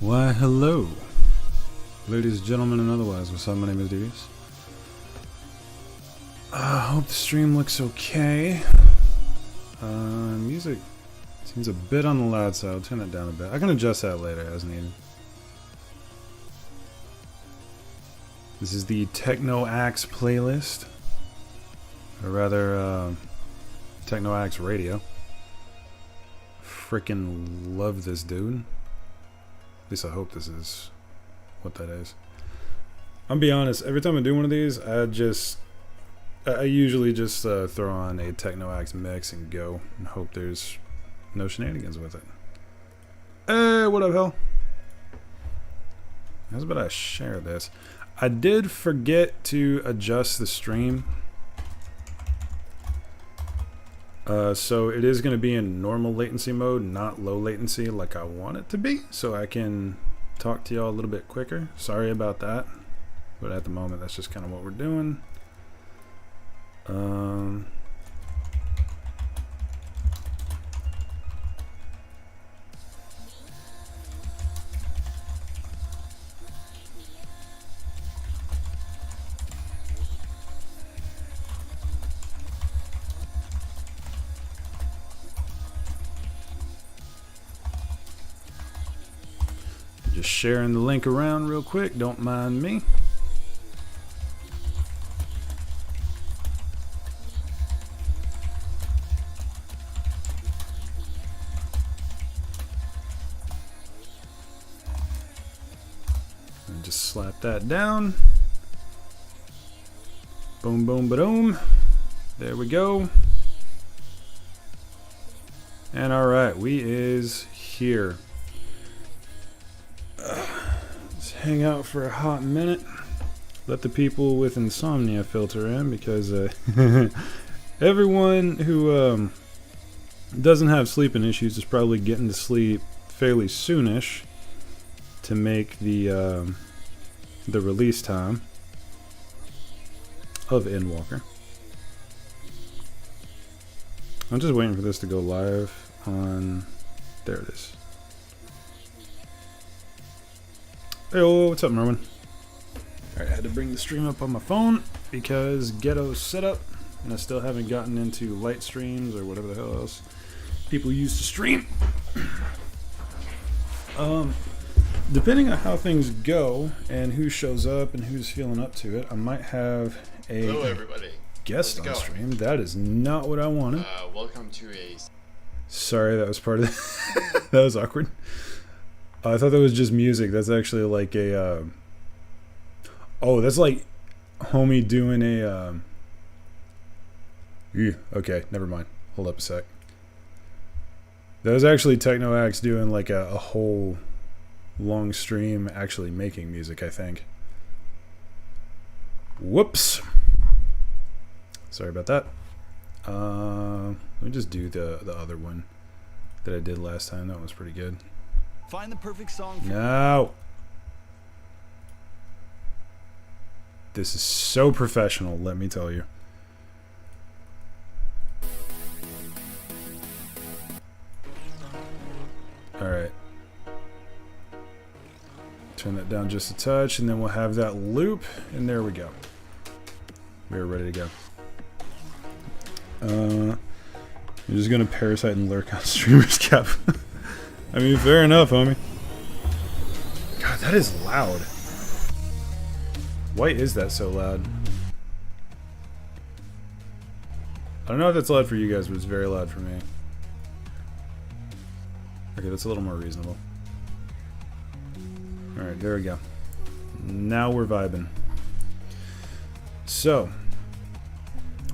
Why, hello, ladies, gentlemen, and otherwise. What's up? My name is Devious. I hope the stream looks okay. Music seems a bit on the loud side. I'll turn it down a bit. I can adjust that later as needed. This is the Techno Axe playlist, or rather, Techno Axe Radio. Freaking love this dude. At least I hope this is what that is. I'll be honest, every time I do one of these, I usually just throw on a Techno Axe mix and go and hope there's no shenanigans with it. Hey, what up, hell? How's about I share this? I did forget to adjust the stream. So it is going to be in normal latency mode, not low latency like I want it to be, so I can talk to y'all a little bit quicker. Sorry about that, but at the moment that's just kind of what we're doing. Just sharing the link around real quick, don't mind me. And just slap that down. Boom, boom, ba-doom. There we go. And alright, we is here. Let's hang out for a hot minute. Let the people with insomnia filter in, because everyone who doesn't have sleeping issues is probably getting to sleep fairly soonish to make the release time of Endwalker. I'm just waiting for this to go live on. There it is. Hey, what's up, Merlin? Alright, I had to bring the stream up on my phone because ghetto's set up, and I still haven't gotten into light streams or whatever the hell else people use to stream. Depending on how things go and who shows up and who's feeling up to it, I might have a Hello, everybody. Guest on stream. That is not what I wanted. Welcome to a... Sorry, that was part of the that was awkward. I thought that was just music. That's actually like a oh, that's like homie doing a okay, never mind. Hold up a sec. That was actually Techno Axe doing like a whole long stream actually making music, I think. Whoops. Sorry about that. Let me just do the other one that I did last time. That was pretty good. Find the perfect song for No. This is so professional, let me tell you. Alright. Turn that down just a touch, and then we'll have that loop, and there we go. We're ready to go. I'm just gonna parasite and lurk on streamers cap. I mean, fair enough, homie. God, that is loud. Why is that so loud? I don't know if that's loud for you guys, but it's very loud for me. Okay, that's a little more reasonable. Alright, there we go. Now we're vibing. So,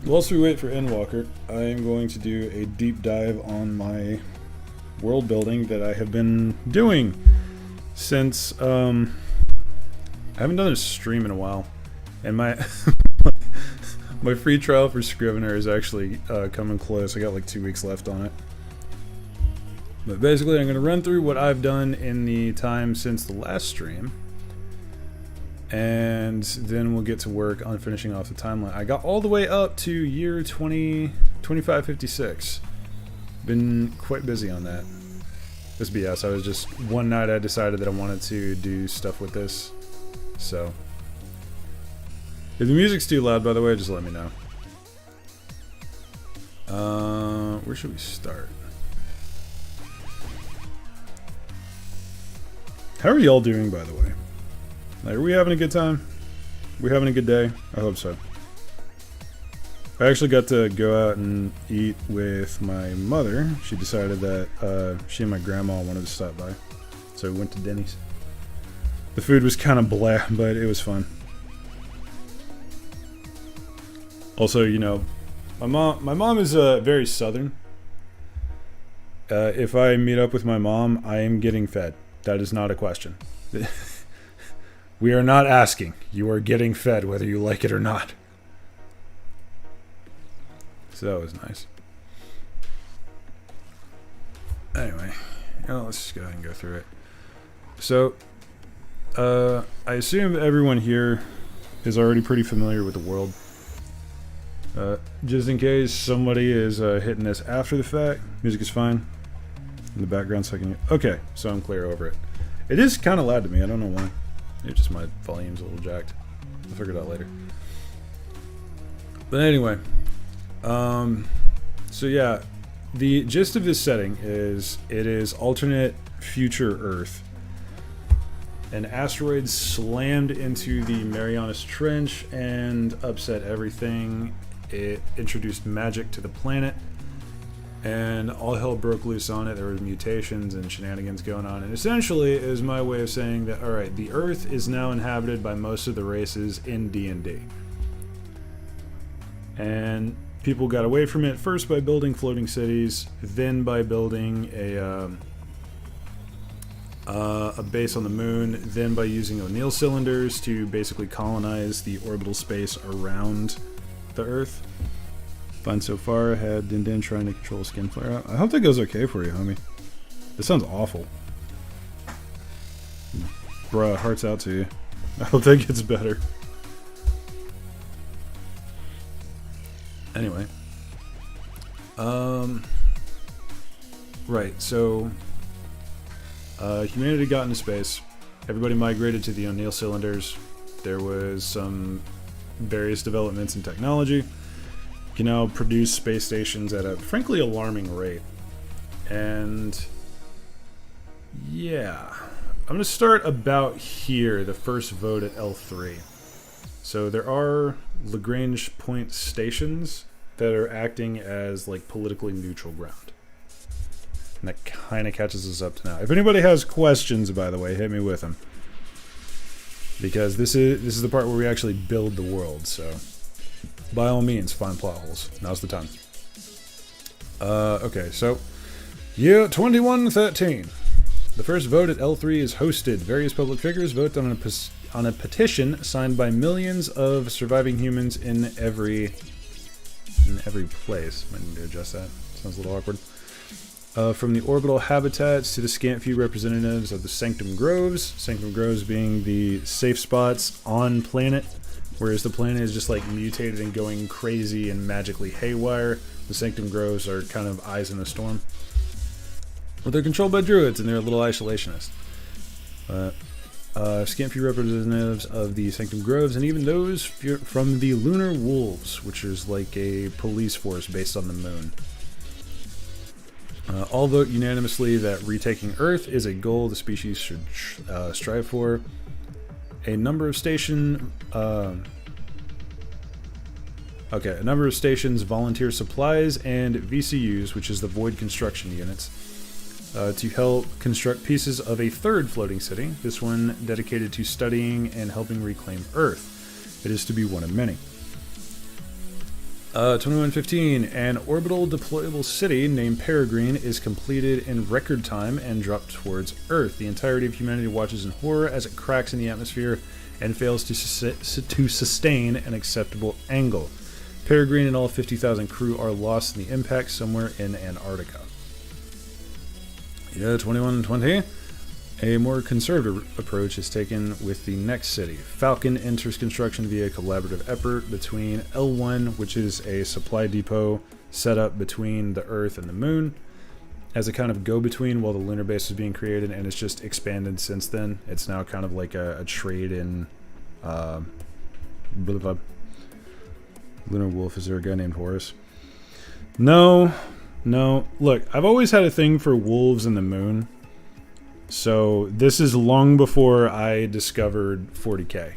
whilst we wait for Endwalker, I am going to do a deep dive on my world building that I have been doing since I haven't done a stream in a while, and my my free trial for Scrivener is actually coming close. I got like 2 weeks left on it, but basically I'm going to run through what I've done in the time since the last stream, and then we'll get to work on finishing off the timeline. I got all the way up to year 2556. Been quite busy on that. This BS. I was just, one night I decided that I wanted to do stuff with this. So. If the music's too loud, by the way, just let me know. Where should we start? How are y'all doing, by the way? Like, are we having a good time? We having a good day? I hope so. I actually got to go out and eat with my mother. She decided that she and my grandma wanted to stop by. So we went to Denny's. The food was kind of blah, but it was fun. Also, you know, my mom is very southern. If I meet up with my mom, I am getting fed. That is not a question. We are not asking. You are getting fed whether you like it or not. So that was nice. Anyway, let's just go ahead and go through it. So, I assume everyone here is already pretty familiar with the world. Just in case somebody is hitting this after the fact, music is fine. In the background, so I can. Okay, so I'm clear over it. It is kind of loud to me. I don't know why. It's just my volume's a little jacked. I'll figure it out later. But anyway, so yeah, the gist of this setting is it is alternate future Earth. An asteroid slammed into the Marianas Trench and upset everything. It introduced magic to the planet, and all hell broke loose on it. There were mutations and shenanigans going on, and essentially it is my way of saying that, alright, the Earth is now inhabited by most of the races in D&D. And people got away from it, first by building floating cities, then by building a base on the moon, then by using O'Neill cylinders to basically colonize the orbital space around the Earth. Fun so far. I had Din trying to control a skin flare out. I hope that goes okay for you, homie. This sounds awful. Bruh, hearts out to you. I hope that gets better. Anyway. Right, so humanity got into space. Everybody migrated to the O'Neill cylinders. There was some various developments in technology. You can now produce space stations at a frankly alarming rate. And yeah, I'm going to start about here, the first vote at L3. So there are Lagrange point stations that are acting as like politically neutral ground. And that kind of catches us up to now. If anybody has questions, by the way, hit me with them. Because this is the part where we actually build the world, so by all means, find plot holes. Now's the time. Okay, so year 2113. The first vote at L3 is hosted. Various public figures vote on a petition signed by millions of surviving humans in every place. Might need to adjust that. Sounds a little awkward. From the orbital habitats to the scant few representatives of the Sanctum Groves. Sanctum Groves being the safe spots on planet, whereas the planet is just like mutated and going crazy and magically haywire. The Sanctum Groves are kind of eyes in the storm. Well, they're controlled by druids and they're a little isolationist. Scant few representatives of the Sanctum Groves, and even those from the Lunar Wolves, which is like a police force based on the moon. All vote unanimously that retaking Earth is a goal the species should strive for. A number of stations volunteer supplies and VCUs, which is the Void Construction Units, to help construct pieces of a third floating city, this one dedicated to studying and helping reclaim Earth. It is to be one of many. 2115, an orbital deployable city named Peregrine is completed in record time and dropped towards Earth. The entirety of humanity watches in horror as it cracks in the atmosphere and fails to sustain an acceptable angle. Peregrine and all 50,000 crew are lost in the impact somewhere in Antarctica. Yeah, 2120. A more conservative approach is taken with the next city. Falcon enters construction via collaborative effort between L1, which is a supply depot set up between the Earth and the Moon, as a kind of go-between while the lunar base was being created, and it's just expanded since then. It's now kind of like a trade in Lunar Wolf. Is there a guy named Horus? No. Look, I've always had a thing for wolves and the moon. So this is long before I discovered 40K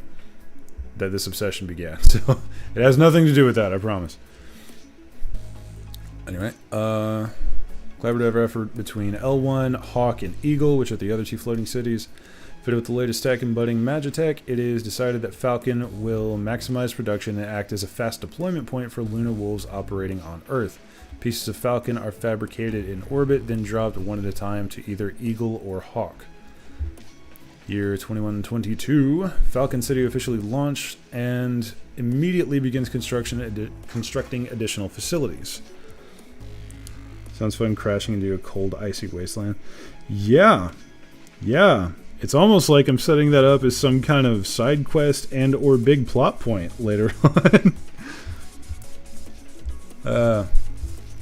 that this obsession began. So it has nothing to do with that, I promise. Anyway, collaborative effort between L1, Hawk, and Eagle, which are the other two floating cities. Fitted with the latest tech and budding magitech, it is decided that Falcon will maximize production and act as a fast deployment point for Lunar Wolves operating on Earth. Pieces of Falcon are fabricated in orbit, then dropped one at a time to either Eagle or Hawk. Year 2122, Falcon City officially launched and immediately begins constructing additional facilities. Sounds fun crashing into a cold, icy wasteland. Yeah. It's almost like I'm setting that up as some kind of side quest and or big plot point later on.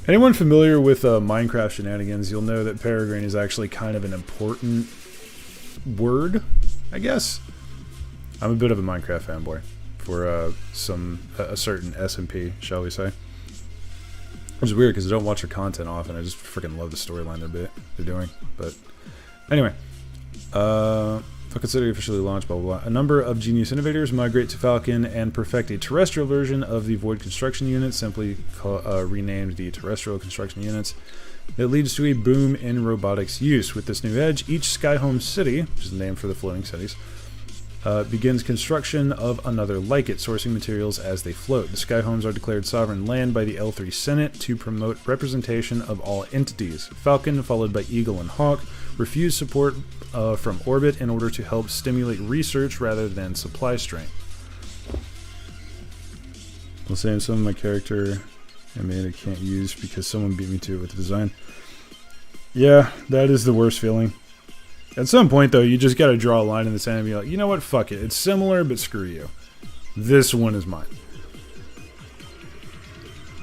Anyone familiar with Minecraft shenanigans, you'll know that peregrine is actually kind of an important word, I guess. I'm a bit of a Minecraft fanboy for a certain SMP, shall we say. Which is weird because I don't watch their content often. I just freaking love the storyline they're doing. But anyway, Falcon City officially launched, blah, blah, blah. A number of genius innovators migrate to Falcon and perfect a terrestrial version of the Void Construction Unit, simply renamed the Terrestrial Construction Units. It leads to a boom in robotics use. With this new edge, each Skyhome city, which is the name for the floating cities, begins construction of another like it, sourcing materials as they float. The Skyhomes are declared sovereign land by the L3 Senate to promote representation of all entities. Falcon, followed by Eagle and Hawk, refuse support from orbit in order to help stimulate research rather than supply strain. I'll say some of my character I can't use because someone beat me to it with the design. Yeah, that is the worst feeling. At some point, though, you just got to draw a line in the sand and be like, you know what, fuck it. It's similar, but screw you. This one is mine.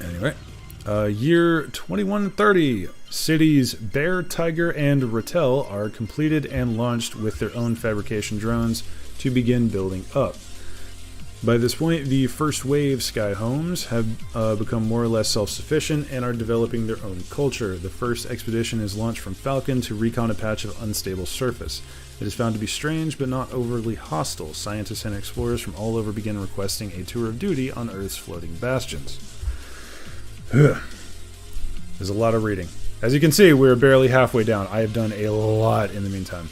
Anyway, year 2130. Cities Bear, Tiger, and Rattel are completed and launched with their own fabrication drones to begin building up. By this point, the first wave Sky Homes have become more or less self-sufficient and are developing their own culture. The first expedition is launched from Falcon to recon a patch of unstable surface. It is found to be strange but not overly hostile. Scientists and explorers from all over begin requesting a tour of duty on Earth's floating bastions. There's a lot of reading. As you can see, we're barely halfway down. I have done a lot in the meantime.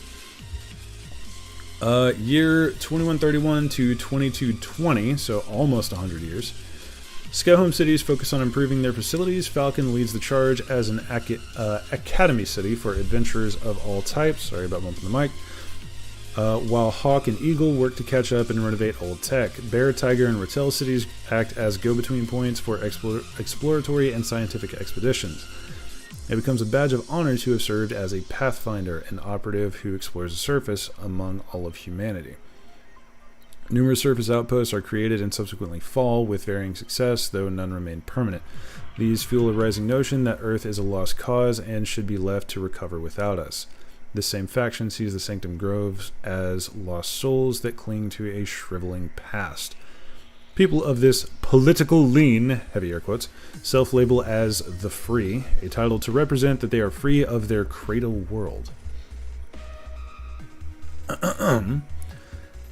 Year 2131 to 2220, so almost 100 years. Skyhome cities focus on improving their facilities. Falcon leads the charge as an academy city for adventurers of all types. Sorry about bumping the mic. While Hawk and Eagle work to catch up and renovate old tech. Bear, Tiger, and Rattel cities act as go-between points for exploratory and scientific expeditions. It becomes a badge of honor to have served as a pathfinder, an operative who explores the surface among all of humanity. Numerous surface outposts are created and subsequently fall with varying success, though none remain permanent. These fuel a rising notion that Earth is a lost cause and should be left to recover without us. This same faction sees the Sanctum Groves as lost souls that cling to a shriveling past. People of this political lean, heavy air quotes, self-label as the free, a title to represent that they are free of their cradle world.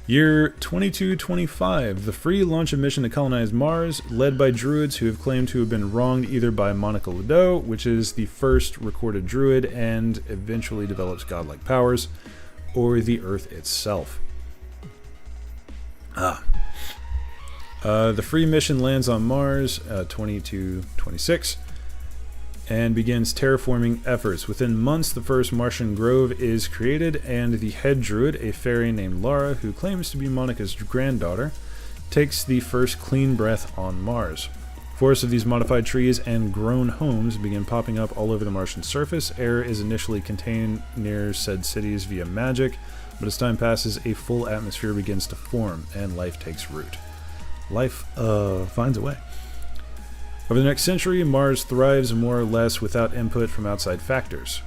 Year 2225. The Free launch a mission to colonize Mars, led by druids who have claimed to have been wronged either by Monica Ledoux, which is the first recorded druid and eventually develops godlike powers, or the Earth itself. The Free mission lands on Mars, 2226, and begins terraforming efforts. Within months, the first Martian grove is created, and the head druid, a fairy named Lara, who claims to be Monica's granddaughter, takes the first clean breath on Mars. Forests of these modified trees and grown homes begin popping up all over the Martian surface. Air is initially contained near said cities via magic, but as time passes, a full atmosphere begins to form, and life takes root. Life finds a way. Over the next century, Mars thrives more or less without input from outside factors.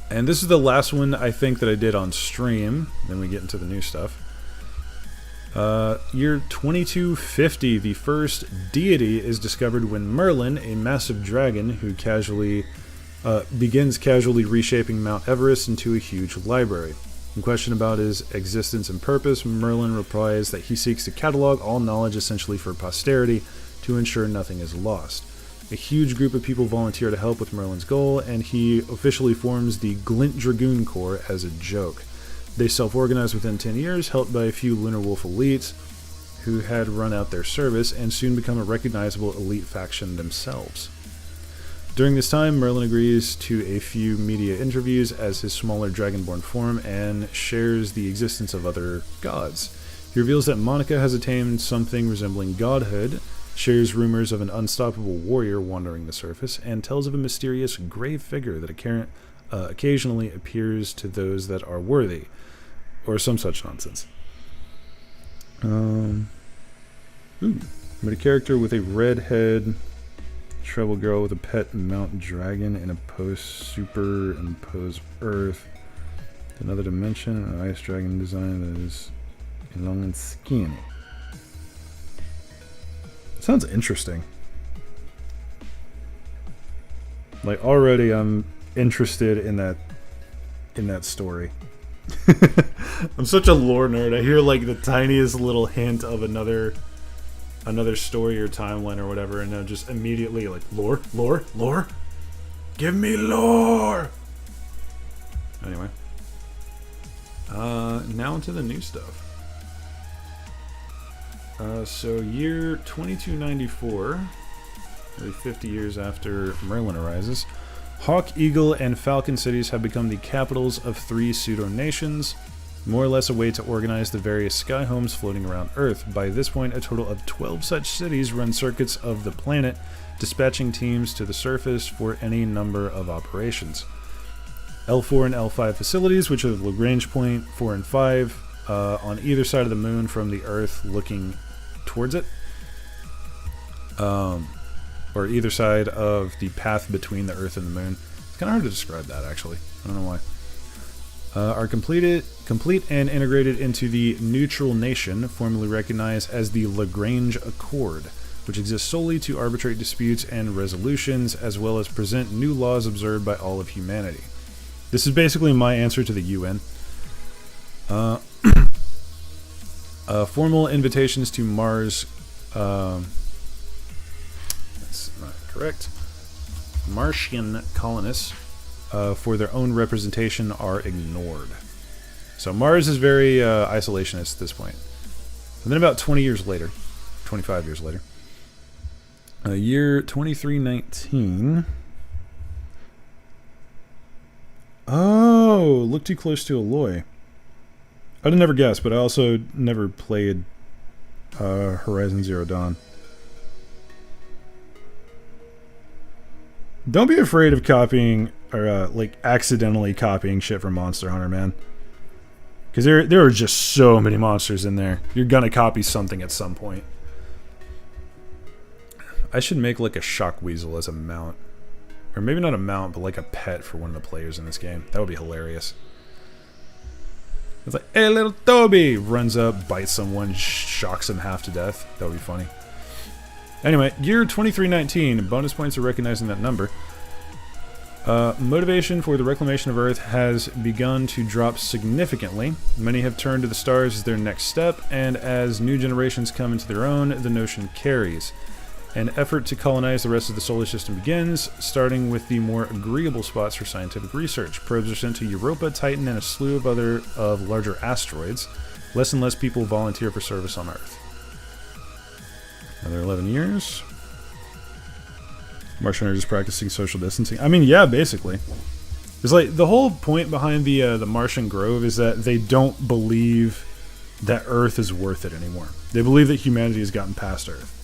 And this is the last one I think that I did on stream. Then we get into the new stuff. Year 2250, the first deity is discovered when Merlin, a massive dragon who begins casually reshaping Mount Everest into a huge library. When questioned about his existence and purpose, Merlin replies that he seeks to catalog all knowledge essentially for posterity to ensure nothing is lost. A huge group of people volunteer to help with Merlin's goal, and he officially forms the Glint Dragoon Corps as a joke. They self-organize within 10 years, helped by a few Lunar Wolf elites who had run out their service, and soon become a recognizable elite faction themselves. During this time, Merlin agrees to a few media interviews as his smaller dragonborn form and shares the existence of other gods. He reveals that Monica has attained something resembling godhood, shares rumors of an unstoppable warrior wandering the surface, and tells of a mysterious gray figure that occasionally appears to those that are worthy, or some such nonsense. But a character with a red head, Treble girl with a pet mountain dragon in a post-superimposed Earth, another dimension, an ice dragon design that is long and skinny. Sounds interesting. Like, already I'm interested in that story. I'm such a lore nerd. I hear like the tiniest little hint of another story or timeline or whatever, and I'm just immediately like, lore, give me lore. Anyway, now into the new stuff. So year 2294, nearly 50 years after Merlin arises, Hawk, Eagle, and Falcon cities have become the capitals of 3 pseudo-nations, more or less a way to organize the various sky homes floating around Earth. By this point, a total of 12 such cities run circuits of the planet, dispatching teams to the surface for any number of operations. L4 and L5 facilities, which are the Lagrange point 4 and 5, on either side of the moon from the Earth looking towards it. Or either side of the path between the Earth and the moon. It's kind of hard to describe that, actually. I don't know why. Are complete and integrated into the neutral nation, formerly recognized as the Lagrange Accord, which exists solely to arbitrate disputes and resolutions, as well as present new laws observed by all of humanity. This is basically my answer to the UN. Formal invitations to Mars. That's not correct. Martian colonists for their own representation are ignored. So Mars is very isolationist at this point. And then about 20 years later, 25 years later, year 2319. Oh, look too close to Aloy. I'd never guess, but I also never played Horizon Zero Dawn. Don't be afraid of copying or like accidentally copying shit from Monster Hunter, man. Because there are just so many monsters in there. You're gonna copy something at some point. I should make like a shock weasel as a mount. Or maybe not a mount, but like a pet for one of the players in this game. That would be hilarious. It's like, hey, little Toby! Runs up, bites someone, shocks him half to death. That would be funny. Anyway, year 2319. Bonus points are recognizing that number. Motivation for the reclamation of Earth has begun to drop significantly. Many have turned to the stars as their next step, and as new generations come into their own, the notion carries. An effort to colonize the rest of the solar system begins, starting with the more agreeable spots for scientific research. Probes are sent to Europa, Titan, and a slew of larger asteroids. Less and less people volunteer for service on Earth. Another 11 years. Martian are just practicing social distancing. I mean, yeah, basically. It's like the whole point behind the Martian Grove is that they don't believe that Earth is worth it anymore. They believe that humanity has gotten past Earth.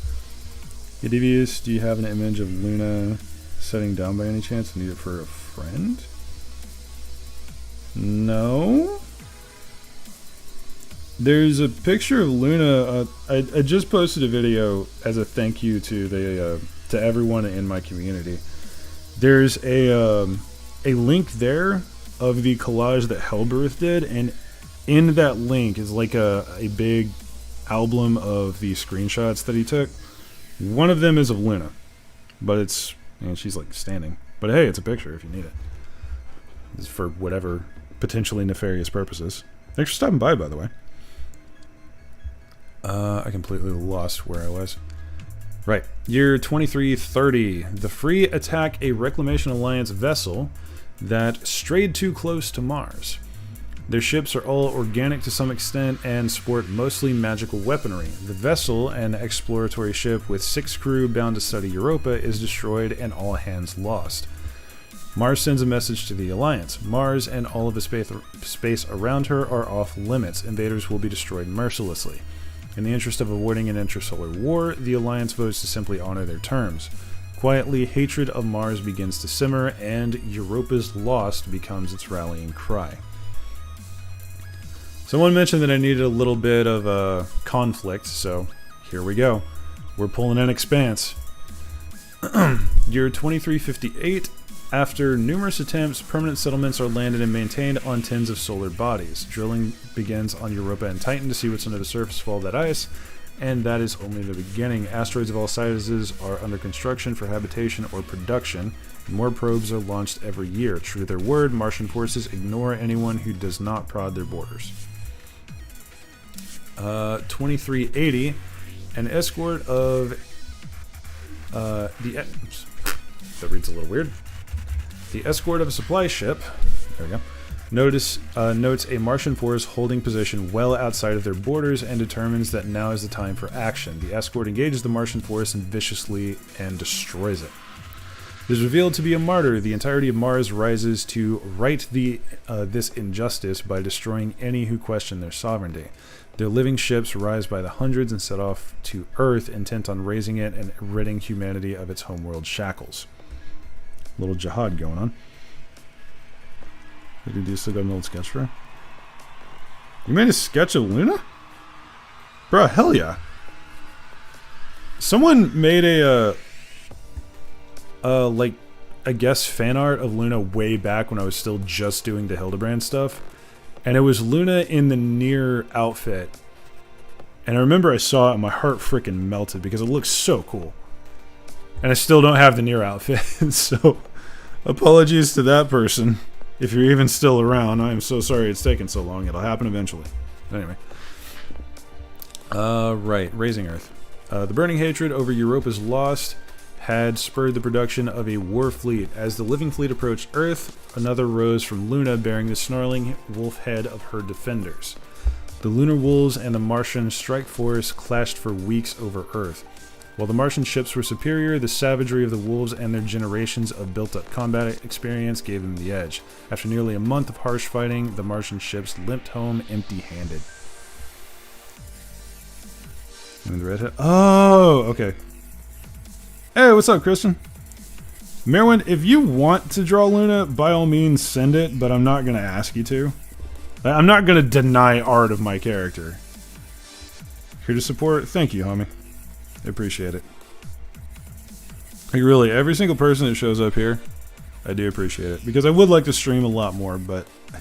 Hey, Devious, do you have an image of Luna setting down by any chance? Need it for a friend? No? There's a picture of Luna. I just posted a video as a thank you to the to everyone in my community. There's a link there of the collage that Hellbirth did, and in that link is like a big album of the screenshots that he took. One of them is of Luna, but it's, and she's like standing. But hey, it's a picture if you need it. It's for whatever potentially nefarious purposes. Thanks for stopping by the way. I completely lost where I was. Right. Year 2330. The Free attack a Reclamation Alliance vessel that strayed too close to Mars. Their ships are all organic to some extent and sport mostly magical weaponry. The vessel, an exploratory ship with 6 crew bound to study Europa, is destroyed and all hands lost. Mars sends a message to the Alliance. Mars and all of the space around her are off limits. Invaders will be destroyed mercilessly. In the interest of avoiding an intersolar war, the Alliance votes to simply honor their terms. Quietly, hatred of Mars begins to simmer, and Europa's lost becomes its rallying cry. Someone mentioned that I needed a little bit of conflict, so here we go. We're pulling an Expanse. Year 2358. After numerous attempts, permanent settlements are landed and maintained on tens of solar bodies. Drilling begins on Europa and Titan to see what's under the surface of all that ice, and that is only the beginning. Asteroids of all sizes are under construction for habitation or production. More probes are launched every year. True to their word, Martian forces ignore anyone who does not prod their borders. 2380. An escort of that reads a little weird. The escort of a supply ship, there we go, notes a Martian force holding position well outside of their borders and determines that now is the time for action. The escort engages the Martian force and viciously destroys it. It is revealed to be a martyr. The entirety of Mars rises to right this injustice by destroying any who question their sovereignty. Their living ships rise by the hundreds and set off to Earth, intent on raising it and ridding humanity of its homeworld shackles. Little jihad going on. Did you still got an old sketch for her? You made a sketch of Luna? Bro, hell yeah. Someone made a I guess fan art of Luna way back when I was still just doing the Hildebrand stuff. And it was Luna in the Nier outfit. And I remember I saw it and my heart freaking melted because it looks so cool. And I still don't have the Nier outfit, so apologies to that person. If you're even still around, I am so sorry it's taken so long. It'll happen eventually. Anyway. Right, Raising Earth. The burning hatred over Europa's lost had spurred the production of a war fleet. As the living fleet approached Earth, another rose from Luna bearing the snarling wolf head of her defenders. The Lunar Wolves and the Martian strike force clashed for weeks over Earth. While the Martian ships were superior, the savagery of the wolves and their generations of built-up combat experience gave them the edge. After nearly a month of harsh fighting, the Martian ships limped home empty-handed. And the redhead. Oh, okay. Hey, what's up, Christian? Merwin, if you want to draw Luna, by all means send it, but I'm not going to ask you to. I'm not going to deny art of my character. Here to support? Thank you, homie. I appreciate it. Like, really, every single person that shows up here, I do appreciate it. Because I would like to stream a lot more, but I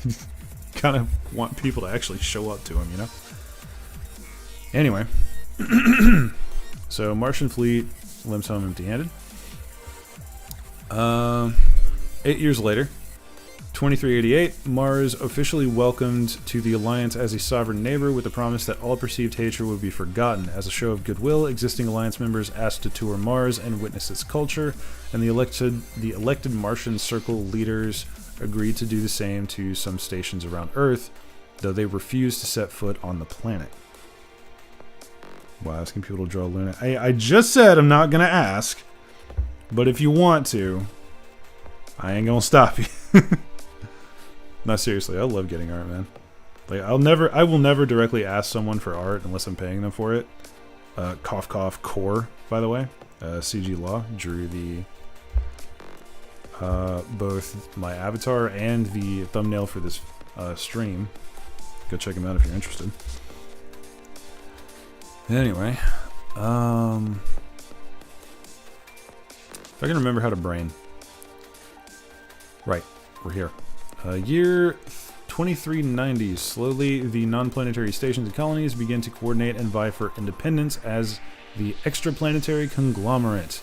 kind of want people to actually show up to them, you know? Anyway. So, Martian fleet limps home empty-handed. 8 years later, 2388, Mars officially welcomed to the Alliance as a sovereign neighbor with the promise that all perceived hatred would be forgotten. As a show of goodwill, existing Alliance members asked to tour Mars and witness its culture, and the elected Martian Circle leaders agreed to do the same to some stations around Earth, though they refused to set foot on the planet. Wow, asking people to draw Luna. I just said I'm not going to ask, but if you want to, I ain't going to stop you. No, seriously, I love getting art, man. Like, I will never directly ask someone for art unless I'm paying them for it. Cough Cough Core, by the way. CG Law drew the both my avatar and the thumbnail for this stream. Go check him out if you're interested. Anyway, if I can remember how to brain. Right, we're here. Year 2390. Slowly, the non-planetary stations and colonies begin to coordinate and vie for independence as the extraplanetary conglomerate.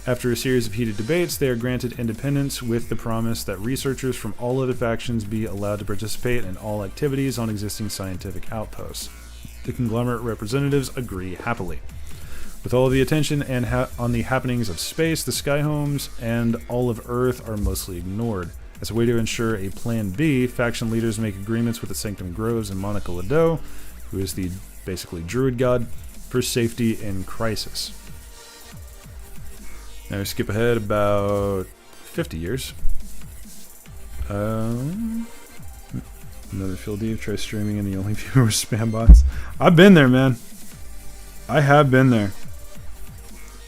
After a series of heated debates, they are granted independence with the promise that researchers from all other factions be allowed to participate in all activities on existing scientific outposts. The conglomerate representatives agree happily. With all of the attention and on the happenings of space, the Skyhomes and all of Earth are mostly ignored. As a way to ensure a Plan B, faction leaders make agreements with the Sanctum Groves and Monica Lado, who is the basically druid god, for safety in crisis. Now we skip ahead about 50 years. Another field deep, try streaming and the only viewer was spam bots. I've been there, man. I have been there.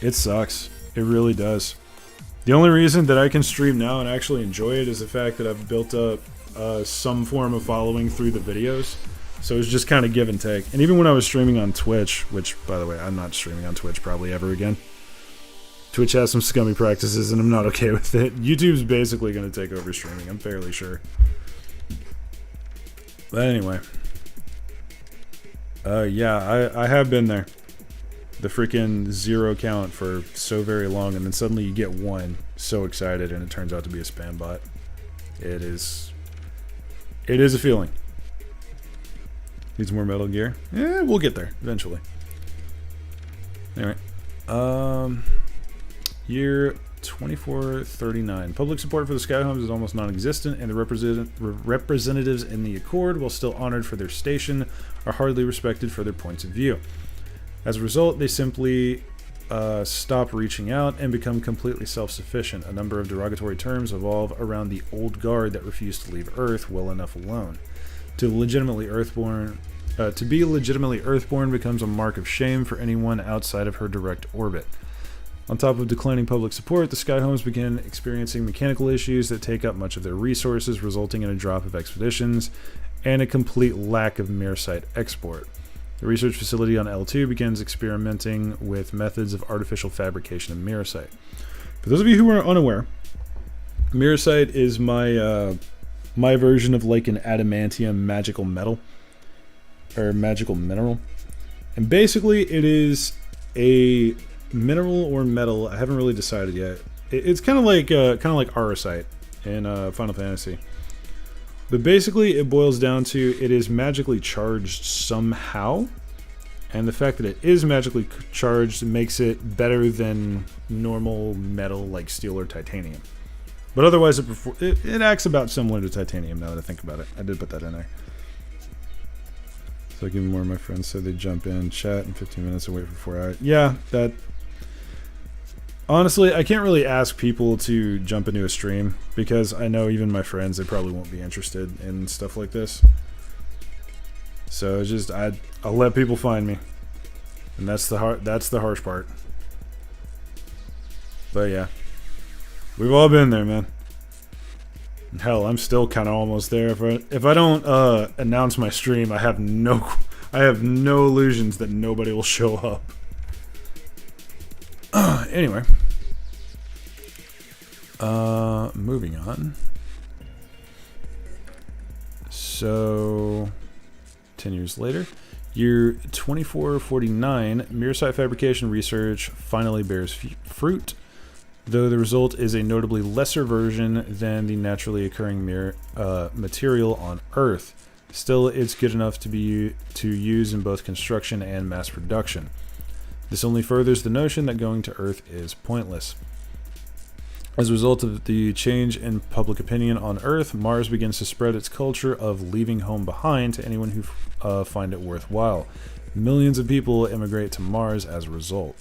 It sucks. It really does. The only reason that I can stream now and actually enjoy it is the fact that I've built up some form of following through the videos. So it's just kind of give and take. And even when I was streaming on Twitch, which, by the way, I'm not streaming on Twitch probably ever again. Twitch has some scummy practices and I'm not okay with it. YouTube's basically going to take over streaming, I'm fairly sure. But anyway. Yeah, I have been there. The freaking 0 count for so very long, and then suddenly you get 1. So excited, and it turns out to be a spam bot. It is a feeling. Needs more Metal Gear? Yeah, we'll get there eventually. Anyway, year 2439. Public support for the Skyhomes is almost non-existent, and the representatives in the Accord, while still honored for their station, are hardly respected for their points of view. As a result, they simply stop reaching out and become completely self-sufficient. A number of derogatory terms evolve around the old guard that refuse to leave Earth well enough alone. To be legitimately Earthborn becomes a mark of shame for anyone outside of her direct orbit. On top of declining public support, the Skyhomes begin experiencing mechanical issues that take up much of their resources, resulting in a drop of expeditions and a complete lack of Mirosite export. The research facility on L2 begins experimenting with methods of artificial fabrication of Mirosite. For those of you who are unaware, Mirosite is my version of like an adamantium magical metal, or magical mineral. And basically it is a mineral or metal, I haven't really decided yet. It's kind of like Arosite in Final Fantasy. But basically it boils down to it is magically charged somehow. And the fact that it is magically charged makes it better than normal metal like steel or titanium. But otherwise it acts about similar to titanium now that I think about it. I did put that in there. So give me more of my friends said they jump in, chat in 15 minutes and wait for 4 hours. Yeah, that... Honestly, I can't really ask people to jump into a stream because I know even my friends, they probably won't be interested in stuff like this. So it's just I'll let people find me, and that's the harsh part. But yeah, we've all been there, man. Hell, I'm still kind of almost there. If I don't announce my stream, I have no illusions that nobody will show up. Anyway, moving on. So, 10 years later, year 2449, Mirosite fabrication research finally bears fruit, though the result is a notably lesser version than the naturally occurring material on Earth. Still, it's good enough to use in both construction and mass production. This only furthers the notion that going to Earth is pointless. As a result of the change in public opinion on Earth, Mars begins to spread its culture of leaving home behind to anyone who find it worthwhile. Millions of people immigrate to Mars as a result.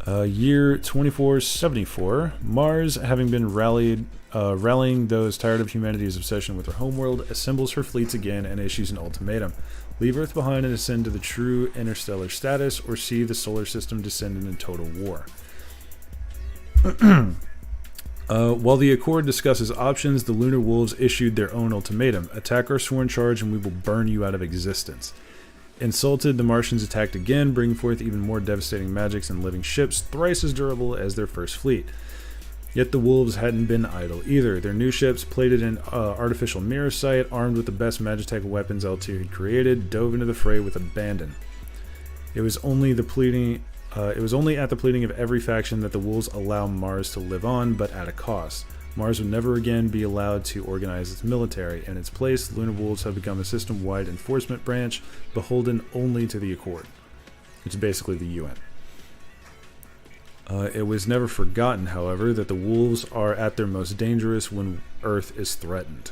Year 2474, Mars, having been rallying those tired of humanity's obsession with her homeworld, assembles her fleets again and issues an ultimatum. Leave Earth behind and ascend to the true interstellar status, or see the solar system descend into total war. While the Accord discusses options, the Lunar Wolves issued their own ultimatum. Attack our sworn charge and we will burn you out of existence. Insulted, the Martians attacked again, bringing forth even more devastating magics and living ships thrice as durable as their first fleet. Yet the Wolves hadn't been idle either. Their new ships, plated in artificial Mirosite, armed with the best Magitech weapons L2 had created, dove into the fray with abandon. It was only at the pleading of every faction that the Wolves allow Mars to live on, but at a cost. Mars would never again be allowed to organize its military. In its place, the Lunar Wolves have become a system-wide enforcement branch, beholden only to the Accord, which is basically the UN. It was never forgotten, however, that the Wolves are at their most dangerous when Earth is threatened.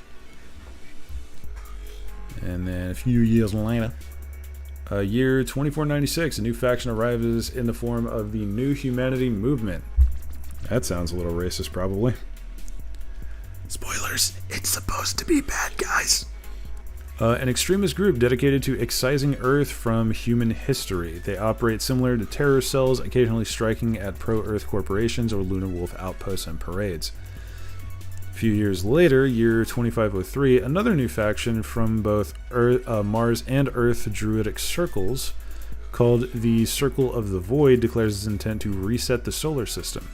And then a few years later, year 2496, a new faction arrives in the form of the New Humanity Movement. That sounds a little racist, probably. Spoilers, it's supposed to be bad guys. An extremist group dedicated to excising Earth from human history. They operate similar to terror cells, occasionally striking at pro-Earth corporations or Lunar Wolf outposts and parades. A few years later, year 2503, another new faction from both Mars and Earth druidic circles, called the Circle of the Void, declares its intent to reset the solar system.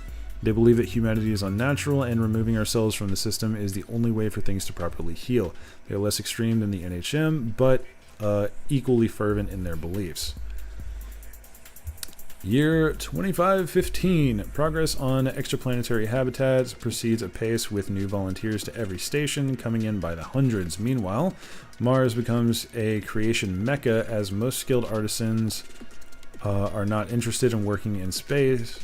They believe that humanity is unnatural and removing ourselves from the system is the only way for things to properly heal. They are less extreme than the NHM, but equally fervent in their beliefs. Year 2515. Progress on extraplanetary habitats proceeds apace with new volunteers to every station coming in by the hundreds. Meanwhile, Mars becomes a creation mecca as most skilled artisans are not interested in working in space.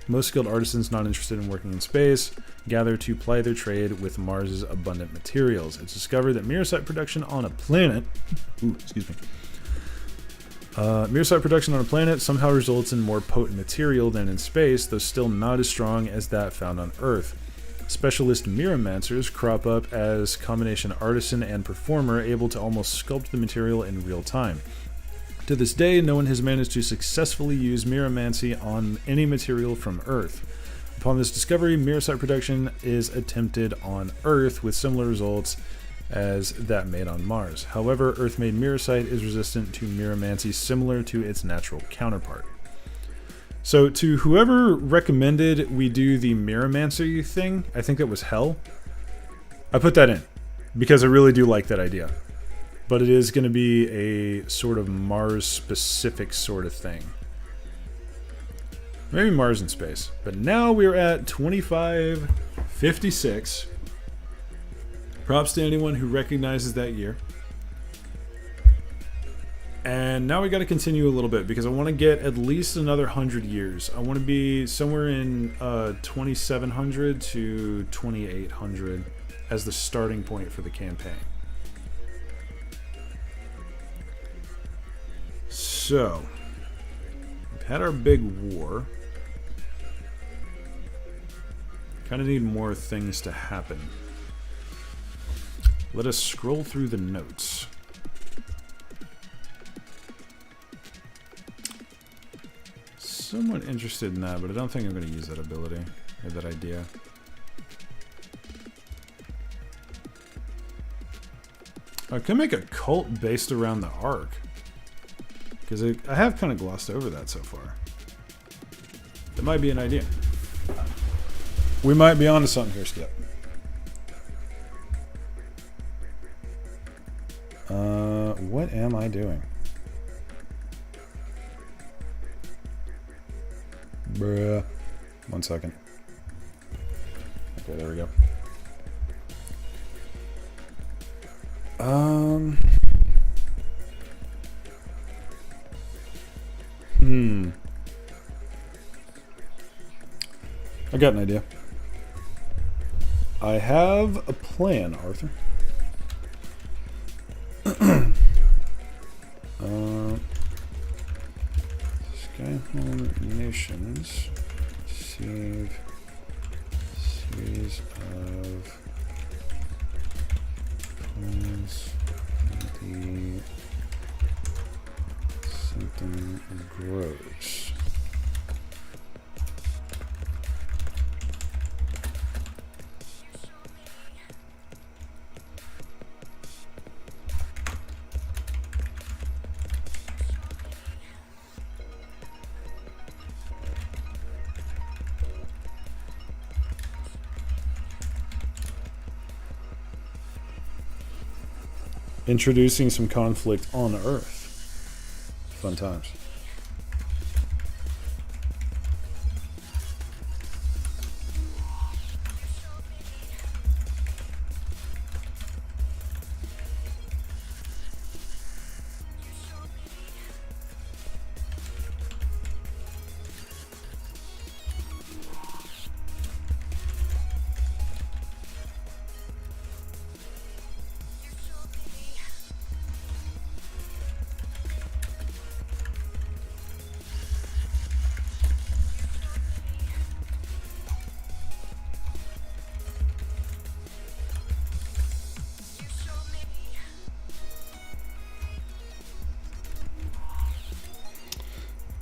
Most skilled artisans not interested in working in space gather to ply their trade with Mars's abundant materials. It's discovered that Mirosite production on a planet... Mirosite production on a planet somehow results in more potent material than in space, though still not as strong as that found on Earth. Specialist Miromancers crop up as combination artisan and performer, able to almost sculpt the material in real time. To this day, no one has managed to successfully use Miromancy on any material from Earth. Upon this discovery, Mirosite production is attempted on Earth with similar results as that made on Mars. However, Earth-made Mirosite is resistant to Miromancy, similar to its natural counterpart. So, to whoever recommended we do the Miromancy thing, I think that was Hell, I put that in, because I really do like that idea. But it is going to be a sort of Mars-specific sort of thing. Maybe Mars in space. But now we're at 2556. Props to anyone who recognizes that year. And now we got to continue a little bit because I want to get at least another 100 years. I want to be somewhere in 2700 to 2800 as the starting point for the campaign. So, we've had our big war. Kind of need more things to happen. Let us scroll through the notes. Somewhat interested in that, but I don't think I'm going to use that ability or that idea. I could make a cult based around the Ark. Because I have kind of glossed over that so far. That might be an idea. We might be onto something here, Skip. What am I doing? Bruh. 1 second. Okay, there we go. I got an idea. I have a plan, Arthur. Skyhome Nations receive series of plans in the Sanctum Groves. introducing some conflict on Earth. Fun times.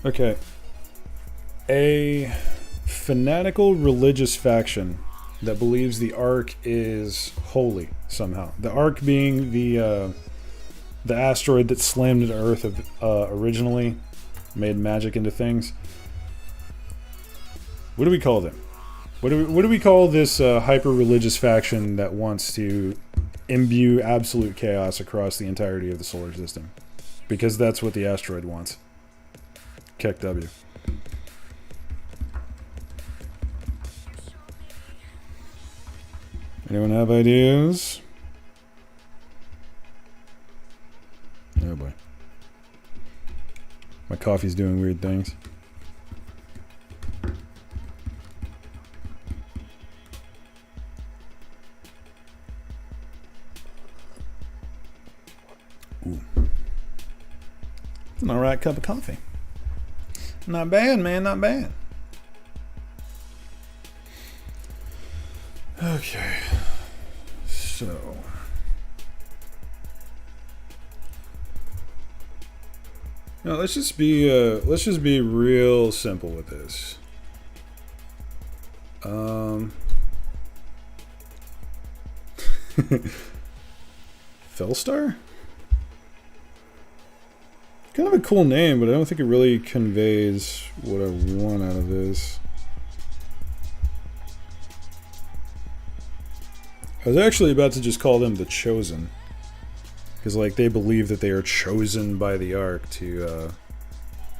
Okay. A fanatical religious faction that believes the Ark is holy somehow. The Ark being the asteroid that slammed into Earth originally, made magic into things. What do we call them? What do we call this hyper-religious faction that wants to imbue absolute chaos across the entirety of the solar system? Because that's what the asteroid wants. Keck W. Anyone have ideas? Oh boy. My coffee's doing weird things. Ooh. It's an alright cup of coffee. Not bad, man, not bad. Okay. So. Now let's just be real simple with this. Fellstar? Kind of a cool name, but I don't think it really conveys what I want out of this. I was actually about to just call them the Chosen. Because, like, they believe that they are chosen by the Ark to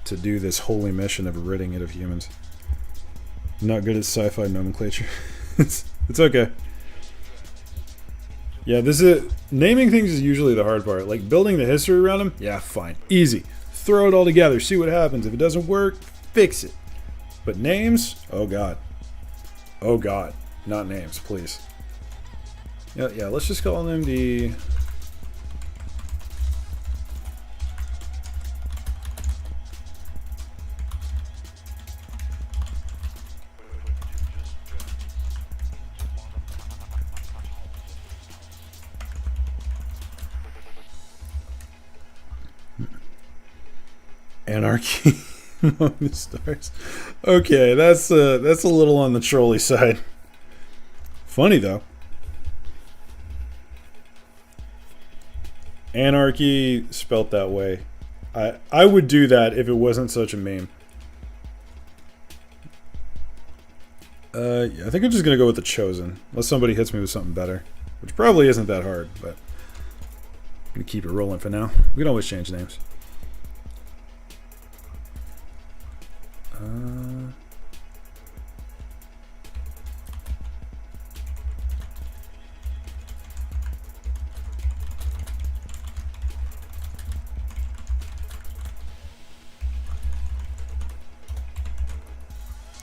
do this holy mission of ridding it of humans. I'm not good at sci-fi nomenclature. it's okay. Yeah, naming things is usually the hard part. Like, building the history around them, yeah, fine. Easy. Throw it all together, see what happens. If it doesn't work, fix it. But names? Oh god. Oh god. Not names, please. Yeah, let's just call them the... Anarchy among the stars. Okay, that's a little on the trolly side. Funny though. Anarchy spelt that way. I would do that if it wasn't such a meme. Yeah, I think I'm just gonna go with the Chosen, unless somebody hits me with something better, which probably isn't that hard, but I'm gonna keep it rolling for now. We can always change names.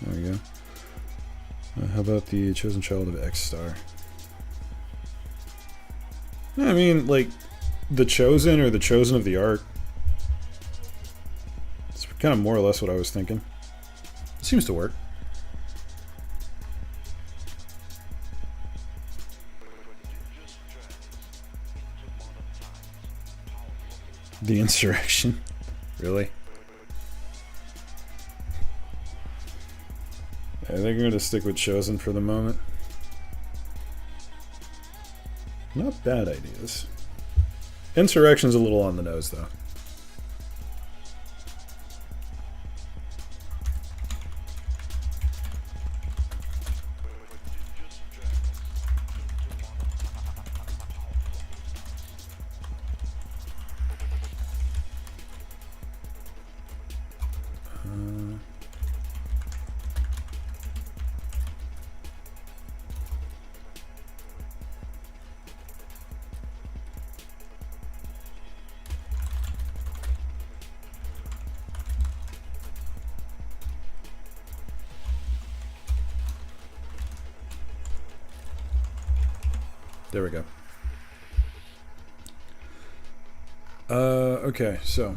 There we go. How about the chosen child of X Star? I mean, like, the Chosen or the Chosen of the Ark. It's kind of more or less what I was thinking. It seems to work. The Insurrection? Really? I think I'm going to stick with Chosen for the moment. Not bad ideas. Insurrection's a little on the nose, though. There we go. Okay, so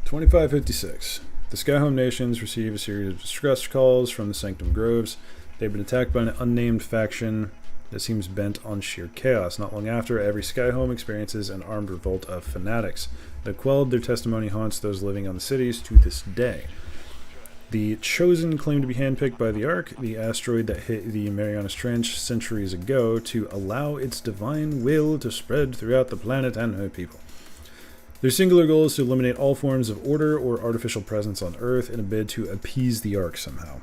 2556. The Skyhome nations receive a series of distress calls from the Sanctum Groves. They've been attacked by an unnamed faction that seems bent on sheer chaos. Not long after, every Skyhome experiences an armed revolt of fanatics. Though quelled, their testimony haunts those living on the cities to this day. The Chosen claim to be handpicked by the Ark, the asteroid that hit the Marianas Trench centuries ago, to allow its divine will to spread throughout the planet and her people. Their singular goal is to eliminate all forms of order or artificial presence on Earth in a bid to appease the Ark somehow.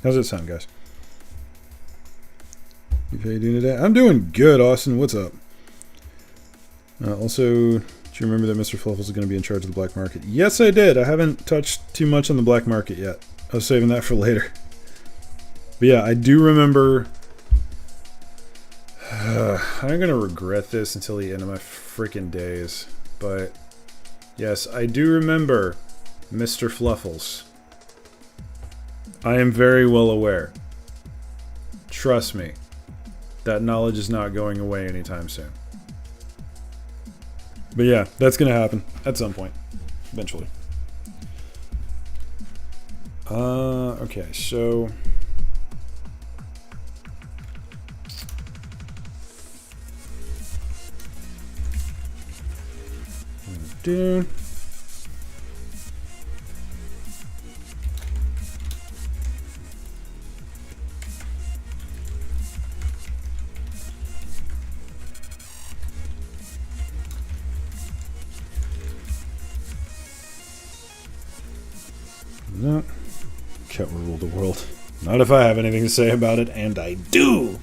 How's that sound, guys? How you doing today? I'm doing good, Austin. What's up? Also, do you remember that Mr. Fluffles is going to be in charge of the black market? Yes, I did. I haven't touched too much on the black market yet. I was saving that for later. But yeah, I do remember... I'm going to regret this until the end of my freaking days. But yes, I do remember Mr. Fluffles. I am very well aware. Trust me. That knowledge is not going away anytime soon. But yeah, that's going to happen at some point. Eventually. Okay, so... Do... No. Cat will rule the world. Not if I have anything to say about it, and I do!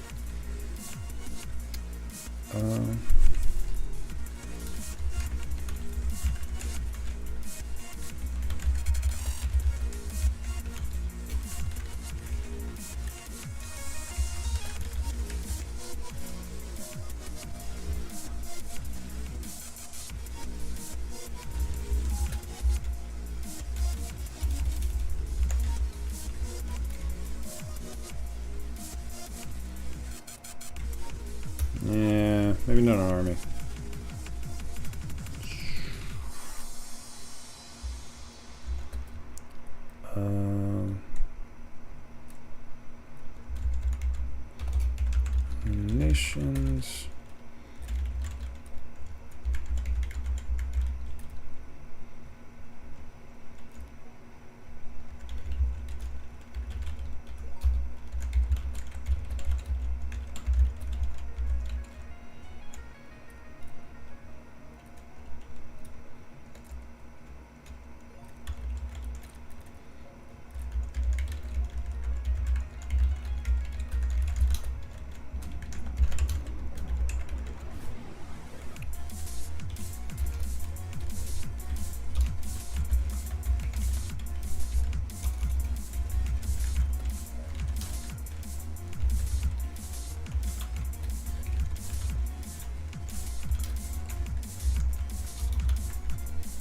Yeah, maybe not an army. Nations.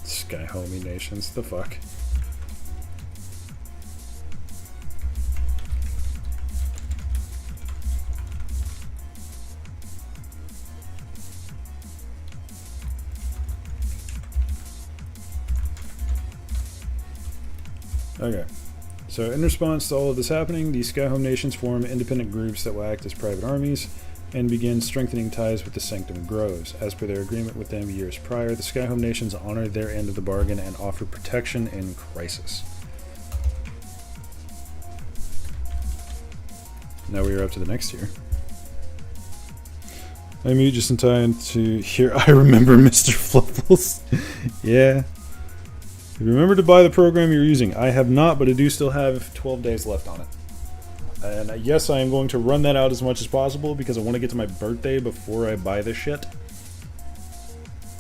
Sky homie nations, the fuck. Okay, so in response to all of this happening, the Skyhome nations form independent groups that will act as private armies and begin strengthening ties with the Sanctum Groves. As per their agreement with them years prior, the Skyhome nations honor their end of the bargain and offer protection in crisis. Now we are up to the next tier. I mute just in time to hear I remember Mr. Fluffles. Yeah. Remember to buy the program you're using. I have not, but I do still have 12 days left on it. And yes, I am going to run that out as much as possible because I want to get to my birthday before I buy this shit.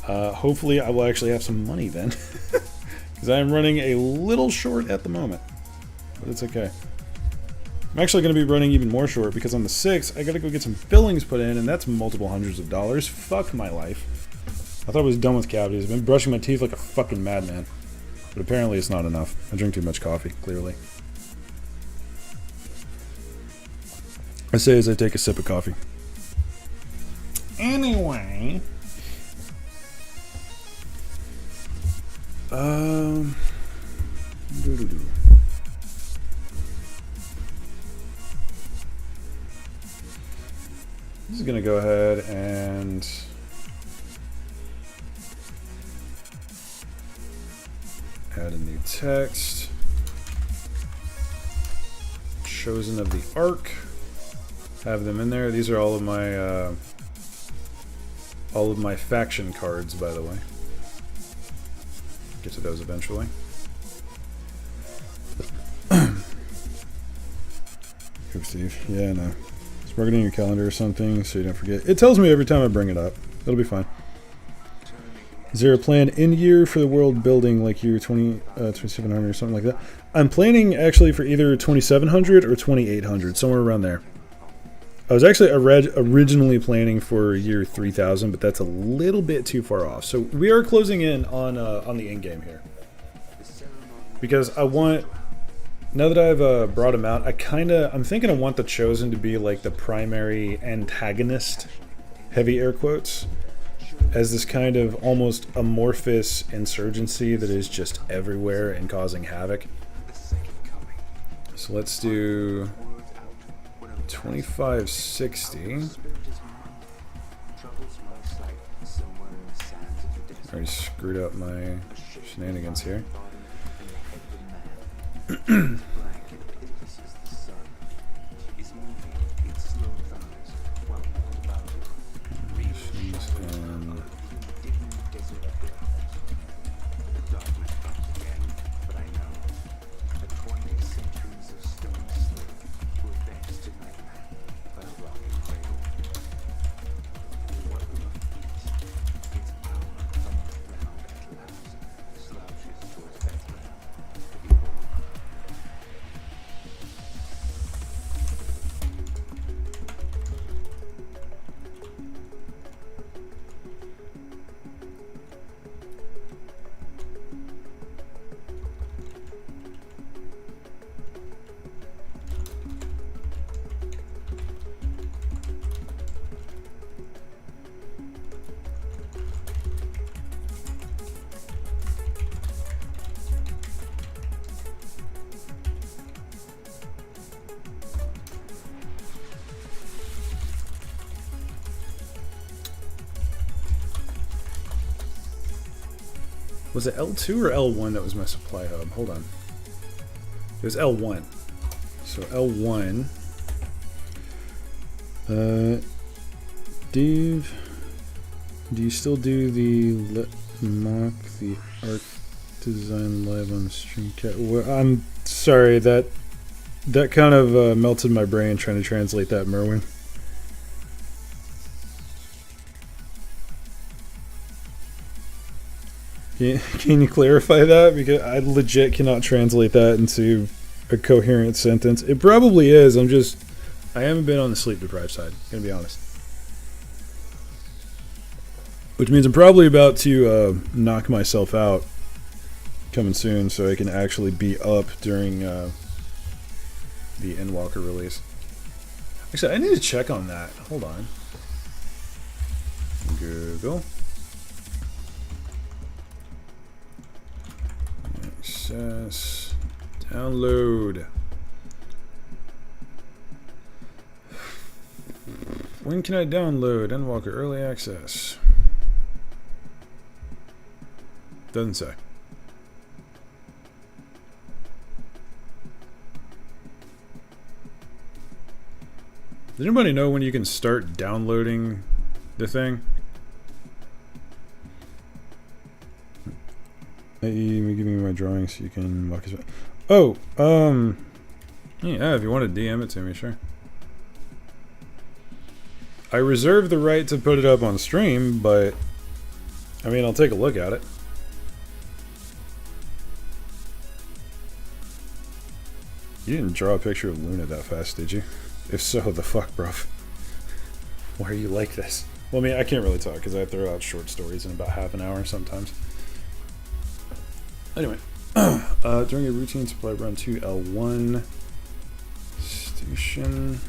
Hopefully I will actually have some money then. Because I am running a little short at the moment. But it's okay. I'm actually going to be running even more short because on the 6th, I got to go get some fillings put in, and that's multiple hundreds of dollars. Fuck my life. I thought I was done with cavities. I've been brushing my teeth like a fucking madman. But apparently it's not enough. I drink too much coffee, clearly. I say as I take a sip of coffee. Anyway. Doo-doo-doo. This is gonna go ahead and add a new text. Chosen of the Ark. Have them in there. These are all of my faction cards, by the way. Get to those eventually. Here, Steve. Yeah, no. Just mark it in your calendar or something so you don't forget. It tells me every time I bring it up. It'll be fine. Is there a plan in year for the world building, like year 2700 or something like that? I'm planning actually for either 2700 or 2800, somewhere around there. I was actually originally planning for year 3000, but that's a little bit too far off. So we are closing in on the end game here, because I want, now that I've brought him out, I'm thinking I want the Chosen to be like the primary antagonist, heavy air quotes, as this kind of almost amorphous insurgency that is just everywhere and causing havoc. So let's do 2560. Already screwed up my shenanigans here. Was it L2 or L1 that was my supply hub? Hold on. It was L1. So L1. Dave, do you still do the mock the art design live on stream? Well, I'm sorry, that kind of melted my brain trying to translate that, Merwin. Can you clarify that? Because I legit cannot translate that into a coherent sentence. It probably is. I haven't been on the sleep deprived side, gonna be honest. Which means I'm probably about to knock myself out coming soon, so I can actually be up during the Endwalker release. Actually, I need to check on that. Hold on. Google. Access. Download. When can I download Endwalker Early Access? Doesn't say. Does anybody know when you can start downloading the thing? Hey, give me my drawings so you can walk us. Oh, yeah, if you want to DM it to me, sure. I reserve the right to put it up on stream, but I mean, I'll take a look at it. You didn't draw a picture of Luna that fast, did you? If so, the fuck, bro. Why are you like this? Well, I mean, I can't really talk because I throw out short stories in about half an hour sometimes. Anyway, during a routine supply run to L1 station.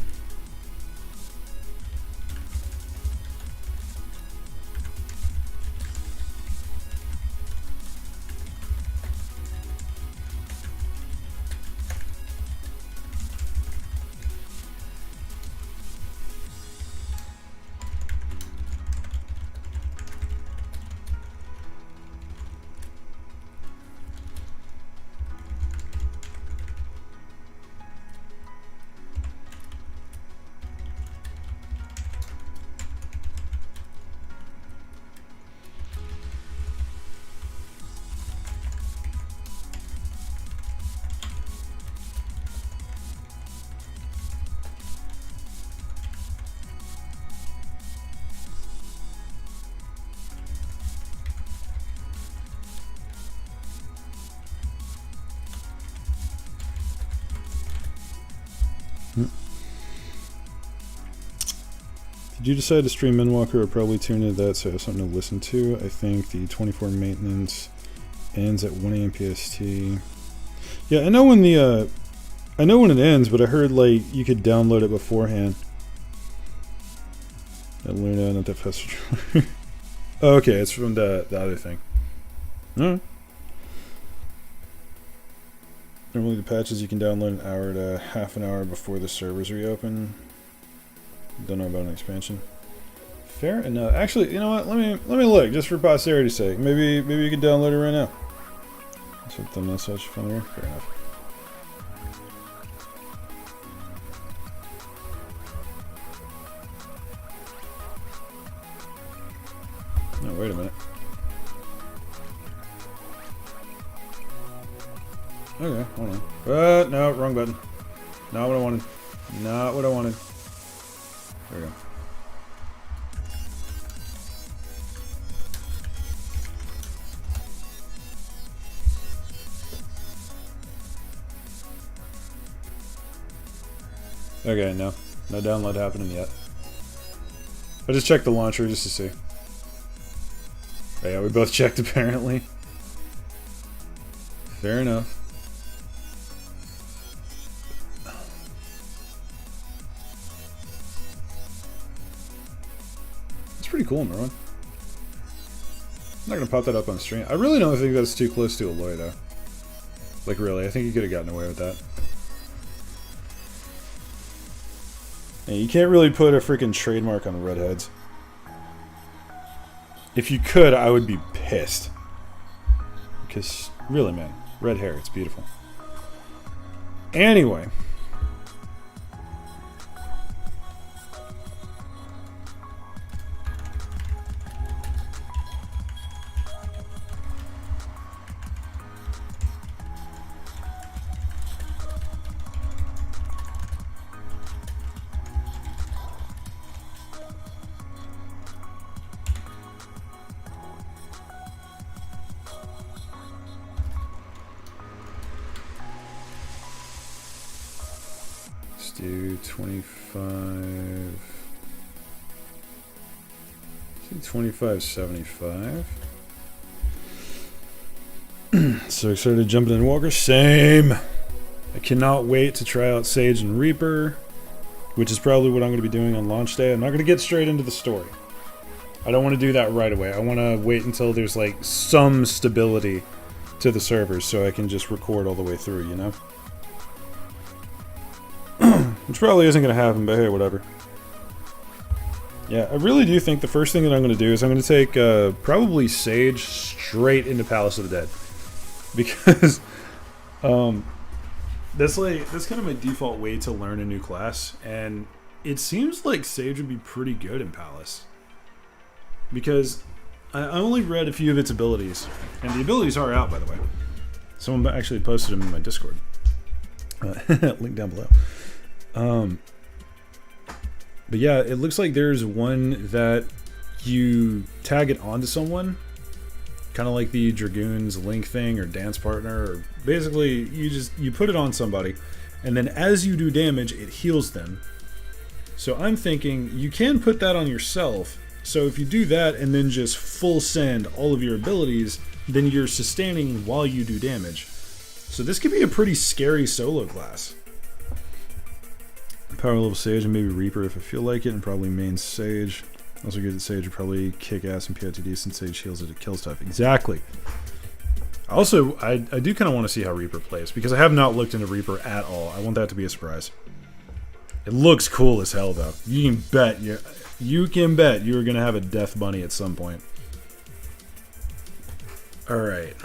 If you do decide to stream Endwalker, I'll probably tune into that so I have something to listen to. I think the 24 maintenance ends at 1 a.m. PST. Yeah, I know when the I know when it ends, but I heard like you could download it beforehand. That Luna, not that fast. Oh, okay, it's from the other thing. Alright. Normally the patches you can download an hour to half an hour before the servers reopen. Don't know about an expansion. Fair enough. Actually, you know what? Let me look just for posterity's sake. Maybe you can download it right now. Something not such fun here. Fair enough. No, wait a minute. Okay, hold on. No, wrong button. Not what I wanted. Not what I wanted. There we go. Okay, no download happening yet. I just checked the launcher just to see. Oh, yeah, we both checked apparently. Fair enough. It's pretty cool, Merlin. I'm not gonna pop that up on stream. I really don't think that's too close to Aloy though. Like really, I think you could have gotten away with that. Yeah, you can't really put a freaking trademark on the redheads. If you could, I would be pissed. Because, really, man, red hair, it's beautiful. Anyway. Do 25. I think 25.75. So excited to jump in Endwalker. Same. I cannot wait to try out Sage and Reaper, which is probably what I'm going to be doing on launch day. I'm not going to get straight into the story. I don't want to do that right away. I want to wait until there's like some stability to the servers so I can just record all the way through, you know? Which probably isn't going to happen, but hey, whatever. Yeah, I really do think the first thing that I'm going to do is I'm going to take probably Sage straight into Palace of the Dead. Because that's kind of my default way to learn a new class, and it seems like Sage would be pretty good in Palace. Because I only read a few of its abilities, and the abilities are out, by the way. Someone actually posted them in my Discord. Link down below. But yeah, it looks like there's one that you tag it onto someone, kind of like the Dragoon's Link thing or Dance Partner, or basically you put it on somebody, and then as you do damage, it heals them. So I'm thinking you can put that on yourself, so if you do that and then just full send all of your abilities, then you're sustaining while you do damage. So this could be a pretty scary solo class. Power level Sage and maybe Reaper if I feel like it, and probably main Sage. Also good that Sage would probably kick ass in POTD since Sage heals it to kill stuff. Exactly. Also, I do kind of want to see how Reaper plays, because I have not looked into Reaper at all. I want that to be a surprise. It looks cool as hell though. You can bet you're going to have a death bunny at some point. Alright.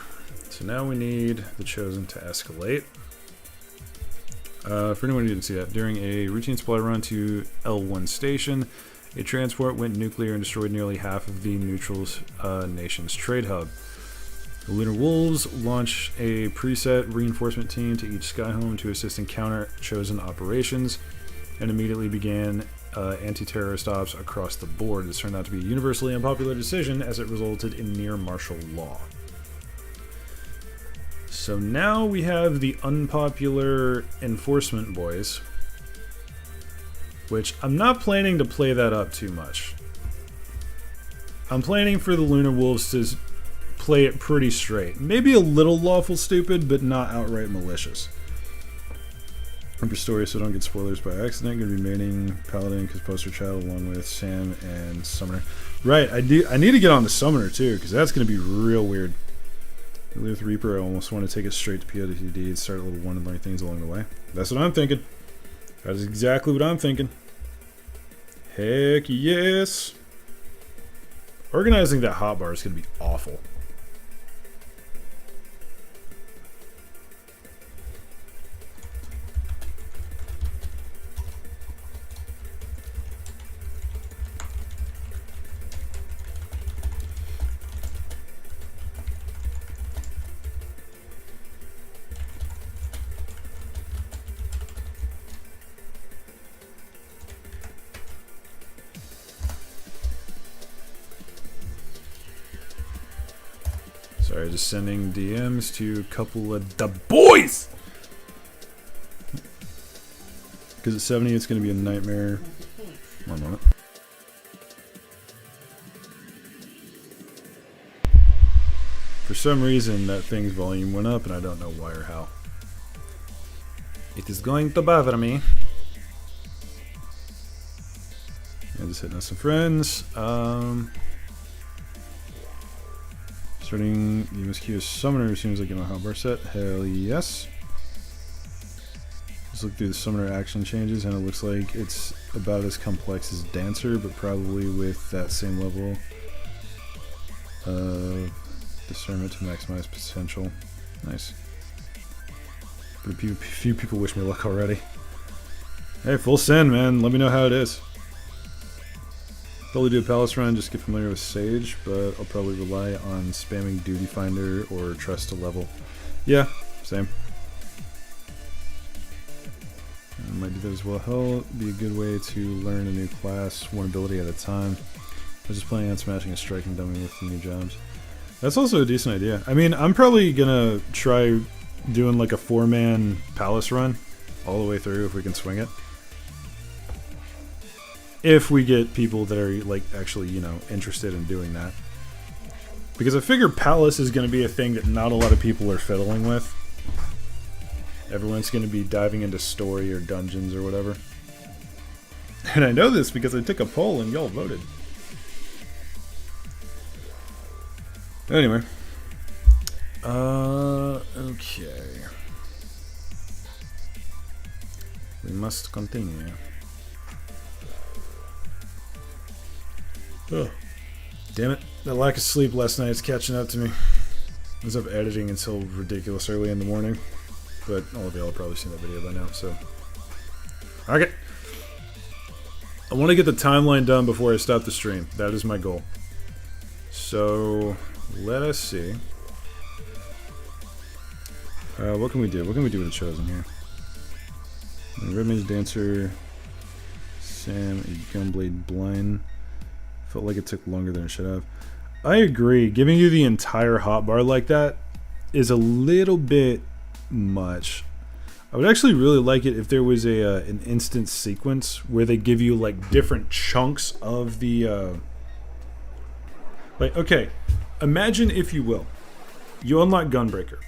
So now we need the Chosen to escalate. For anyone who didn't see that, during a routine supply run to L1 station, a transport went nuclear and destroyed nearly half of the neutral nation's trade hub. The Lunar Wolves launched a preset reinforcement team to each Skyhome to assist in counter Chosen operations, and immediately began anti-terrorist ops across the board. This turned out to be a universally unpopular decision as it resulted in near martial law. So now we have the unpopular enforcement boys. which I'm not planning to play that up too much. I'm planning for the Lunar Wolves to play it pretty straight. Maybe a little lawful stupid, but not outright malicious. Remember story so don't get spoilers by accident. Gonna be maining Paladin because poster child along with Sam and Summoner. Right, I need to get on the Summoner too, because that's gonna be real weird. With Reaper, I almost want to take it straight to POTD and start a little one and learn things along the way. That's what I'm thinking. That is exactly what I'm thinking. Heck yes. Organizing that hotbar is going to be awful. Sorry, just sending DMs to a couple of the boys! Because at 70 it's going to be a nightmare. One moment. For some reason that thing's volume went up and I don't know why or how. It is going to bother me. I'm just hitting up some friends. Starting the MSQ as Summoner as soon as I get my hotbar set. Hell yes. Just look through the Summoner action changes and it looks like it's about as complex as Dancer, but probably with that same level of discernment to maximize potential. Nice. But a few people wish me luck already. Hey, full send, man. Let me know how it is. Probably do a palace run, just get familiar with Sage, but I'll probably rely on spamming Duty Finder or Trust to level. Yeah, same. I might do that as well. Hell, be a good way to learn a new class, one ability at a time. I was just planning on smashing a striking dummy with the new jobs. That's also a decent idea. I mean, I'm probably gonna try doing like a 4-man palace run all the way through if we can swing it. If we get people that are like actually, you know, interested in doing that. Because I figure Palace is going to be a thing that not a lot of people are fiddling with. Everyone's going to be diving into story or dungeons or whatever. And I know this because I took a poll and y'all voted. Anyway. Okay. We must continue. Oh, damn it. That lack of sleep last night is catching up to me. I was up editing until ridiculous early in the morning. But all of y'all have probably seen that video by now, so. Okay. I want to get the timeline done before I stop the stream. That is my goal. So, let us see. What can we do? What can we do with the Chosen here? Red Mage Dancer, Sam, Gunblade Blind. Felt like it took longer than it should have. I agree. Giving you the entire hotbar like that is a little bit much. I would actually really like it if there was an instance sequence where they give you like different chunks of the like, okay, imagine, if you will, you unlock Gunbreaker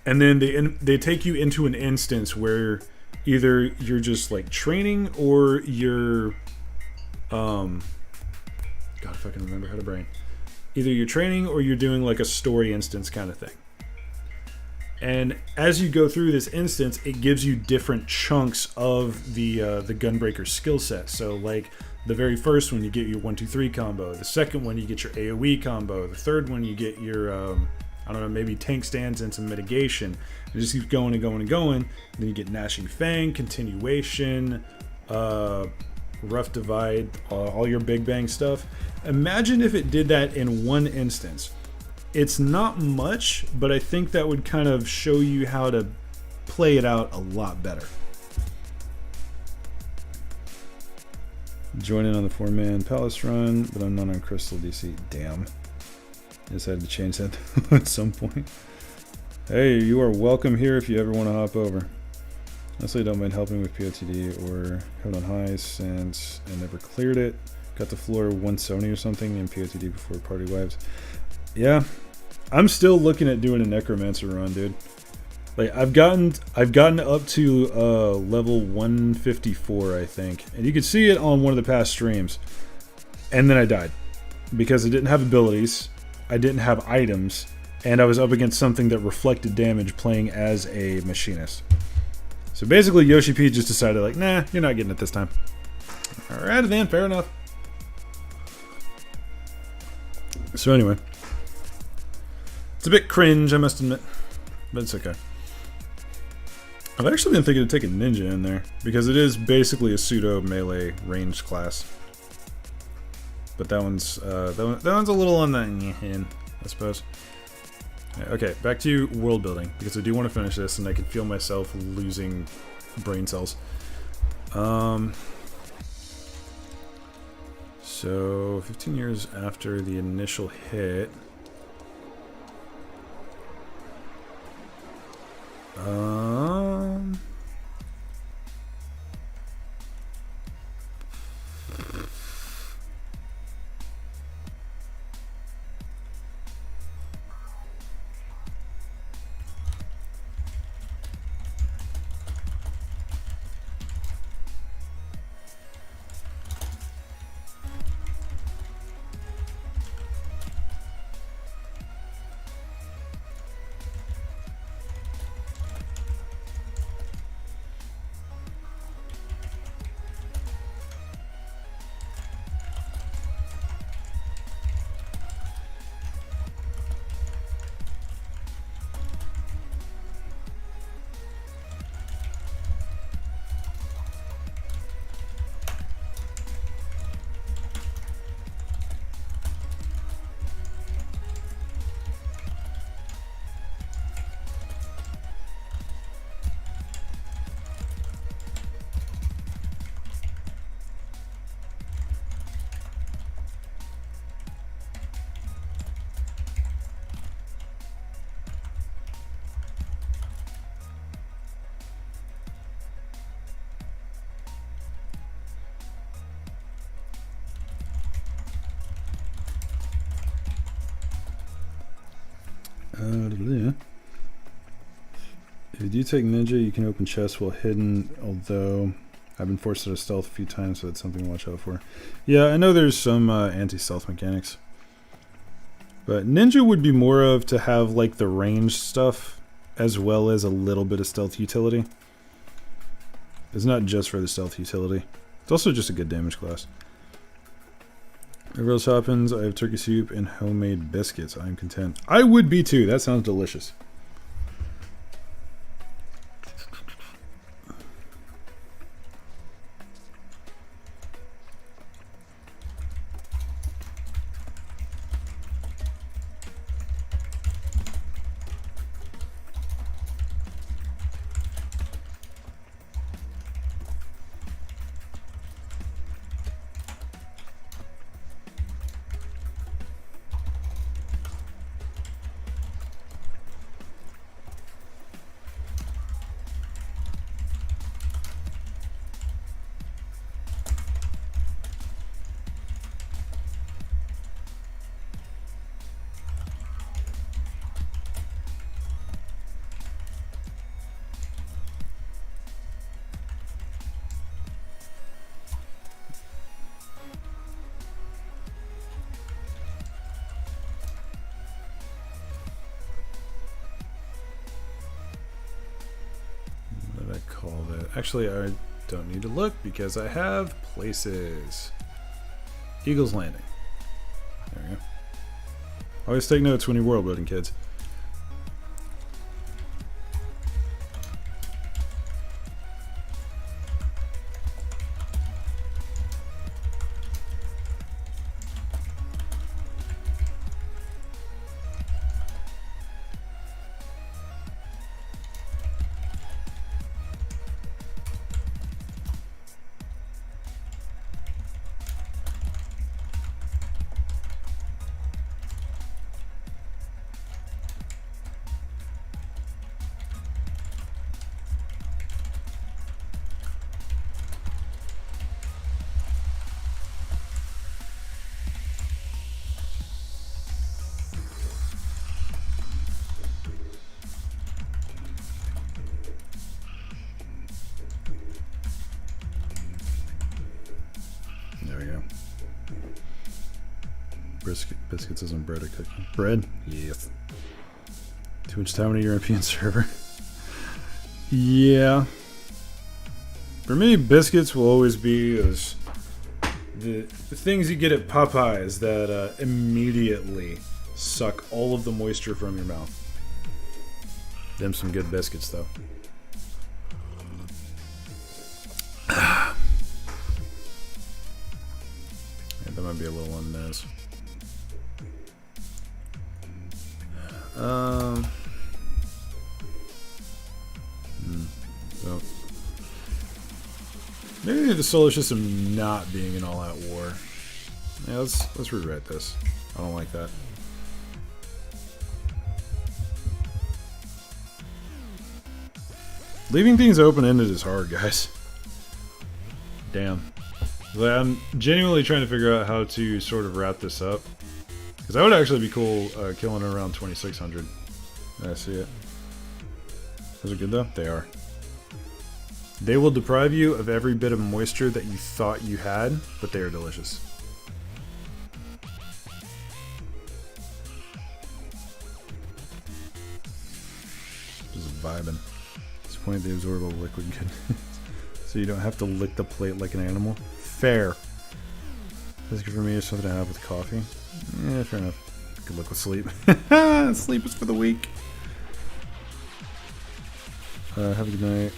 and then they take you into an instance where either you're just like training or you're God, if I can remember how to brain. Either you're training or you're doing like a story instance kind of thing. And as you go through this instance, it gives you different chunks of the Gunbreaker skill set. So like the very first one, you get your 1-2-3 combo. The second one, you get your AoE combo. The third one, you get your, I don't know, maybe tank stands and some mitigation. It just keeps going and going and going. And then you get Gnashing Fang, Continuation, Rough Divide, all your Big Bang stuff. Imagine if it did that in one instance. It's not much, but I think that would kind of show you how to play it out a lot better. Join in on the 4-man Palace run, but I'm not on Crystal DC. Damn. I just had to change that at some point. Hey, you are welcome here if you ever want to hop over. Honestly, I don't mind helping with POTD or Heaven on High since I never cleared it. Got to floor 170 or something in POTD before party wives. Yeah, I'm still looking at doing a Necromancer run, dude. Like I've gotten up to level 154, I think, and you could see it on one of the past streams. And then I died because I didn't have abilities, I didn't have items, and I was up against something that reflected damage playing as a machinist. So basically, Yoshi P just decided, like, nah, you're not getting it this time. Alright then, fair enough. So anyway, it's a bit cringe, I must admit, but it's okay. I've actually been thinking of taking Ninja in there, because it is basically a pseudo melee ranged class. But that one's a little on the end, I suppose. Okay, back to world building, because I do want to finish this, and I can feel myself losing brain cells. So 15 years after the initial hit. If you do take Ninja, you can open chests while hidden, although I've been forced out of stealth a few times, so that's something to watch out for. Yeah, I know there's some anti-stealth mechanics. But Ninja would be more of to have like the ranged stuff, as well as a little bit of stealth utility. It's not just for the stealth utility. It's also just a good damage class. Whatever else happens, I have turkey soup and homemade biscuits. I'm content. I would be too. That sounds delicious. Actually, I don't need to look because I have places. Eagle's Landing. There we go. Always take notes when you're world building, kids. biscuits isn't bread or cookie. Bread? Yes. Too much time on a European server. Yeah. For me, biscuits will always be as the things you get at Popeyes that immediately suck all of the moisture from your mouth. Them some good biscuits, though. Yeah, that might be a little on the nose. So maybe the solar system not being an all-out war. Yeah, let's rewrite this. I don't like that. Leaving things open-ended is hard, guys. Damn. I'm genuinely trying to figure out how to sort of wrap this up. Because that would actually be cool, killing it around 2600. I see it. Those are good though? They are. They will deprive you of every bit of moisture that you thought you had, but they are delicious. Just vibing. It's the point they absorb all liquid goodness. So you don't have to lick the plate like an animal. Fair. Biscuit for me is something I have with coffee. Yeah, fair enough. Good luck with sleep. Sleep is for the weak. Have a good night.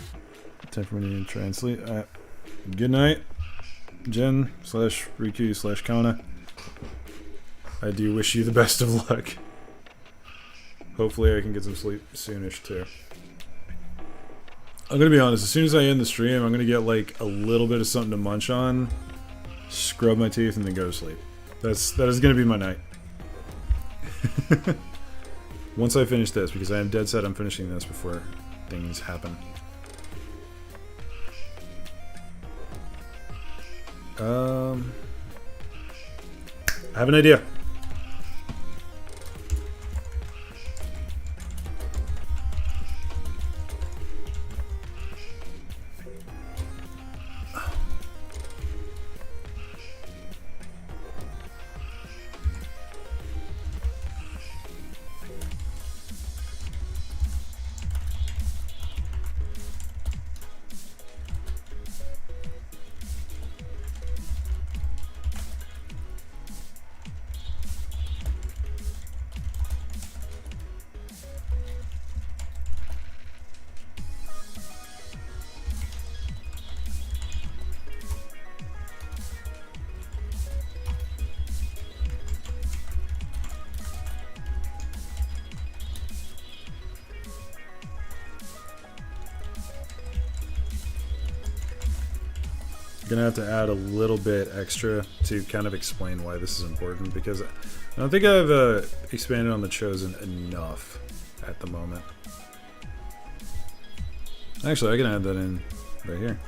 Time for me to try and sleep. Good night, Jen / Riku / Kana. I do wish you the best of luck. Hopefully I can get some sleep soonish too. I'm gonna be honest, as soon as I end the stream, I'm gonna get like a little bit of something to munch on, scrub my teeth, and then go to sleep. That is gonna be my night. Once I finish this, because I am dead set I'm finishing this before things happen. I have an idea. Gonna have to add a little bit extra to kind of explain why this is important, because I don't think I've expanded on the Chosen enough at the moment. Actually, I can add that in right here.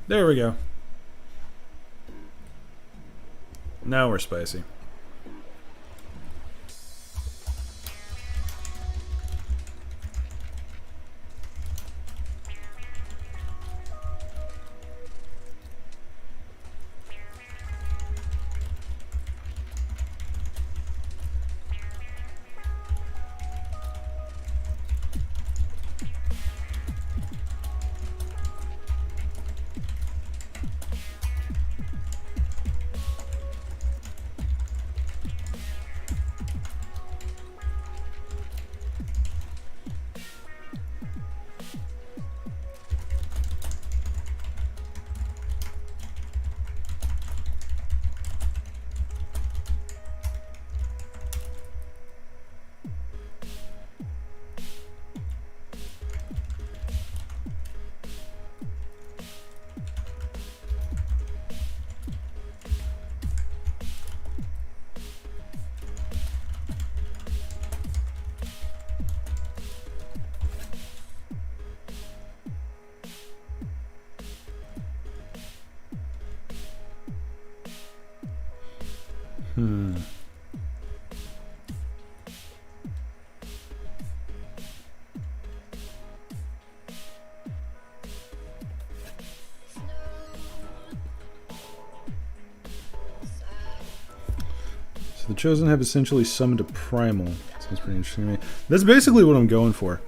There we go. Now we're spicy. So the Chosen have essentially summoned a primal. Sounds pretty interesting to me. That's basically what I'm going for.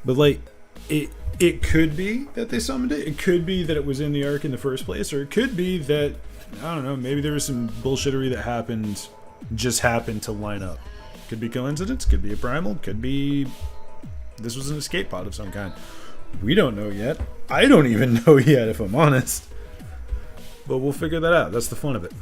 But like, it could be that they summoned it. It could be that it was in the Ark in the first place, or it could be that, I don't know, maybe there was some bullshittery that just happened to line up. Could be coincidence, could be a primal, could be this was an escape pod of some kind. We don't know yet. I don't even know yet, if I'm honest. But we'll figure that out. That's the fun of it.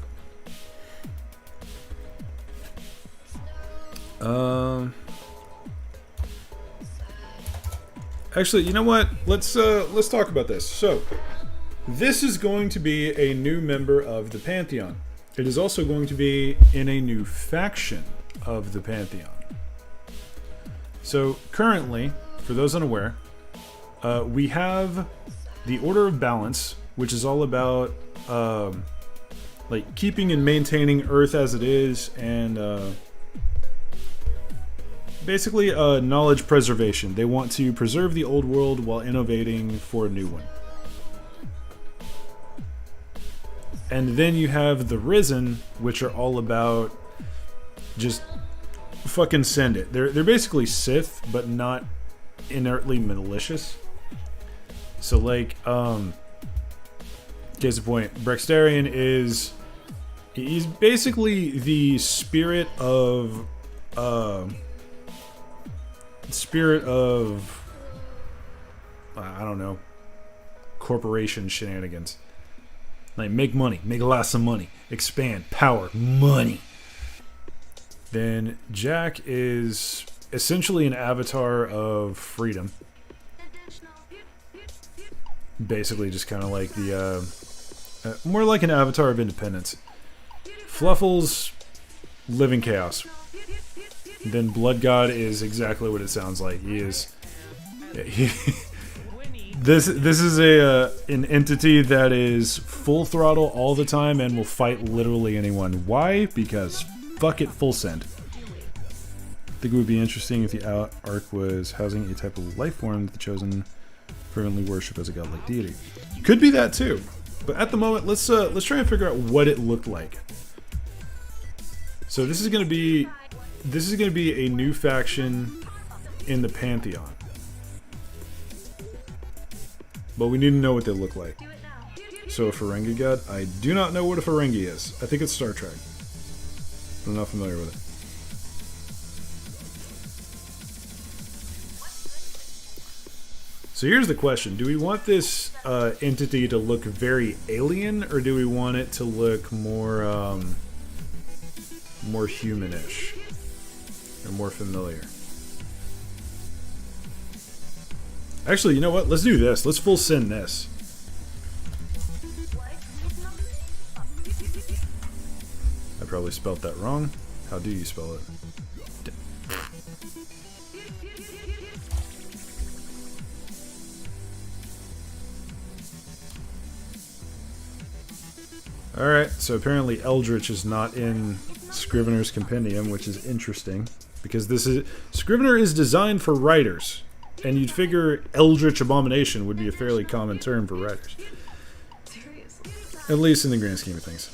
Actually, you know what? Let's talk about this. So, this is going to be a new member of the Pantheon. It is also going to be in a new faction of the Pantheon. So, currently, for those unaware, we have the Order of Balance, which is all about like keeping and maintaining Earth as it is, and basically knowledge preservation. They want to preserve the old world while innovating for a new one. And then you have the Risen, which are all about just fucking send it. They're basically Sith, but not inertly malicious. So like, case in point, Brextarian he's basically the spirit of I don't know, corporation shenanigans. Like, make money, make lots of money, expand, power, money. Then Jack is essentially an avatar of freedom. Basically just kind of like the more like an avatar of independence. Fluffles live in chaos. Then Blood God is exactly what it sounds like. He is. This is an entity that is full throttle all the time and will fight literally anyone. Why? Because fuck it, full send. I think it would be interesting if the Ark was housing a type of life form that the Chosen fervently worship as a godlike deity. Could be that too. But at the moment, let's try and figure out what it looked like. So this is gonna be a new faction in the Pantheon. But we need to know what they look like. So a Ferengi god? I do not know what a Ferengi is. I think it's Star Trek. I'm not familiar with it. So here's the question. Do we want this entity to look very alien, or do we want it to look more humanish? Or more familiar? Actually, you know what? Let's do this. Let's full send this. I probably spelt that wrong. How do you spell it? Alright, so apparently Eldritch is not in Scrivener's Compendium, which is interesting. Because Scrivener is designed for writers. And you'd figure Eldritch Abomination would be a fairly common term for writers. At least in the grand scheme of things.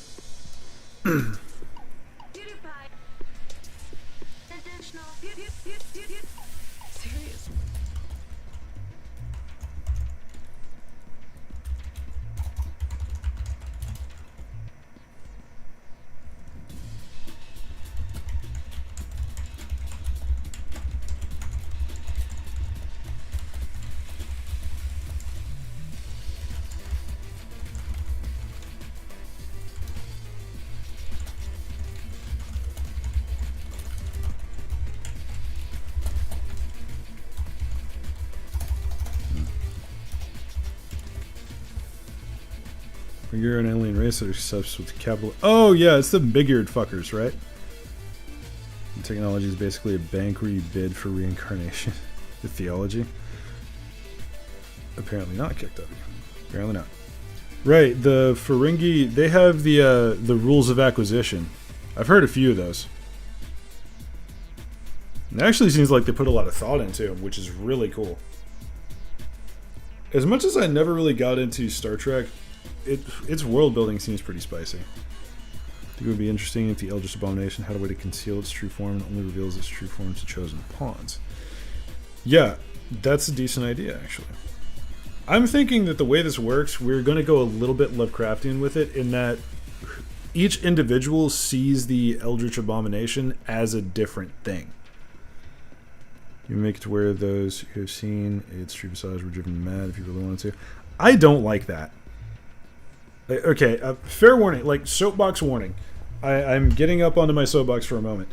You're an alien race that accepts with capital. Oh yeah, it's the big-eared fuckers, right? The technology is basically a bank where you bid for reincarnation. The theology. Apparently not kicked up. Apparently not. Right, the Ferengi, they have the rules of acquisition. I've heard a few of those. It actually seems like they put a lot of thought into them, which is really cool. As much as I never really got into Star Trek, its world building seems pretty spicy. I think it would be interesting if the Eldritch Abomination had a way to conceal its true form and only reveals its true form to chosen pawns. Yeah, that's a decent idea, actually. I'm thinking that the way this works, we're going to go a little bit Lovecraftian with it, in that each individual sees the Eldritch Abomination as a different thing. You make it to where those who have seen its true visage were driven mad if you really wanted to. I don't like that. Okay, fair warning, like soapbox warning. I'm getting up onto my soapbox for a moment.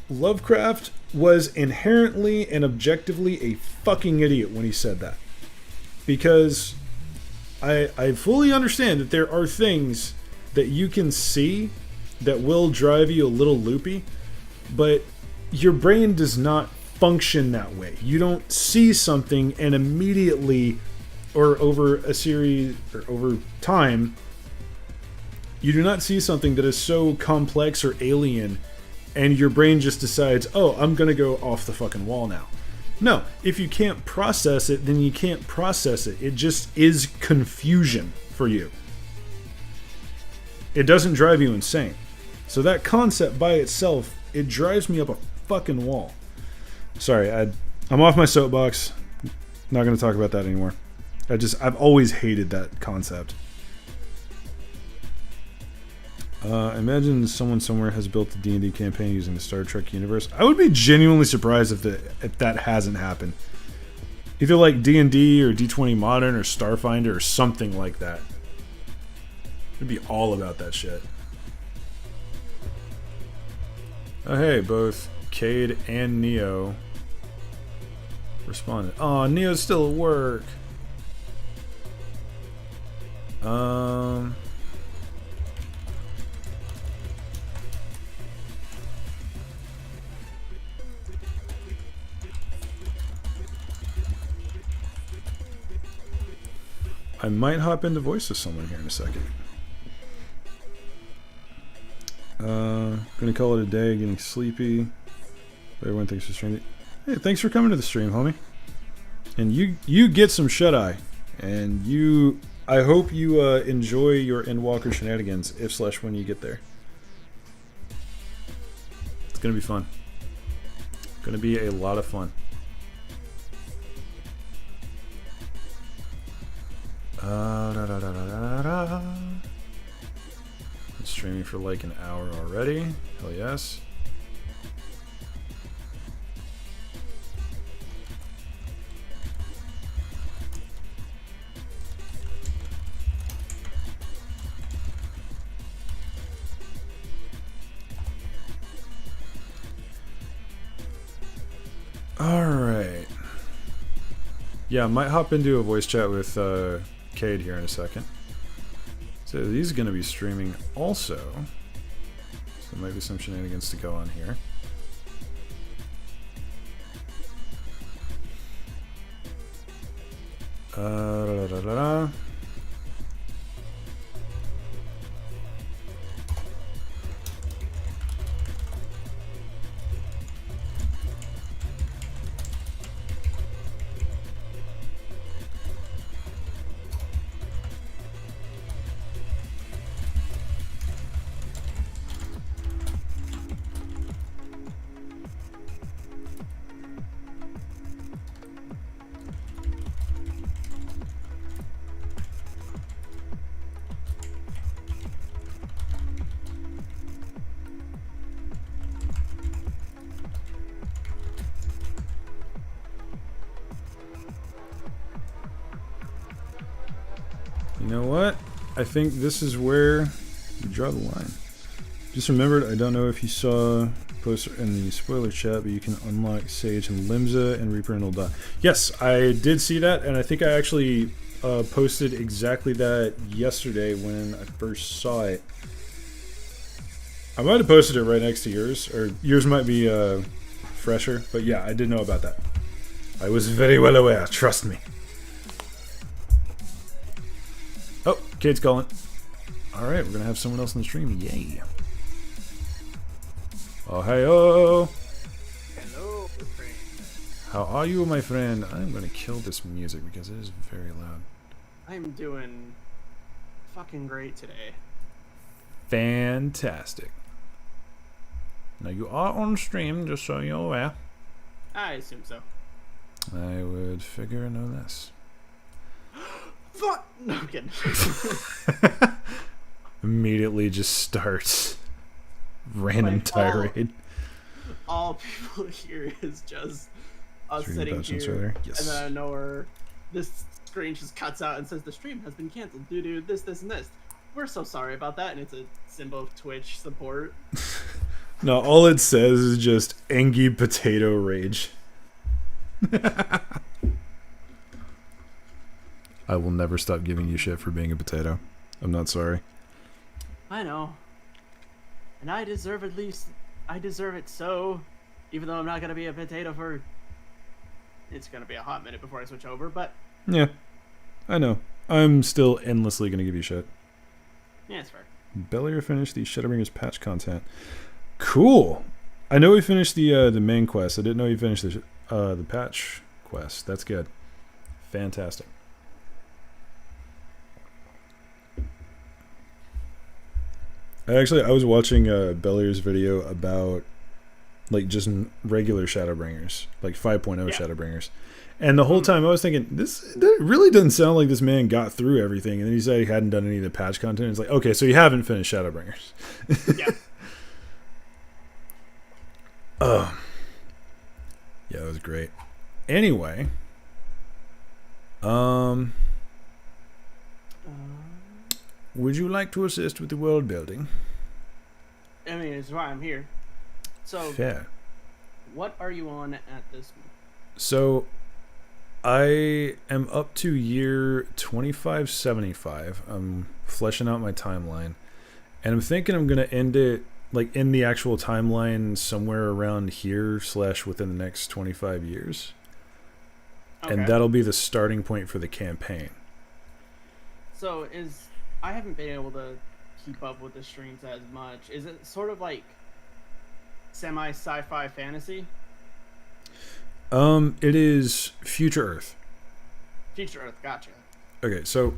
Lovecraft was inherently and objectively a fucking idiot when he said that. Because I fully understand that there are things that you can see that will drive you a little loopy, but your brain does not function that way. You don't see something and immediately, or over a series, or over time, you do not see something that is so complex or alien and your brain just decides, oh, I'm going to go off the fucking wall now. No, if you can't process it, then you can't process it. It just is confusion for you. It doesn't drive you insane. So that concept by itself, it drives me up a fucking wall. Sorry, I'm off my soapbox. Not going to talk about that anymore. I've always hated that concept. Imagine someone somewhere has built a D&D campaign using the Star Trek universe. I would be genuinely surprised if that hasn't happened. Either like D&D or D20 Modern or Starfinder or something like that. I'd be all about that shit. Oh hey, both Cade and Neo responded. Oh, Neo's still at work. I might hop into voice with someone here in a second. Gonna call it a day, getting sleepy. Everyone thanks for streaming. Hey, thanks for coming to the stream, homie. And you get some shut-eye. And I hope you enjoy your Endwalker shenanigans, if/when you get there. It's gonna be fun. Gonna be a lot of fun. Been streaming for like an hour already. Hell yes. Alright. Yeah, I might hop into a voice chat with Cade here in a second. So these are going to be streaming also. So there might be some shenanigans to go on here. Da, da, da, da. You know what? I think this is where you draw the line. Just remembered, I don't know if you saw poster in the spoiler chat, but you can unlock Sage and Limsa and Reaper and Old Dot. Yes, I did see that, and I think I actually posted exactly that yesterday when I first saw it. I might have posted it right next to yours, or yours might be fresher, but yeah, I did know about that. I was very well aware, trust me. Oh, Cade's calling. Alright, we're gonna have someone else on the stream. Yay. Oh, hey-oh! Hello, friend. How are you, my friend? I'm gonna kill this music because it is very loud. I'm doing fucking great today. Fantastic. Now, you are on stream, just so you're aware. I assume so. I would figure no less. Fuck! No, I'm kidding. Immediately just starts random Like, tirade. All people hear is just us Stream sitting absence here, earlier? Yes. and then out of nowhere, this screen just cuts out and says the stream has been canceled due to this, and this. We're so sorry about that, and it's a symbol of Twitch support. No, all it says is just Angie Potato Rage. I will never stop giving you shit for being a potato. I'm not sorry. I know. And I deserve it so, even though I'm not going to be a potato for... It's going to be a hot minute before I switch over, but... Yeah, I know. I'm still endlessly going to give you shit. Yeah, it's fair. Bellier finished the Shadowbringers patch content. Cool! I know we finished the main quest. I didn't know you finished the patch quest. That's good. Fantastic. I was watching Bellier's video about like just regular Shadowbringers, like 5.0 Yeah. Shadowbringers. And the whole time I was thinking, that really doesn't sound like this man got through everything. And then he said he hadn't done any of the patch content. It's like, okay, so you haven't finished Shadowbringers. Yeah. Yeah, it was great. Anyway, would you like to assist with the world building? I mean, it's why I'm here. So, Fair. what are you on at this moment? So, I am up to year 2575. I'm fleshing out my timeline. And I'm thinking I'm going to end it, like, in the actual timeline somewhere around here / within the next 25 years. Okay. And that'll be the starting point for the campaign. So, I haven't been able to keep up with the streams as much. Is it sort of like semi-sci-fi fantasy? It is Future Earth. Future Earth, gotcha. Okay, so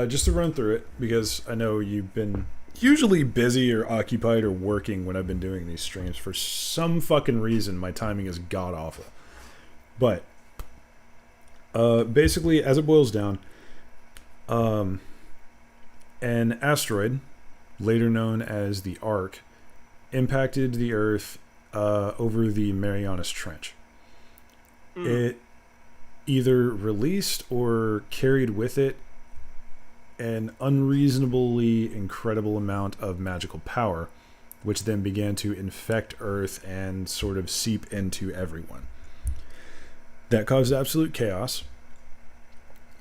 just to run through it, because I know you've been usually busy or occupied or working when I've been doing these streams. For some fucking reason, my timing is god-awful. But basically, as it boils down, an asteroid, later known as the Ark, impacted the Earth over the Marianas Trench. It either released or carried with it an unreasonably incredible amount of magical power, which then began to infect Earth and sort of seep into everyone. That caused absolute chaos.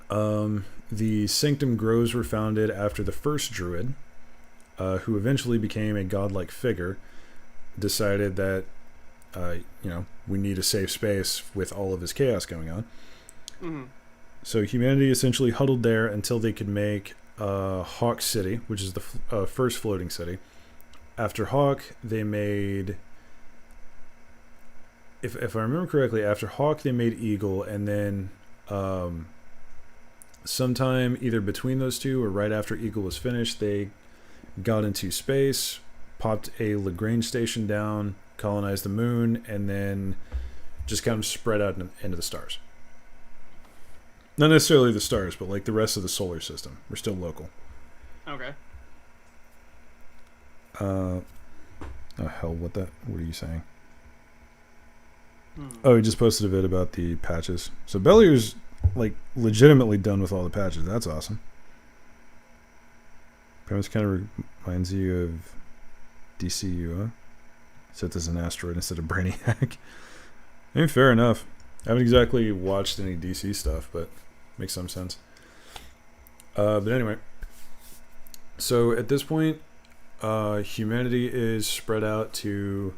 The Sanctum Groves were founded after the first druid, who eventually became a godlike figure, decided that we need a safe space with all of this chaos going on. Mm-hmm. So humanity essentially huddled there until they could make Hawk City, which is the first floating city. After Hawk, they made... If I remember correctly, after Hawk, they made Eagle, and then sometime either between those two or right after Eagle was finished, they got into space, popped a Lagrange station down, colonized the moon, and then just kind of spread out into the stars. Not necessarily the stars, but like the rest of the solar system. We're still local. Okay. Oh hell, what are you saying? Oh, he just posted a vid about the patches. So Bellier's like legitimately done with all the patches. That's awesome. Premise kind of reminds you of DCU, huh? Set this an asteroid instead of Brainiac. I mean, fair enough. I haven't exactly watched any DC stuff, but makes some sense. But anyway, so at this point, humanity is spread out to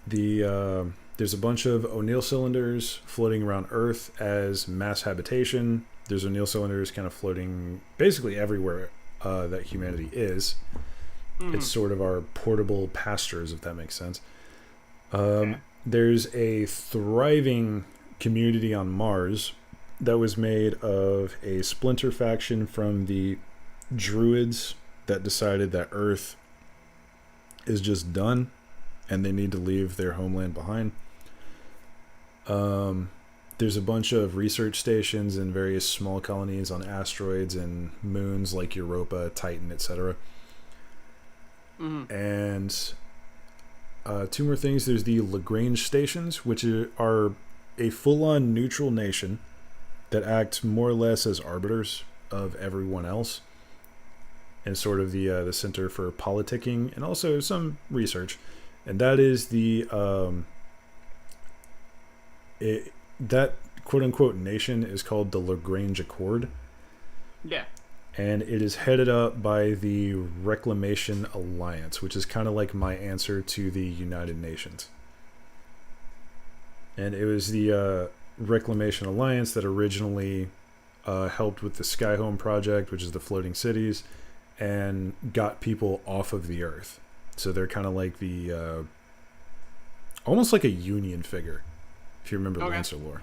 the... there's a bunch of O'Neill cylinders floating around Earth as mass habitation. There's O'Neill cylinders kind of floating basically everywhere that humanity is. It's sort of our portable pastures, if that makes sense. There's a thriving community on Mars that was made of a splinter faction from the Druids that decided that Earth is just done and they need to leave their homeland behind. There's a bunch of research stations and various small colonies on asteroids and moons like Europa, Titan, etc. And two more things. There's the Lagrange Stations, which are a full-on neutral nation that act more or less as arbiters of everyone else, and sort of the center for politicking and also some research. And that is that quote-unquote nation is called the Lagrange Accord. Yeah. And it is headed up by the Reclamation Alliance, which is kind of like my answer to the United Nations. And it was the Reclamation Alliance that originally helped with the Skyhome project, which is the floating cities, and got people off of the Earth. So they're kind of like the almost like a Union figure, if you remember Lancer lore.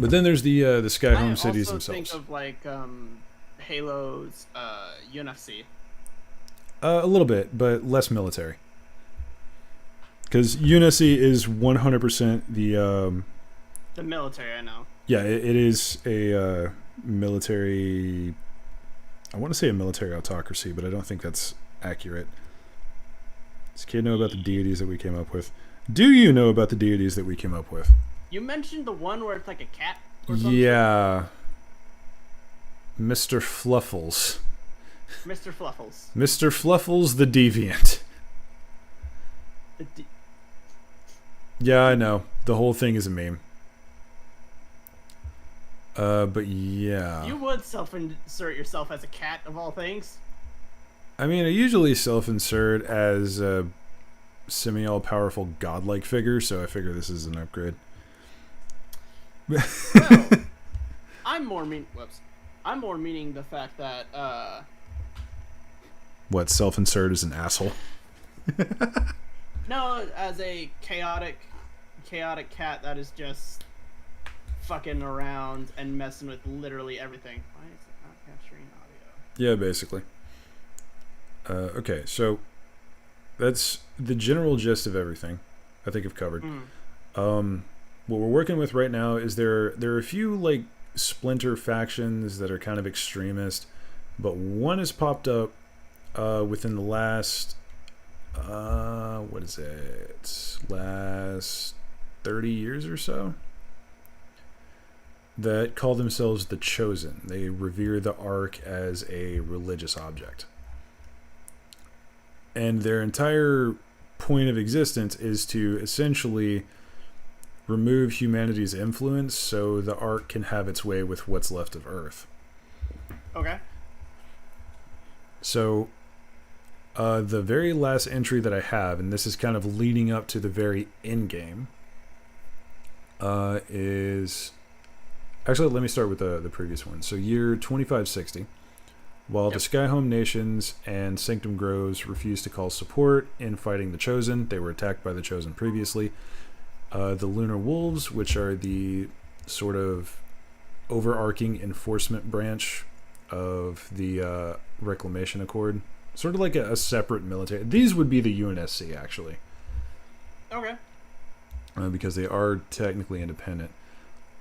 But then there's the Skyhome cities themselves. I also think of like Halo's UFC. A little bit, but less military. Because Unicy is 100% the military, I know. Yeah, it is a military... I want to say a military autocracy, but I don't think that's accurate. Does kid know about the deities that we came up with? Do you know about the deities that we came up with? You mentioned the one where it's like a cat or something? Yeah. Mr. Fluffles. Mr. Fluffles. Mr. Fluffles the Deviant. Yeah, I know. The whole thing is a meme. But yeah. You would self-insert yourself as a cat, of all things. I mean, I usually self-insert as a semi-all-powerful godlike figure, so I figure this is an upgrade. Well, I'm more meaning the fact that what, self-insert as an asshole? No, as a chaotic cat that is just fucking around and messing with literally everything. Why is it not capturing audio? Yeah, basically. Okay, so that's the general gist of everything I think I've covered. What we're working with right now is there are a few like splinter factions that are kind of extremist, but one has popped up within the last last 30 years or so, that call themselves the Chosen. They revere the Ark as a religious object. And their entire point of existence is to essentially remove humanity's influence so the Ark can have its way with what's left of Earth. Okay. So, the very last entry that I have, and this is kind of leading up to the very end game, is... Actually, let me start with the previous one. So, year 2560. While the Skyhome Nations and Sanctum Groves refused to call support in fighting the Chosen, they were attacked by the Chosen previously. The Lunar Wolves, which are the sort of overarching enforcement branch of the Reclamation Accord, sort of like a separate military. These would be the UNSC, actually. Okay. Because they are technically independent.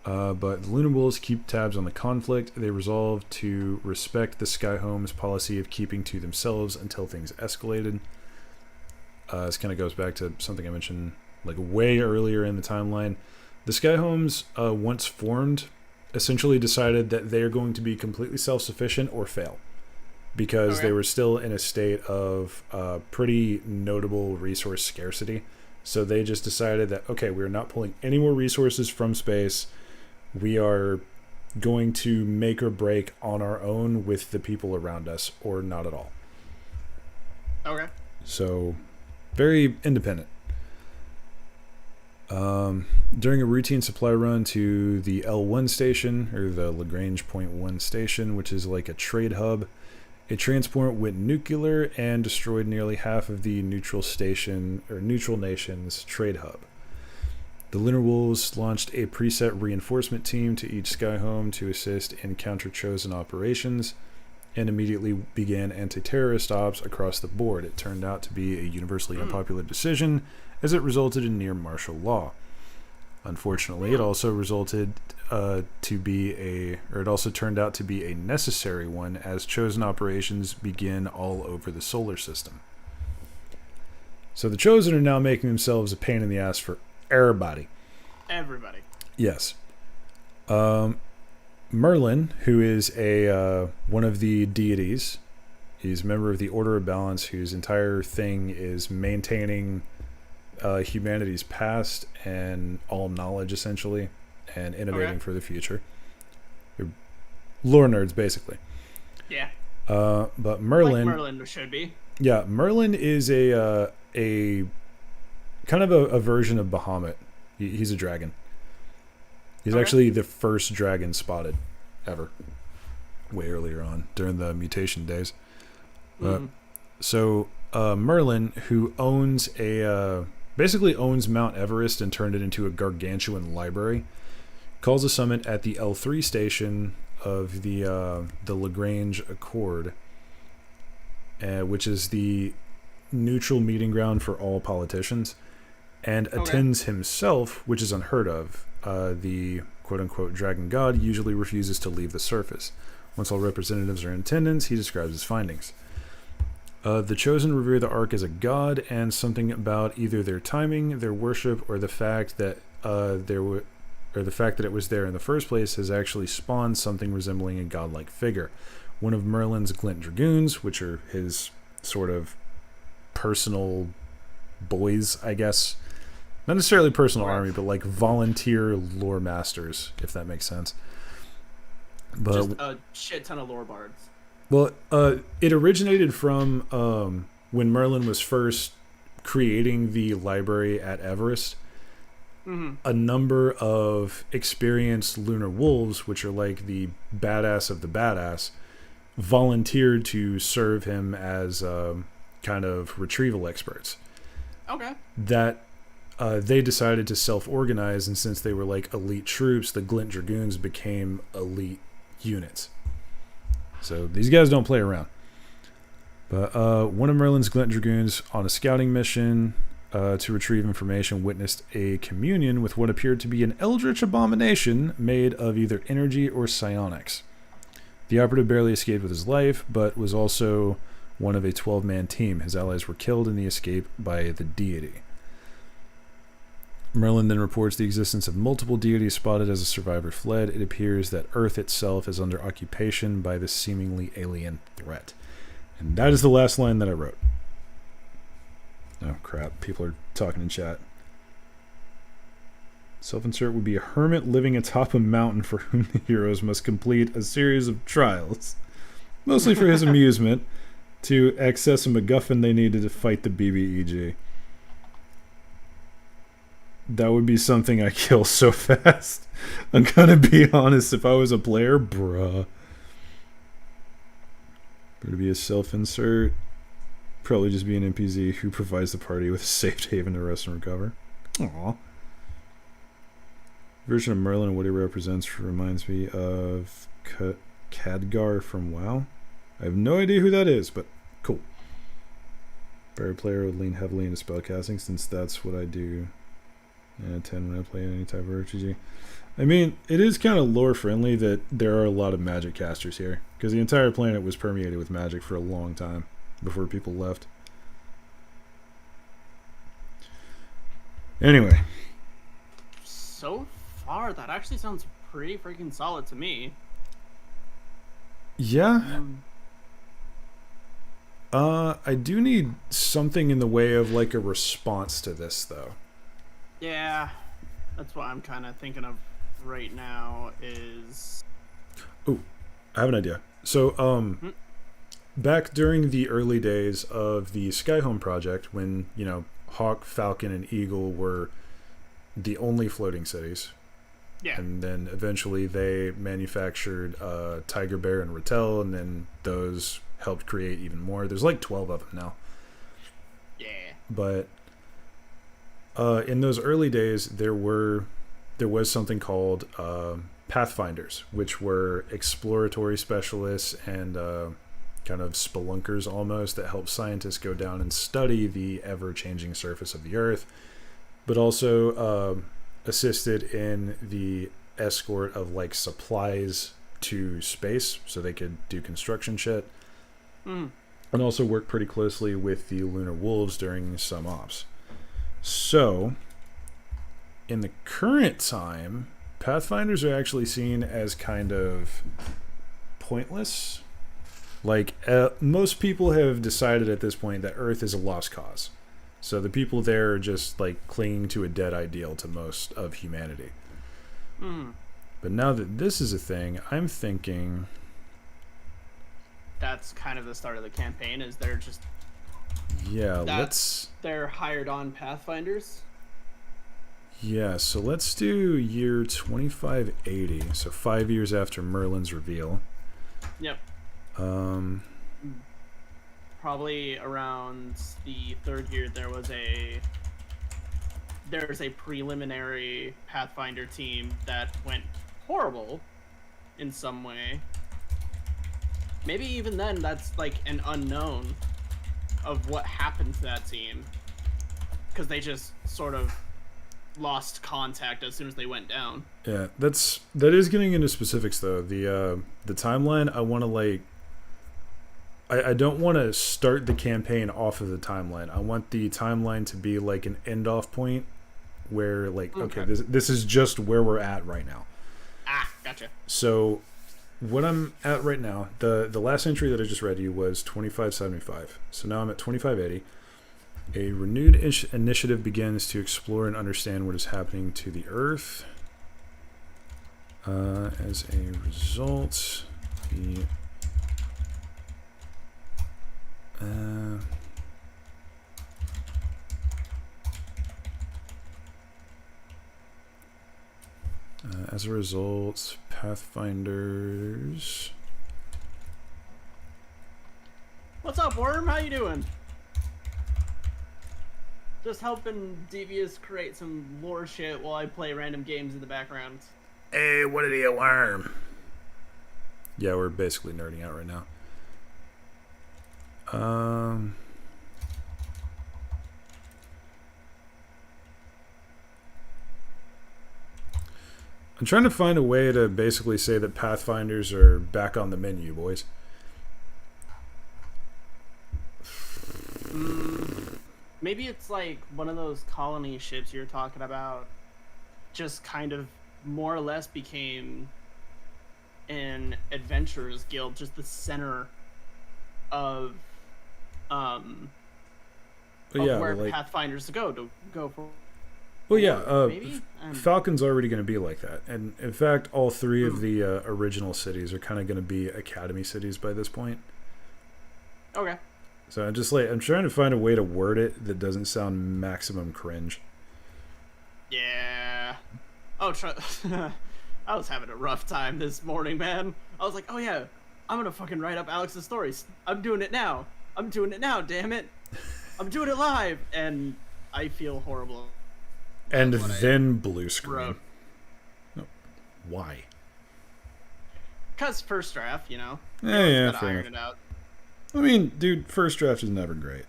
But the Lunar Wolves keep tabs on the conflict. They resolve to respect the Skyhome's policy of keeping to themselves until things escalated. This kind of goes back to something I mentioned like way earlier in the timeline. The Skyhomes, once formed, essentially decided that they are going to be completely self-sufficient or fail, because they were still in a state of pretty notable resource scarcity. So they just decided that, okay, we're not pulling any more resources from space. We are going to make or break on our own with the people around us, or not at all. Okay. So, very independent. During a routine supply run to the L1 station, or the Lagrange Point 1 station, which is like a trade hub, a transport went nuclear and destroyed nearly half of the neutral nation's trade hub. The Lunar Wolves launched a preset reinforcement team to each Skyhome to assist in counter-chosen operations, and immediately began anti-terrorist ops across the board. It turned out to be a universally unpopular decision, as it resulted in near martial law. Unfortunately, it also turned out to be a necessary one, as chosen operations begin all over the solar system. So the chosen are now making themselves a pain in the ass for everybody. Everybody. Yes. Merlin, who is one of the deities, he's a member of the Order of Balance, whose entire thing is maintaining humanity's past and all knowledge, essentially, and innovating for the future. They're lore nerds, basically. Yeah. But Merlin, like Merlin should be. Yeah, Merlin is a kind of a version of Bahamut. He's a dragon. He's actually the first dragon spotted ever, way earlier on during the mutation days. So Merlin, who owns basically owns Mount Everest and turned it into a gargantuan library, calls a summit at the L3 station of the Lagrange Accord, which is the neutral meeting ground for all politicians, and attends himself, which is unheard of. The quote-unquote dragon god usually refuses to leave the surface. Once all representatives are in attendance, he describes his findings. The chosen revere the Ark as a god, and something about either their timing, their worship, or the fact that it was there in the first place has actually spawned something resembling a godlike figure. One of Merlin's Glint Dragoons, which are his sort of personal boys, I guess. Not necessarily personal army, but like volunteer lore masters, if that makes sense. But just a shit ton of lore bards. Well, it originated from when Merlin was first creating the library at Everest. A number of experienced Lunar Wolves, which are like the badass of the badass, volunteered to serve him as kind of retrieval experts. Okay. That they decided to self-organize, and since they were like elite troops, the Glint Dragoons became elite units. So these guys don't play around. But one of Merlin's Glint Dragoons on a scouting mission to retrieve information witnessed a communion with what appeared to be an eldritch abomination made of either energy or psionics. The operative barely escaped with his life, but was also one of a 12-man team. His allies were killed in the escape by the deity. Merlin then reports the existence of multiple deities spotted as a survivor fled. It appears that Earth itself is under occupation by this seemingly alien threat. And that is the last line that I wrote. Oh, crap. People are talking in chat. Self-insert would be a hermit living atop a mountain for whom the heroes must complete a series of trials, mostly for his amusement, to access a MacGuffin they needed to fight the BBEG. That would be something I kill so fast. I'm gonna be honest, if I was a player, bruh. Would it be a self-insert? Probably just be an NPC who provides the party with a safe haven to rest and recover. Aww. Version of Merlin and what he represents reminds me of Khadgar from WoW. I have no idea who that is, but cool. Fire player would lean heavily into spellcasting since that's what I do. 10 when I play any type of RPG. I mean, it is kind of lore friendly that there are a lot of magic casters here, because the entire planet was permeated with magic for a long time before people left. Anyway. So far, that actually sounds pretty freaking solid to me. Yeah. I do need something in the way of like a response to this, though. Yeah, that's what I'm kind of thinking of right now is... Oh, I have an idea. So, back during the early days of the Skyhome project, when, you know, Hawk, Falcon, and Eagle were the only floating cities. Yeah. And then eventually they manufactured Tiger Bear and Rattel, and then those helped create even more. There's like 12 of them now. Yeah. But in those early days, there was something called Pathfinders, which were exploratory specialists and kind of spelunkers almost that help scientists go down and study the ever-changing surface of the Earth, but also assisted in the escort of like supplies to space so they could do construction shit. And also work pretty closely with the Lunar Wolves during some ops. So in the current time, Pathfinders are actually seen as kind of pointless. Like most people have decided at this point that Earth is a lost cause. So the people there are just like clinging to a dead ideal to most of humanity. But now that this is a thing, I'm thinking that's kind of the start of the campaign. Is they're just they're hired on Pathfinders. Yeah, so let's do year 2580, so 5 years after Merlin's reveal. Yep. Probably around the third year, there's a preliminary Pathfinder team that went horrible in some way. Maybe even then, that's like an unknown of what happened to that team, because they just sort of lost contact as soon as they went down. Yeah, that is getting into specifics though. The timeline, I want to like. I don't want to start the campaign off of the timeline. I want the timeline to be like an end off point where like okay, this is just where we're at right now. Gotcha. So what I'm at right now, the last entry that I just read you was 2575. So now I'm at 2580. A renewed initiative begins to explore and understand what is happening to the Earth. As a result, the Pathfinders. What's up, Worm? How you doing? Just helping Devious create some lore shit while I play random games in the background. Hey, what did he a worm? Yeah, we're basically nerding out right now. I'm trying to find a way to basically say that Pathfinders are back on the menu, boys. Maybe it's like one of those colony ships you're talking about just kind of more or less became an adventurers guild, just the center of where like, Pathfinders go for. Well, yeah, maybe? Falcon's already going to be like that, and in fact, all three of the original cities are kind of going to be academy cities by this point. Okay. So I'm trying to find a way to word it that doesn't sound maximum cringe. Yeah. Oh, I was having a rough time this morning, man. I was like, oh yeah, I'm gonna fucking write up Alex's stories. I'm doing it now, damn it. I'm doing it live, and I feel horrible. And then blue screen. Oh, why? Because first draft, you know. Yeah, fair enough. I mean, dude, first draft is never great.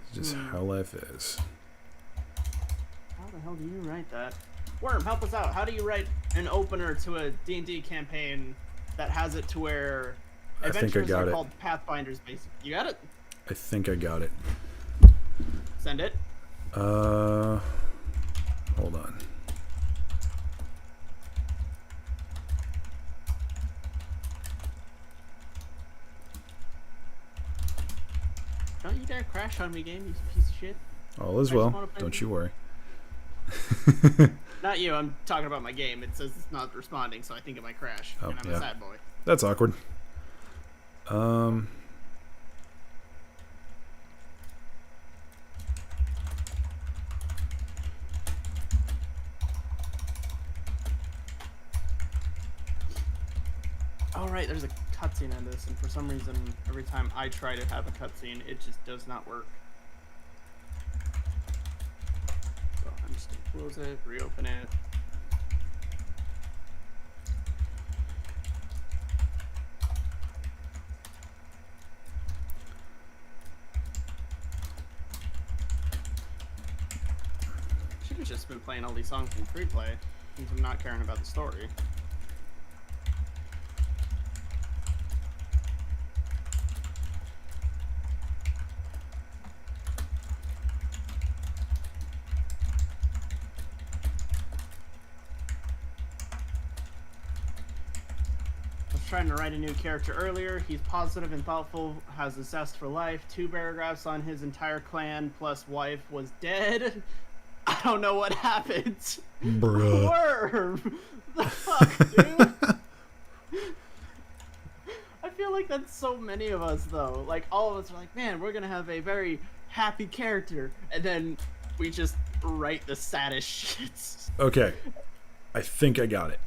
It's just how life is. How the hell do you write that? Worm, help us out. How do you write an opener to a D&D campaign that has it to where adventures are called Pathfinders, basically? You got it? I think I got it. Send it. Hold on. Don't you dare crash on me, game, you piece of shit. All is well. Don't you worry. Not you, I'm talking about my game. It says it's not responding, so I think it might crash. Oh, and I'm a sad boy. That's awkward. Oh right, there's a cutscene in this, and for some reason, every time I try to have a cutscene, it just does not work. So I'm just gonna close it, reopen it. Should have just been playing all these songs in free play, since I'm not caring about the story. Trying to write a new character earlier. He's positive and thoughtful, has a zest for life. 2 paragraphs on his entire clan plus wife was dead. I don't know what happened. Bruh. Worm! The fuck, dude? I feel like that's so many of us, though. Like, all of us are like, man, we're gonna have a very happy character. And then we just write the saddest shit. Okay. I think I got it.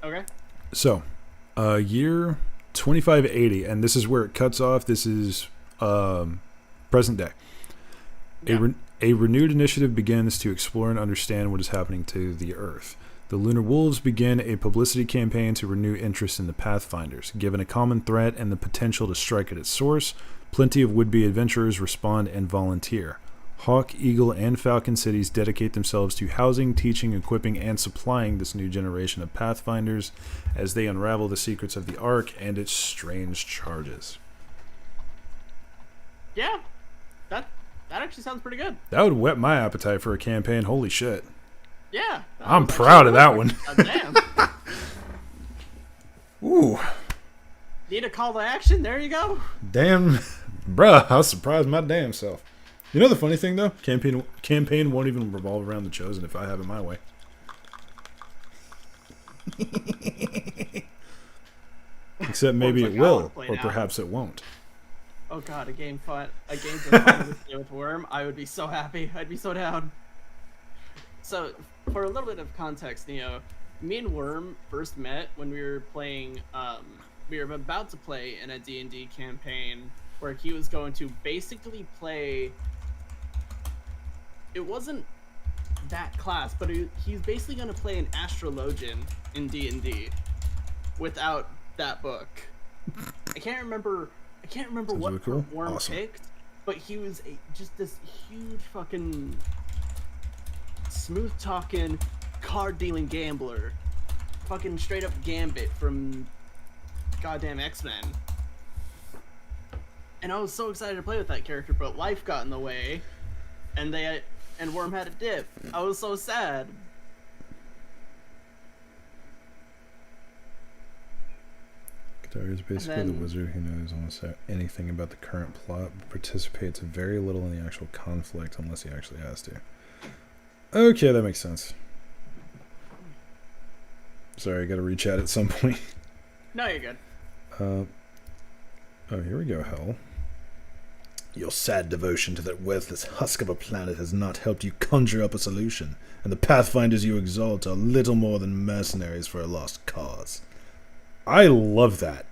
Okay. So, year 2580, and this is where it cuts off. This is present day. Yeah. A renewed initiative begins to explore and understand what is happening to the Earth. The Lunar Wolves begin a publicity campaign to renew interest in the Pathfinders. Given a common threat and the potential to strike at its source, plenty of would-be adventurers respond and volunteer. Hawk, Eagle, and Falcon cities dedicate themselves to housing, teaching, equipping, and supplying this new generation of Pathfinders as they unravel the secrets of the Ark and its strange charges. Yeah. That actually sounds pretty good. That would whet my appetite for a campaign. Holy shit. Yeah. I'm proud of that one. Damn. Ooh. Need a call to action? There you go. Damn. Bruh, I was surprised my damn self. You know the funny thing, though? Campaign won't even revolve around the Chosen if I have it my way. Except maybe it will, or perhaps it won't. Oh god, a game to fun with Worm. I would be so happy. I'd be so down. So, for a little bit of context, Neo, me and Worm first met when we were playing, we were about to play in a D&D campaign where he was going to basically play, it wasn't that class, but he's basically going to play an astrologian in D&D without that book. I can't remember what really cool. Worm Awesome. picked, but he was just this huge fucking smooth talking, card dealing gambler, fucking straight up Gambit from goddamn X-Men. And I was so excited to play with that character, but life got in the way, and Worm had a dip. I was so sad. Kadar is basically the wizard who knows almost anything about the current plot, but participates very little in the actual conflict unless he actually has to. Okay, that makes sense. Sorry, I gotta rechat at some point. No, you're good. Oh, here we go, Hell. Your sad devotion to that worthless husk of a planet has not helped you conjure up a solution, and the Pathfinders you exalt are little more than mercenaries for a lost cause. I love that.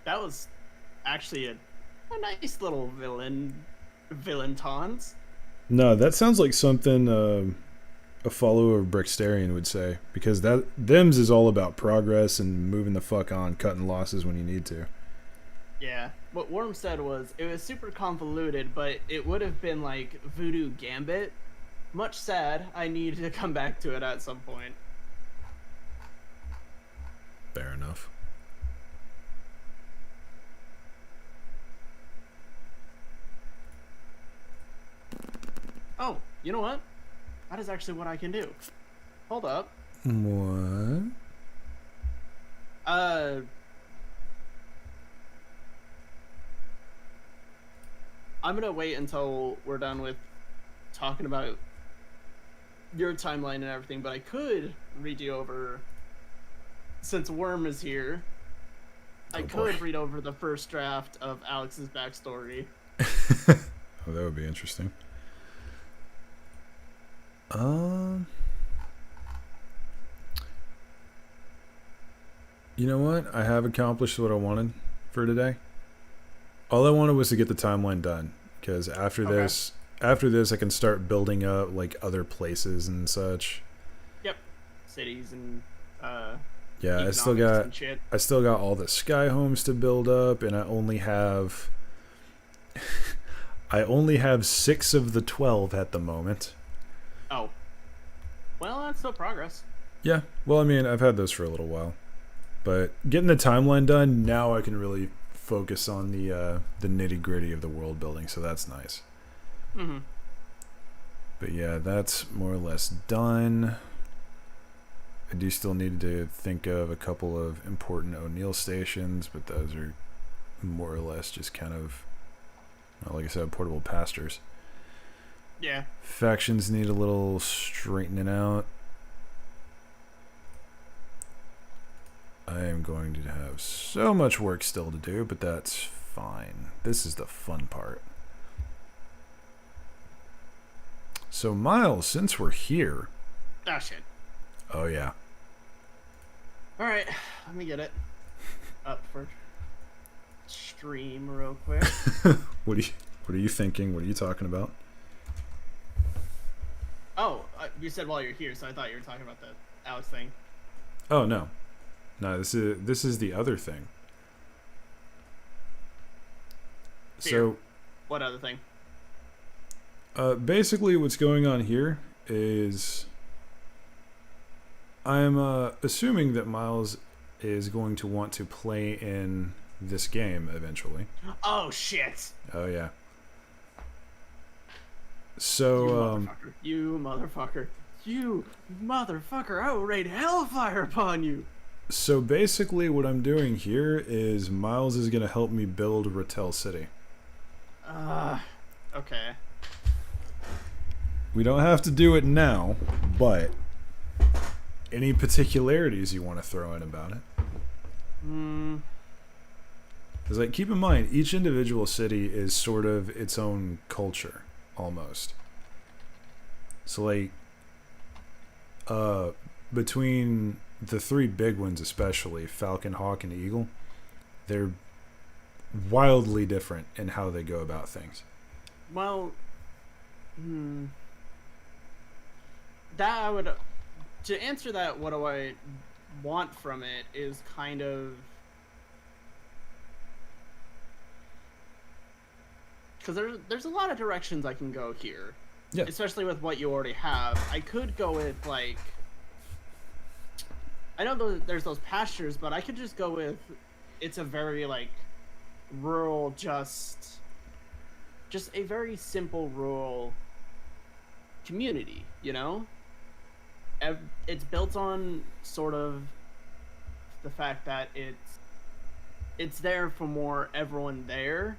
That was actually a nice little villain taunts. No, that sounds like something a follower of Brixterian would say, because them's is all about progress and moving the fuck on, cutting losses when you need to. Yeah, what Worm said was, it was super convoluted, but it would have been like Voodoo Gambit. Much sad, I need to come back to it at some point. Fair enough. Oh, you know what? That is actually what I can do. Hold up. What? I'm gonna wait until we're done with talking about your timeline and everything, but I could read you over, since Worm is here, I could read over the first draft of Alex's backstory. Oh, that would be interesting. You know what? I have accomplished what I wanted for today. All I wanted was to get the timeline done, because after this, I can start building up like other places and such. Yep, cities and yeah, I still got all the sky homes to build up, and I only have 6 of the 12 at the moment. Oh, well, that's still progress. Yeah, well, I mean, I've had those for a little while, but getting the timeline done now, I can really focus on the nitty gritty of the world building, so that's nice. Mm-hmm. But yeah, that's more or less done. I do still need to think of a couple of important O'Neill stations, but those are more or less just kind of, well, like I said, portable pastures. Yeah. Factions need a little straightening out. I am going to have so much work still to do, but that's fine. This is the fun part. So, Miles, since we're here... Oh, shit. Oh, yeah. Alright, let me get it up for stream real quick. What are you thinking? What are you talking about? Oh, you said while you're here, so I thought you were talking about the Alex thing. Oh, no. No, this is the other thing. So, what other thing? Basically what's going on here is I'm assuming that Miles is going to want to play in this game eventually. Oh, shit. Oh, yeah. So, You motherfucker. You motherfucker. I will rain hellfire upon you. So basically what I'm doing here is Miles is going to help me build Rattel City. Okay. We don't have to do it now, but any particularities you want to throw in about it? Because, like, keep in mind, each individual city is sort of its own culture, almost. So, like, between the 3 big ones especially, Falcon, Hawk, and Eagle, they're wildly different in how they go about things. Well, that I would... To answer that, what do I want from it is kind of... Because there's a lot of directions I can go here. Yeah. Especially with what you already have. I could go with, like... I know there's those pastures, but I could just go with... It's a very, like, rural, just a very simple rural community, you know? It's built on sort of the fact that it's there for more everyone there,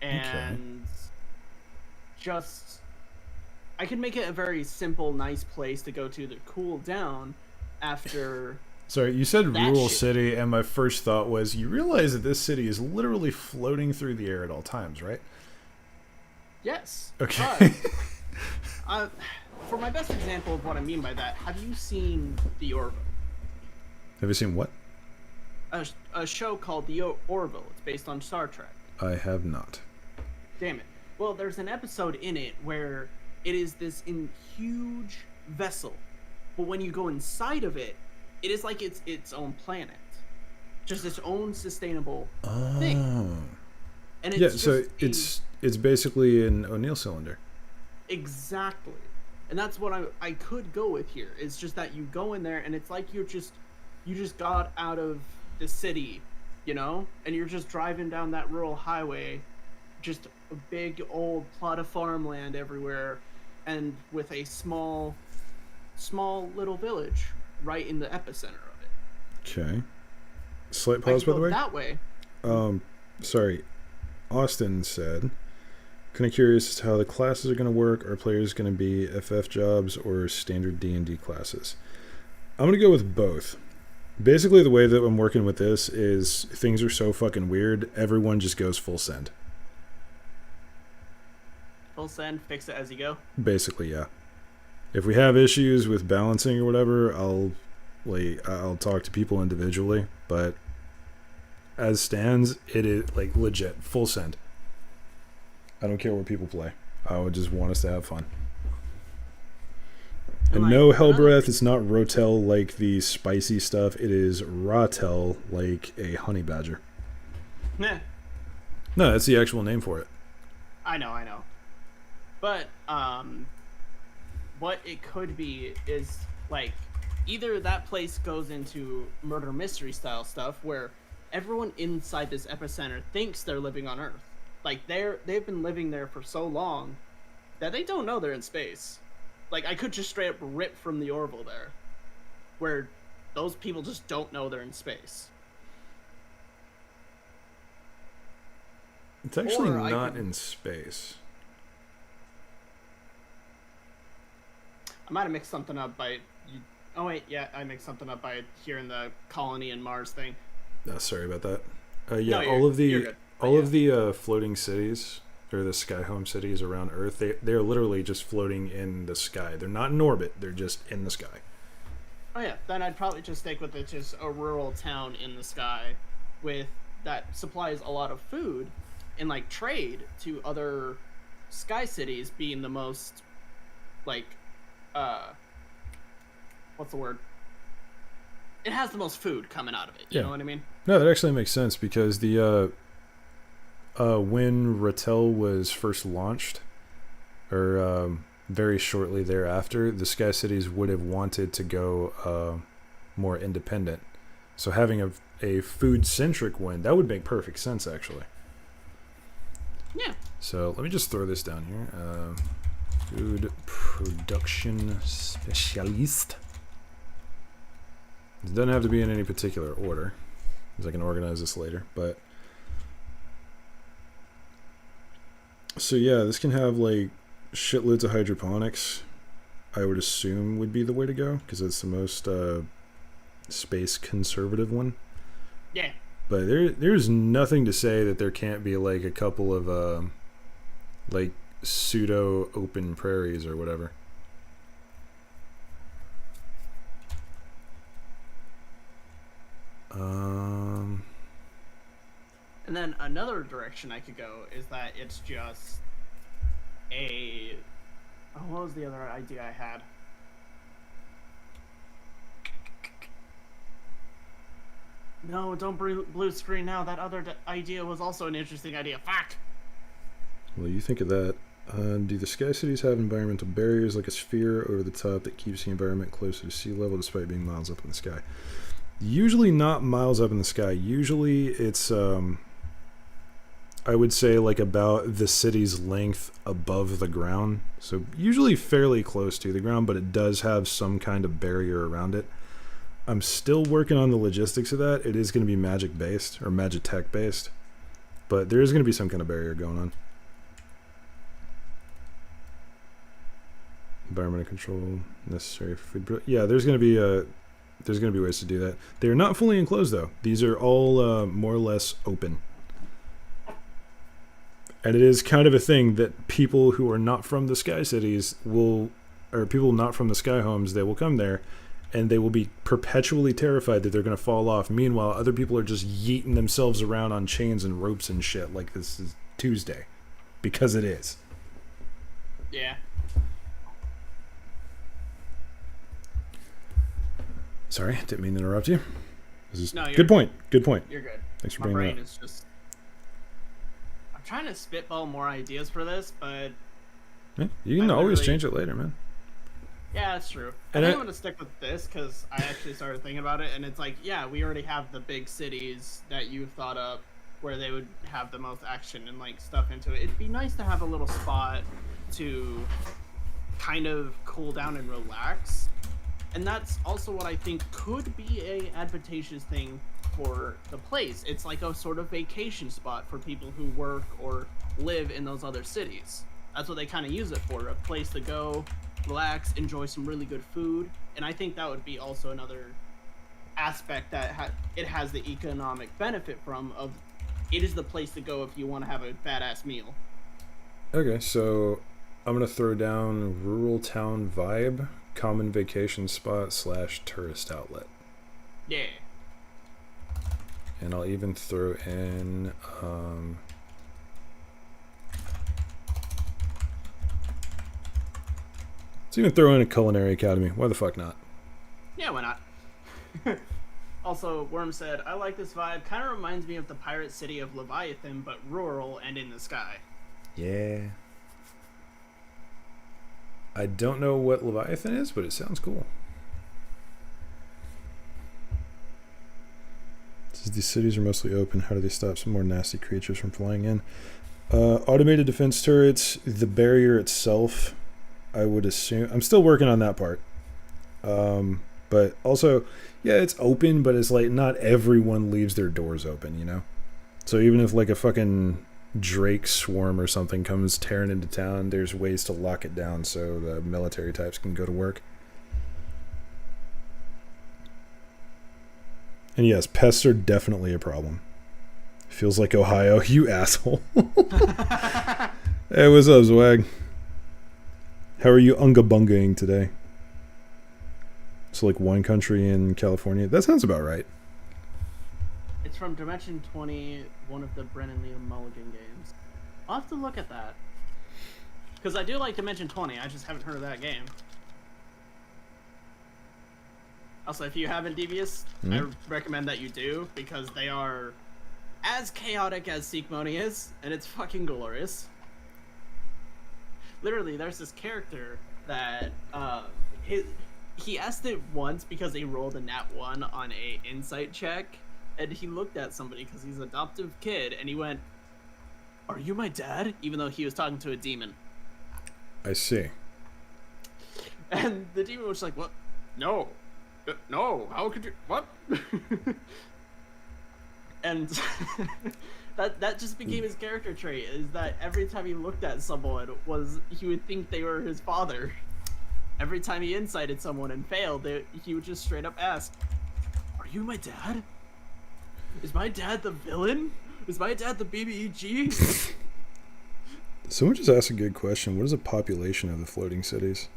and just I could make it a very simple, nice place to go to cool down after. Sorry, you said rural shit. city, and my first thought was, you realize that this city is literally floating through the air at all times, right? Yes. Okay. But, for my best example of what I mean by that, have you seen The Orville? Have you seen what? A show called The Orville. It's based on Star Trek. I have not. Damn it. Well, there's an episode in it where it is this huge vessel, but when you go inside of it, it is like its own planet, just its own sustainable thing. And it's it's basically an O'Neill cylinder. Exactly, and that's what I could go with here. It's just that you go in there and it's like you just got out of the city, you know, and you're just driving down that rural highway, just a big old plot of farmland everywhere, and with a small little village right in the epicenter of it. Okay. Slight pause, by the way. That way. Sorry. Austin said, kind of curious as to how the classes are going to work. Are players going to be FF jobs or standard D&D classes? I'm going to go with both. Basically, the way that I'm working with this is things are so fucking weird, everyone just goes full send. Full send, fix it as you go? Basically, yeah. If we have issues with balancing or whatever, I'll Like, I'll talk to people individually, but as stands, it is like legit full send. I don't care what people play. I would just want us to have fun. And like, no Hellbreath. It's not Rotel like the spicy stuff. It is Rotel like a honey badger. Nah. No, that's the actual name for it. I know. But what it could be is like either that place goes into murder mystery style stuff where everyone inside this epicenter thinks they're living on Earth. Like they've been living there for so long that they don't know they're in space. Like I could just straight up rip from the Orville there, where those people just don't know they're in space. It's actually Or not in space. I might have mixed something up by. Oh wait, yeah, I mixed something up by hearing the colony and Mars thing. Sorry about that. No, all of you're the good. floating cities, or the sky home cities around Earth, they're literally just floating in the sky. They're not in orbit. They're just in the sky. Oh yeah, then I'd probably just stick with it, just a rural town in the sky, with that supplies a lot of food, and like trade to other sky cities being the most, like, what's the word? It has the most food coming out of it. You know what I mean? No, that actually makes sense because the when Rattel was first launched, or very shortly thereafter, the Sky Cities would have wanted to go more independent. So having a food-centric win, that would make perfect sense, actually. Yeah. So let me just throw this down here. Food production specialist. It doesn't have to be in any particular order, because I can organize this later. But so yeah, this can have like shitloads of hydroponics. I would assume would be the way to go because it's the most space conservative one. Yeah. But there's nothing to say that there can't be like a couple of like pseudo open prairies or whatever. And then another direction I could go is that it's just a... Oh, what was the other idea I had? No, don't blue screen now. That other idea was also an interesting idea. Fuck! Well, you think of that. Do the sky cities have environmental barriers like a sphere over the top that keeps the environment closer to sea level despite being miles up in the sky? Usually not miles up in the sky. Usually it's, I would say like about the city's length above the ground. So usually fairly close to the ground, but it does have some kind of barrier around it. I'm still working on the logistics of that. It is going to be magic based or magitech based, but there is going to be some kind of barrier going on. Environmental control necessary for food. Yeah, there's going to be ways to do that. They're not fully enclosed though. These are all more or less open. And it is kind of a thing that people who are not from the sky cities will, or people not from the sky homes, they will come there and they will be perpetually terrified that they're going to fall off. Meanwhile, other people are just yeeting themselves around on chains and ropes and shit like this is Tuesday. Because it is. Yeah. Sorry, didn't mean to interrupt you. This is No, good point. Good point. You're good. Thanks for My bringing brain that up. is just... I'm trying to spitball more ideas for this, but... Yeah, you can I always literally- change it later, man. Yeah, that's true. And I think I- I'm going to stick with this because I actually started thinking about it, and it's like, yeah, we already have the big cities that you've thought up where they would have the most action and like stuff into it. It'd be nice to have a little spot to kind of cool down and relax. And that's also what I think could be a advantageous thing for the place. It's like a sort of vacation spot for people who work or live in those other cities. That's what they kind of use it for, a place to go, relax, enjoy some really good food. And I think that would be also another aspect that it has the economic benefit from, of it is the place to go if you want to have a badass meal. Okay, so I'm going to throw down rural town vibe, common vacation spot / tourist outlet. Yeah. And I'll even throw in let's even throw in a culinary academy. Why the fuck not? Yeah, why not? Also, Worm said, I like this vibe. Kind of reminds me of the pirate city of Leviathan, but rural and in the sky. Yeah. I don't know what Leviathan is, but it sounds cool. It says these cities are mostly open. How do they stop some more nasty creatures from flying in? Automated defense turrets, the barrier itself, I would assume. I'm still working on that part. But also, yeah, it's open, but it's like not everyone leaves their doors open, you know? So even if like a fucking Drake swarm or something comes tearing into town, there's ways to lock it down so the military types can go to work. And yes, pests are definitely a problem. Feels like Ohio, you asshole. Hey, what's up, Zwag? How are you unga-bungaing today? So like wine country in California? That sounds about right. It's from Dimension 20, one of the Brennan Liam Mulligan games. I'll have to look at that. Because I do like Dimension 20, I just haven't heard of that game. Also, if you haven't Devious, I recommend that you do, because they are as chaotic as Seekmoni is, and it's fucking glorious. Literally, there's this character that, he asked it once because he rolled a nat 1 on a insight check, and he looked at somebody because he's an adoptive kid, and he went, "Are you my dad?" Even though he was talking to a demon. I see. And the demon was like, "What? No. No, how could you? What?" And that just became his character trait, is that every time he looked at someone, he would think they were his father. Every time he incited someone and failed, he would just straight up ask, "Are you my dad? Is my dad the villain? Is my dad the BBEG?" Someone just asked a good question. What is the population of the floating cities?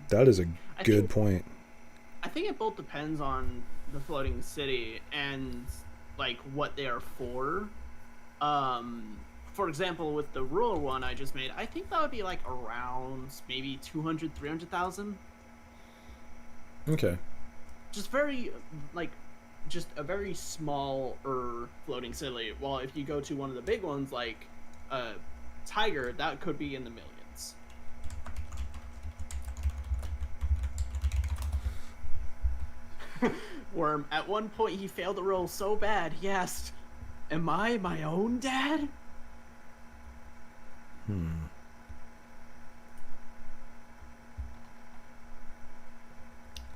That is a good point. I think it both depends on the floating city and like what they are for. For example, with the rural one I just made, I think that would be like around maybe 200, 300,000. Okay. Just a very small floating city. While if you go to one of the big ones like Tiger, that could be in the millions. Worm, at one point he failed the roll so bad, he asked, "Am I my own dad?"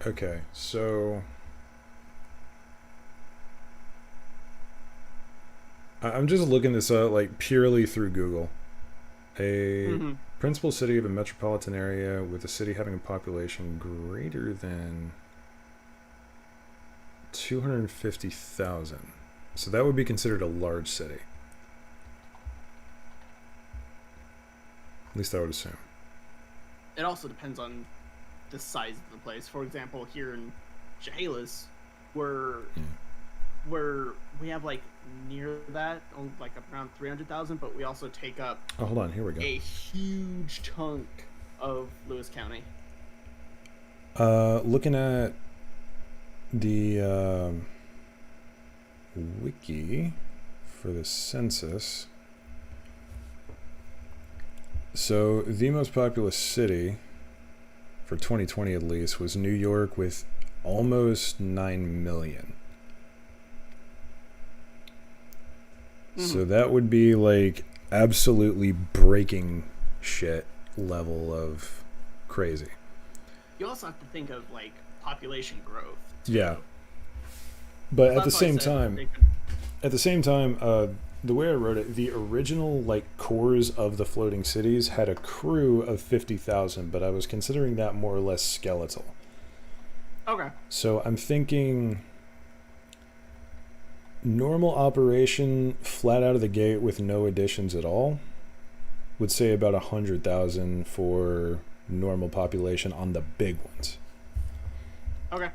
Okay, so I'm just looking this up like purely through Google. A principal city of a metropolitan area with a city having a population greater than 250,000. So that would be considered a large city. At least I would assume. It also depends on the size of the place. For example, here in Chehalis, where we have like near that, like around 300,000, but we also take up hold on, here we go. A huge chunk of Lewis County. Looking at the wiki for the census. So the most populous city for 2020 at least was New York with almost 9 million. So that would be like absolutely breaking shit level of crazy. You also have to think of like population growth too. Yeah. But at the same time, the way I wrote it, the original like cores of the floating cities had a crew of 50,000, but I was considering that more or less skeletal. Okay. So I'm thinking normal operation flat out of the gate with no additions at all would say about 100,000 for normal population on the big ones. Okay.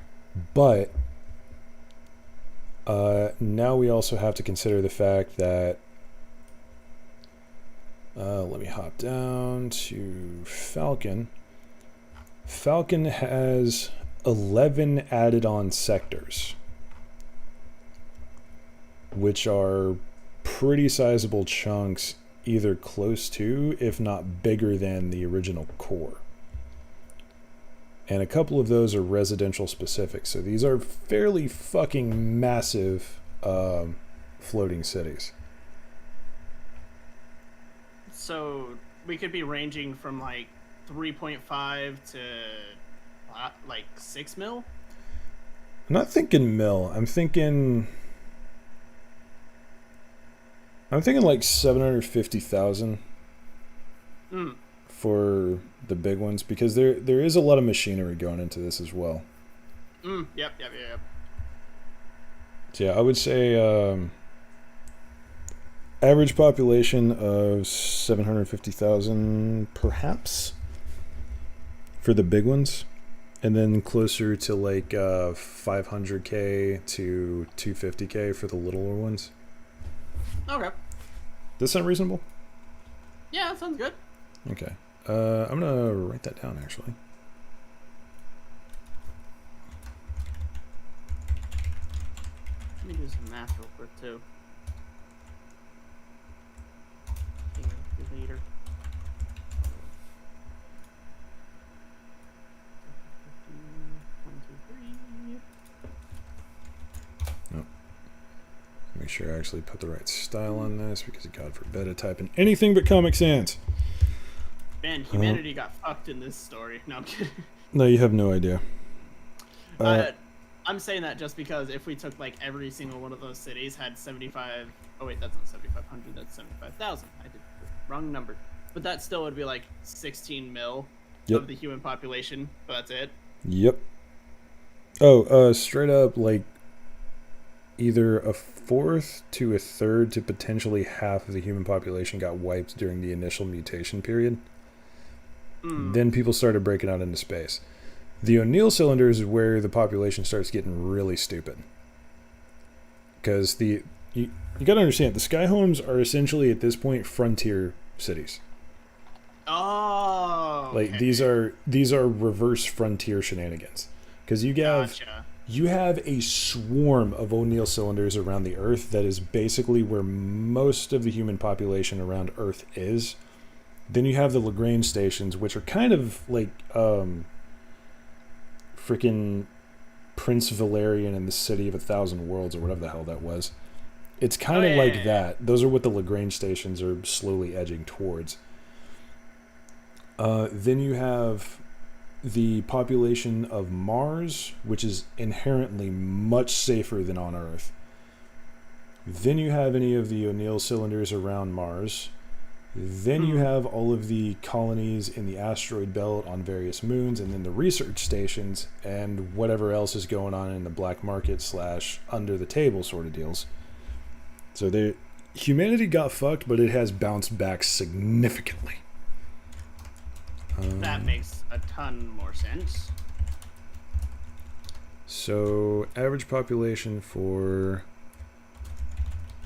But now we also have to consider the fact that let me hop down to Falcon. Falcon has 11 added on sectors, which are pretty sizable chunks, either close to, if not bigger than, the original core. And a couple of those are residential specific, so these are fairly fucking massive floating cities. So we could be ranging from like 3.5 to like 6 mil. I'm not thinking mil. I'm thinking like 750,000 for the big ones, because there is a lot of machinery going into this as well. Yep. So yeah, I would say average population of 750,000 perhaps for the big ones, and then closer to like 500k to 250k for the littler ones. Okay. Does that sound reasonable? Yeah, that sounds good. Okay. I'm gonna write that down actually. Let me do some math real quick too. Calculator. Make sure I actually put the right style on this, because God forbid I type in anything but Comic Sans. Man, humanity got fucked in this story. No, I'm kidding. No, you have no idea. I'm saying that just because if we took like every single one of those cities had 75. Oh wait, that's not 7,500. That's 75,000. I did the wrong number. But that still would be like 16 mil of the human population. But that's it. Yep. Oh, straight up, like either a fourth to a third to potentially half of the human population got wiped during the initial mutation period. Then people started breaking out into space. The O'Neill cylinders is where the population starts getting really stupid. Because you got to understand, the Skyhomes are essentially at this point frontier cities. Oh. Like okay. these are reverse frontier shenanigans. Because you have a swarm of O'Neill cylinders around the Earth that is basically where most of the human population around Earth is. Then you have the Lagrange Stations, which are kind of like freaking Prince Valerian in the City of 1,000 Worlds, or whatever the hell that was. It's kind of like that. Those are what the Lagrange Stations are slowly edging towards. Then you have the population of Mars, which is inherently much safer than on Earth. Then you have any of the O'Neill cylinders around Mars. Then you have all of the colonies in the asteroid belt on various moons, and then the research stations and whatever else is going on in the black market / under the table sort of deals. So humanity got fucked, but it has bounced back significantly. That makes a ton more sense. So average population for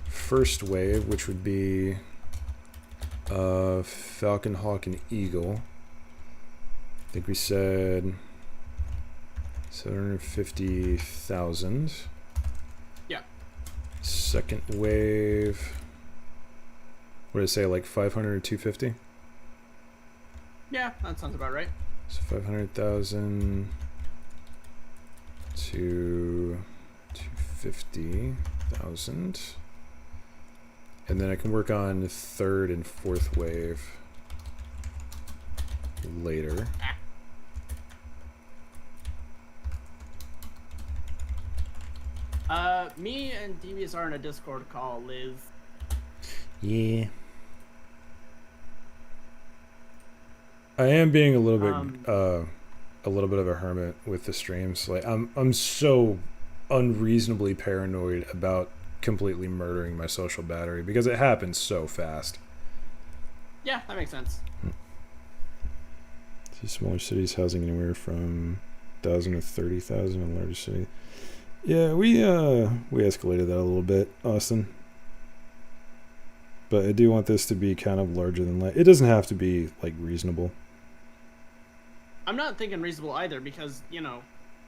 first wave, which would be Falcon, Hawk, and Eagle. I think we said 750,000. Yeah. Second wave, what did I say, like 500 or 250? Yeah, that sounds about right. So 500,000 to 250,000. And then I can work on third and fourth wave later. Me and Devious are in a Discord call, Liz. Yeah. I am being a little bit of a hermit with the streams. Like I'm so unreasonably paranoid about completely murdering my social battery because it happens so fast. Yeah, that makes sense. Smaller cities housing anywhere from 1,000 to 30,000 in larger city. Yeah, we escalated that a little bit, Austin. But I do want this to be kind of larger than life. It doesn't have to be like reasonable. I'm not thinking reasonable either because,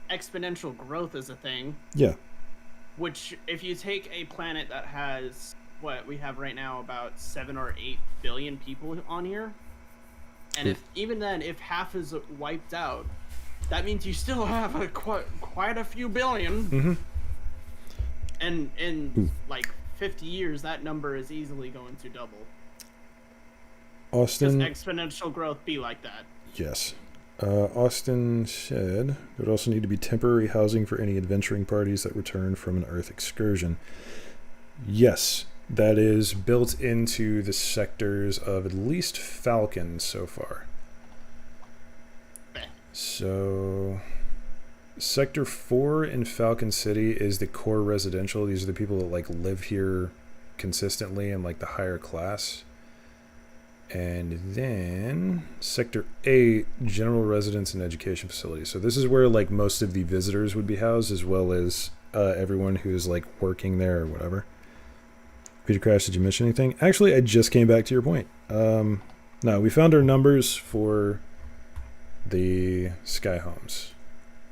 exponential growth is a thing. Yeah. Which, if you take a planet that has what we have right now, about 7 or 8 billion people on here, and if half is wiped out, that means you still have quite a few billion. Mm-hmm. And in like 50 years, that number is easily going to double. Austin. Does exponential growth be like that? Yes. Austin said there would also need to be temporary housing for any adventuring parties that return from an Earth excursion. Yes, that is built into the sectors of at least Falcon so far. So, Sector 4 in Falcon City is the core residential. These are the people that like live here consistently and like the higher class. And then Sector 8, general residence and education facilities. So this is where like most of the visitors would be housed, as well as everyone who's like working there or whatever. Peter Crash, did you mention anything? Actually, I just came back to your point. No, we found our numbers for the Sky Homes,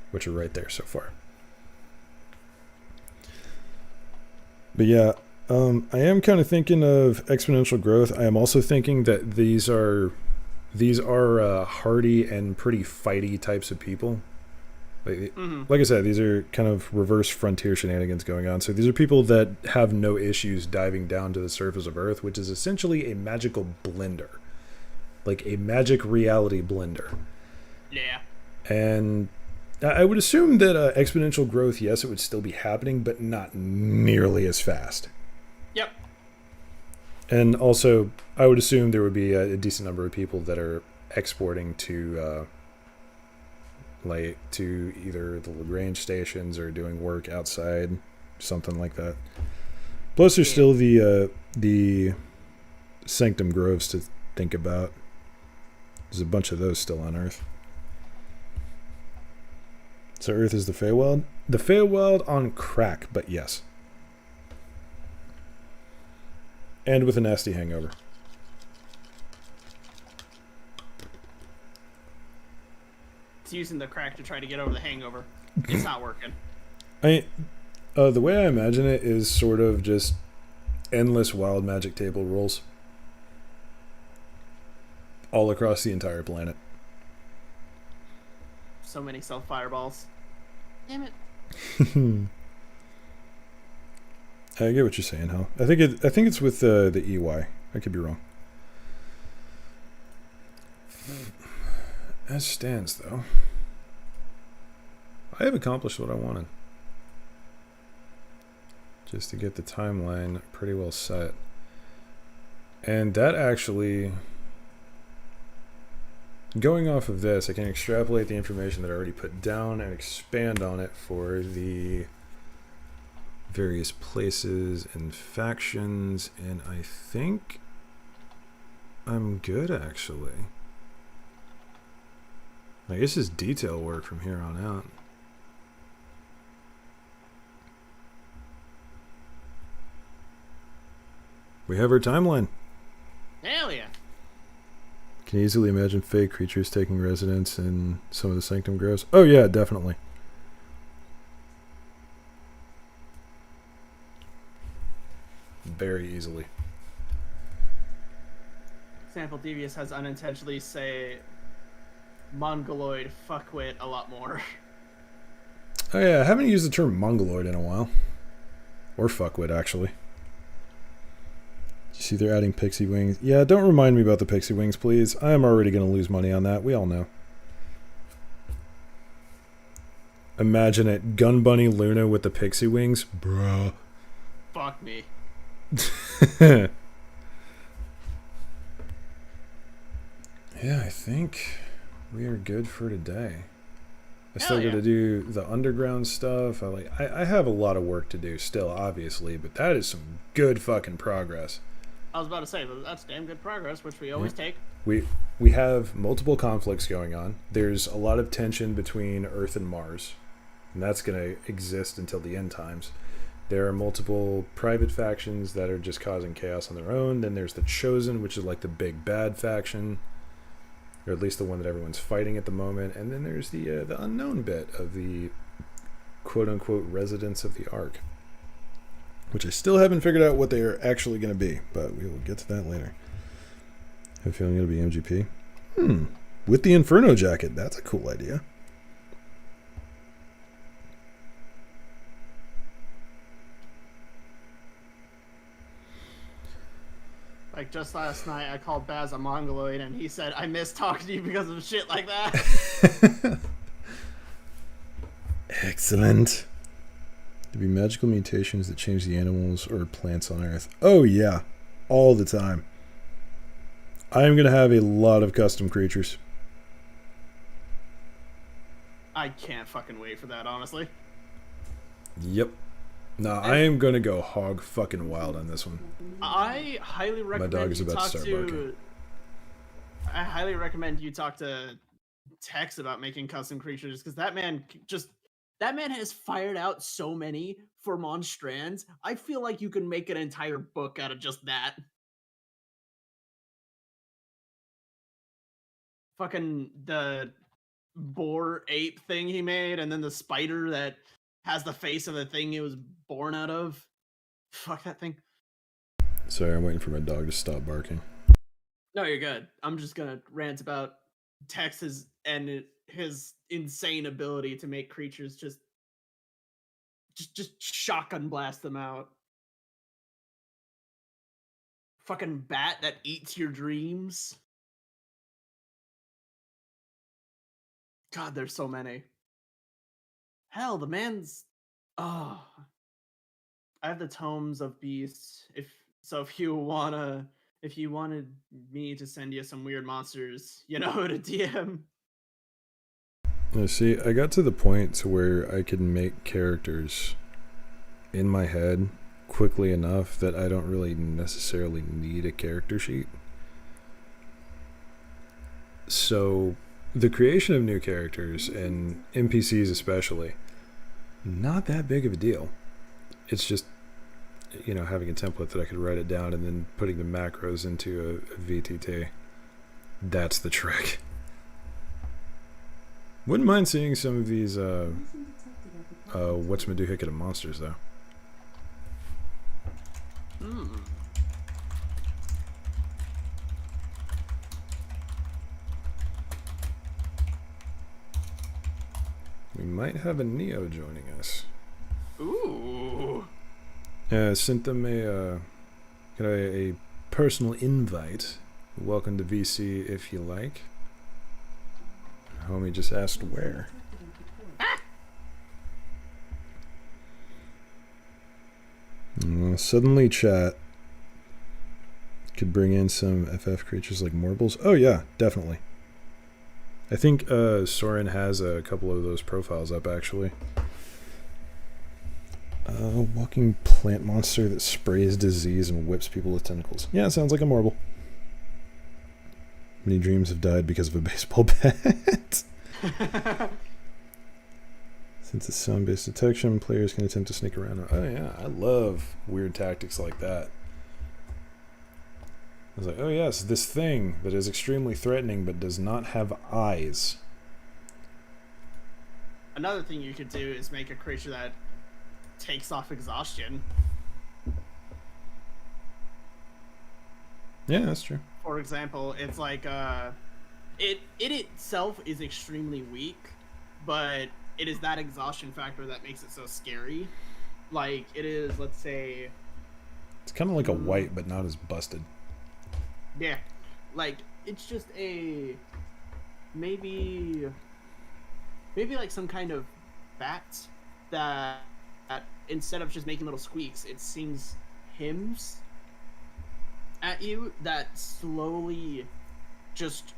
which are right there so far. But yeah, I am kind of thinking of exponential growth. I am also thinking that these are hardy and pretty fighty types of people. Like I said, these are kind of reverse frontier shenanigans going on. So these are people that have no issues diving down to the surface of Earth, which is essentially a magical blender, like a magic reality blender. Yeah. And I would assume that exponential growth, yes, it would still be happening, but not nearly as fast. Yep. And also, I would assume there would be a decent number of people that are exporting to to either the Lagrange Stations or doing work outside, something like that. Plus, there's still the Sanctum Groves to think about. There's a bunch of those still on Earth. So Earth is the Feywild? The Feywild on crack, but yes. And with a nasty hangover. It's using the crack to try to get over the hangover. It's not working. The way I imagine it is sort of just endless wild magic table rolls. All across the entire planet. So many self-fireballs. Damn it. I get what you're saying, Hal. I think it's with the EY. I could be wrong. As stands, though, I have accomplished what I wanted. Just to get the timeline pretty well set. And that actually, going off of this, I can extrapolate the information that I already put down and expand on it for the various places and factions, and I think I'm good, actually. I guess it's detail work from here on out. We have our timeline. Hell yeah. Can you easily imagine fake creatures taking residence in some of the Sanctum Groves? Oh yeah, definitely. Very easily. Sample Devious has unintentionally say Mongoloid fuckwit a lot more. Oh yeah, I haven't used the term Mongoloid in a while. Or fuckwit, actually. You see they're adding pixie wings. Yeah, don't remind me about the pixie wings, please. I am already going to lose money on that. We all know. Imagine it. Gun Bunny Luna with the pixie wings. Bruh. Fuck me. Yeah, I think we are good for today. I still got to do the underground stuff. I have a lot of work to do still, obviously, but that is some good fucking progress. I was about to say, that's damn good progress, which we always take. We have multiple conflicts going on. There's a lot of tension between Earth and Mars, and that's going to exist until the end times. There are multiple private factions that are just causing chaos on their own. Then there's the Chosen, which is like the big bad faction, or at least the one that everyone's fighting at the moment. And then there's the unknown bit of the quote-unquote residents of the Ark, which I still haven't figured out what they are actually going to be, but we will get to that later. I have a feeling it'll be MGP. With the Inferno jacket. That's a cool idea. Like, just last night, I called Baz a Mongoloid, and he said, I miss talking to you because of shit like that. Excellent. There'd be magical mutations that change the animals or plants on Earth. Oh, yeah. All the time. I am going to have a lot of custom creatures. I can't fucking wait for that, honestly. Yep. No, I am going to go hog fucking wild on this one. I highly recommend My dog is about to start barking. I highly recommend you talk to Tex about making custom creatures, because that man has fired out so many for Monstrands. I feel like you can make an entire book out of just that. Fucking the boar ape thing he made, and then the spider that has the face of the thing it was born out of. Fuck that thing. Sorry, I'm waiting for my dog to stop barking. No, you're good. I'm just gonna rant about Texas and his insane ability to make creatures just shotgun blast them out. Fucking bat that eats your dreams. God, there's so many. Hell, the man's... Oh. I have the tomes of beasts. If you wanted me to send you some weird monsters, you know who to DM. See, I got to the point to where I could make characters in my head quickly enough that I don't really necessarily need a character sheet. So the creation of new characters, and NPCs especially, not that big of a deal. It's just, having a template that I could write it down and then putting the macros into a VTT. That's the trick. Wouldn't mind seeing some of these whatchamajigga monsters, though. We might have a Neo joining us. Ooh. Sent them a personal invite. Welcome to VC if you like. Homie just asked where. Suddenly chat could bring in some FF creatures like Morbles. Oh yeah, definitely. I think Soren has a couple of those profiles up, actually. Walking plant monster that sprays disease and whips people with tentacles. Yeah, it sounds like a Morble. Many dreams have died because of a baseball bat. Since it's sound-based detection, players can attempt to sneak around. Oh yeah, I love weird tactics like that. I was like, oh yes, this thing that is extremely threatening but does not have eyes. Another thing you could do is make a creature that takes off exhaustion. Yeah, that's true. For example, it's like it itself is extremely weak, but it is that exhaustion factor that makes it so scary. Like it is, let's say, it's kind of like a white, but not as busted. Yeah, like it's just a maybe like some kind of bat that instead of just making little squeaks, it sings hymns at you that slowly just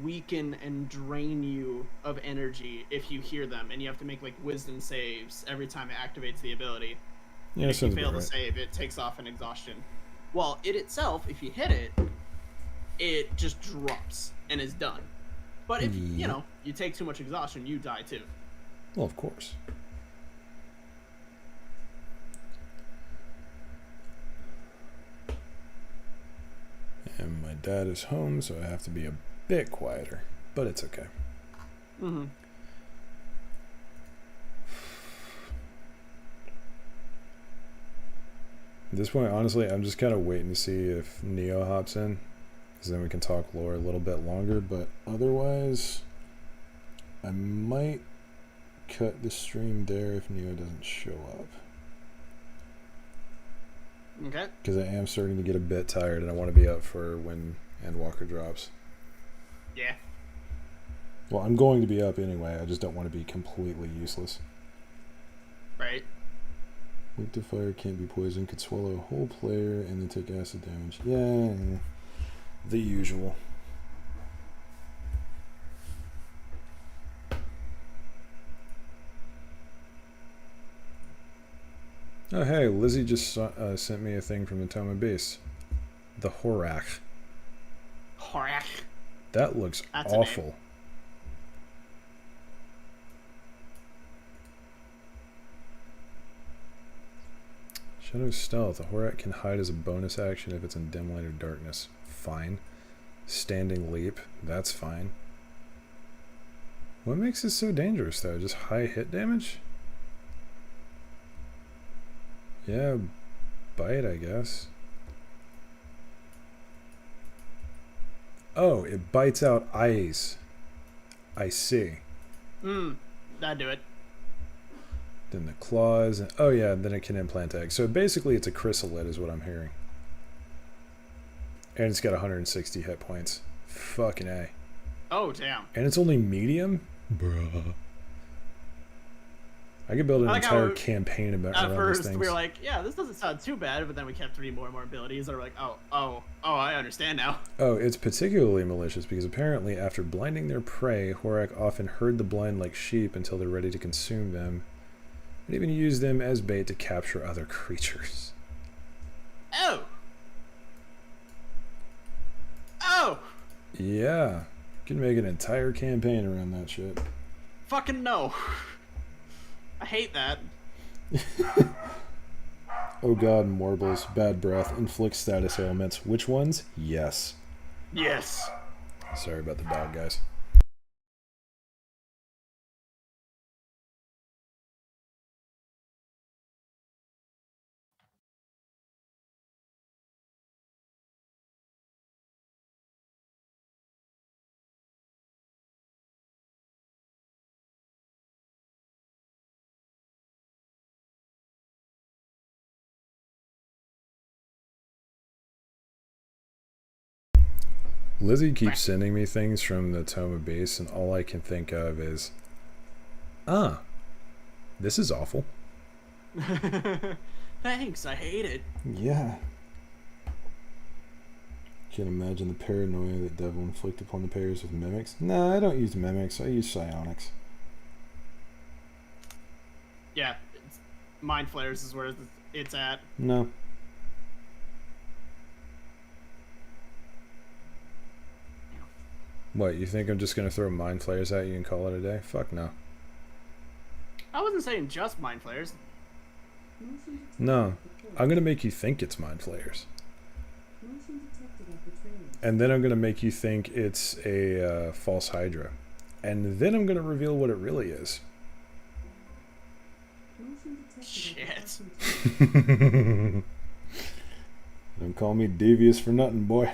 weaken and drain you of energy if you hear them, and you have to make like wisdom saves every time it activates the ability. Yeah, if you fail to save, it takes off an exhaustion. Well, it itself, if you hit it, it just drops and is done. But if, you know, you take too much exhaustion, you die too. Well, of course. And my dad is home, so I have to be a bit quieter. But it's okay. Mm-hmm. At this point, honestly, I'm just kind of waiting to see if Neo hops in, because then we can talk lore a little bit longer. But otherwise, I might cut the stream there if Neo doesn't show up. Okay. Because I am starting to get a bit tired, and I want to be up for when Endwalker drops. Yeah. Well, I'm going to be up anyway. I just don't want to be completely useless. Right. Weak to fire, can't be poisoned, could swallow a whole player and then take acid damage. Yeah, the usual. Oh hey, Lizzie just sent me a thing from the Tome of Beasts. The Horak. Horak. That looks That's awful. Shadow Stealth. A Horak can hide as a bonus action if it's in dim light or darkness. Fine. Standing Leap. That's fine. What makes it so dangerous though? Just high hit damage? Yeah, bite, I guess. Oh, it bites out eyes. I see. That'd do it. Then the claws. And, oh yeah, then it can implant eggs. So basically it's a chrysalid is what I'm hearing. And it's got 160 hit points. Fucking A. Oh, damn. And it's only medium? Bruh. I could build an entire campaign about at around first these things. we were like, yeah, this doesn't sound too bad, but then we kept reading more and more abilities, and we're like, oh, I understand now. Oh, it's particularly malicious because apparently after blinding their prey, Horak often herd the blind like sheep until they're ready to consume them, and even use them as bait to capture other creatures. Oh! Yeah, you can make an entire campaign around that shit. Fucking no. I hate that. Oh god, Morbles, bad breath, inflict status ailments. Which ones? Yes. Yes. Sorry about the dog, guys. Lizzie keeps sending me things from the Tome of Beasts, and all I can think of is, this is awful. Thanks, I hate it. Yeah. Can't imagine the paranoia that Devil inflict upon the players with mimics. No, I don't use mimics. I use psionics. Yeah, Mind Flayers is where it's at. No. What, you think I'm just going to throw Mind Flayers at you and call it a day? Fuck no. I wasn't saying just Mind Flayers. No. I'm going to make you think it's Mind Flayers. And then I'm going to make you think it's a false Hydra. And then I'm going to reveal what it really is. Shit. Don't call me devious for nothing, boy.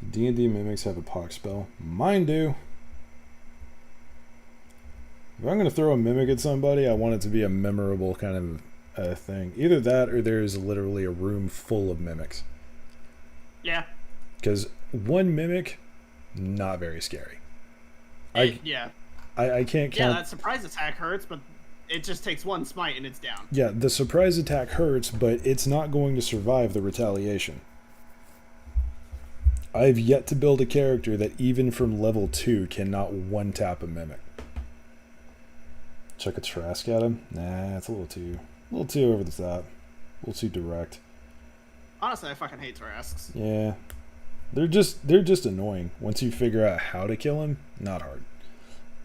D&D mimics have a pox spell. Mine do. If I'm going to throw a mimic at somebody, I want it to be a memorable kind of thing. Either that or there's literally a room full of mimics. Yeah. Because one mimic, not very scary. I can't count. Yeah, that surprise attack hurts, but it just takes one smite and it's down. Yeah, the surprise attack hurts, but it's not going to survive the retaliation. I've yet to build a character that even from level 2 cannot one-tap a mimic. Chuck a Trask at him? Nah, it's a little too over the top. A little too direct. Honestly, I fucking hate Tarasks. Yeah. They're just annoying. Once you figure out how to kill him, not hard.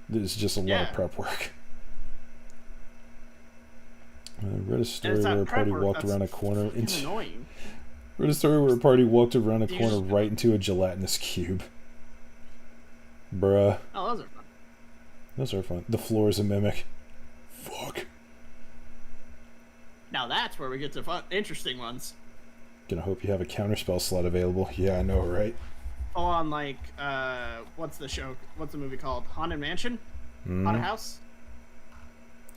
There's just a lot of prep work. I read a story where a party walked around a corner into annoying. Read a story where a party walked around a corner right into a gelatinous cube. Bruh. Oh, those are fun. Those are fun. The floor is a mimic. Fuck. Now that's where we get to fun, interesting ones. Gonna hope you have a counterspell slot available. Yeah, I know, right? Oh, on like, what's the movie called? Haunted Mansion? Haunted House?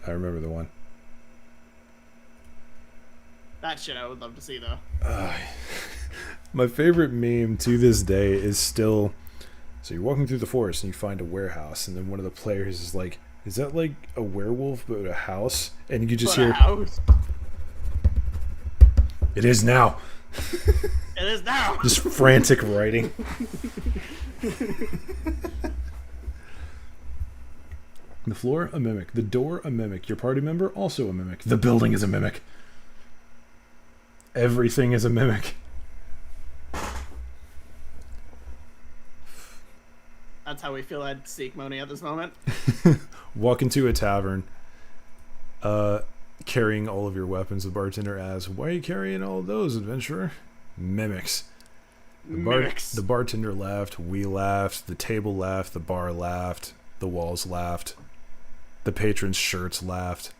I remember the one. That shit I would love to see, though. My favorite meme to this day is still... So you're walking through the forest and you find a warehouse, and then one of the players is like, is that like a werewolf but a house? And you just hear... House. It is now. It is now. Just frantic writing. The floor, a mimic. The door, a mimic. Your party member, also a mimic. The building is a mimic. Everything is a mimic. That's how we feel at Seek Moni at this moment. Walk into a tavern, carrying all of your weapons. The bartender asks, "Why are you carrying all of those, adventurer?" Mimics. The bartender laughed. We laughed. The table laughed. The bar laughed. The walls laughed. The patrons' shirts laughed.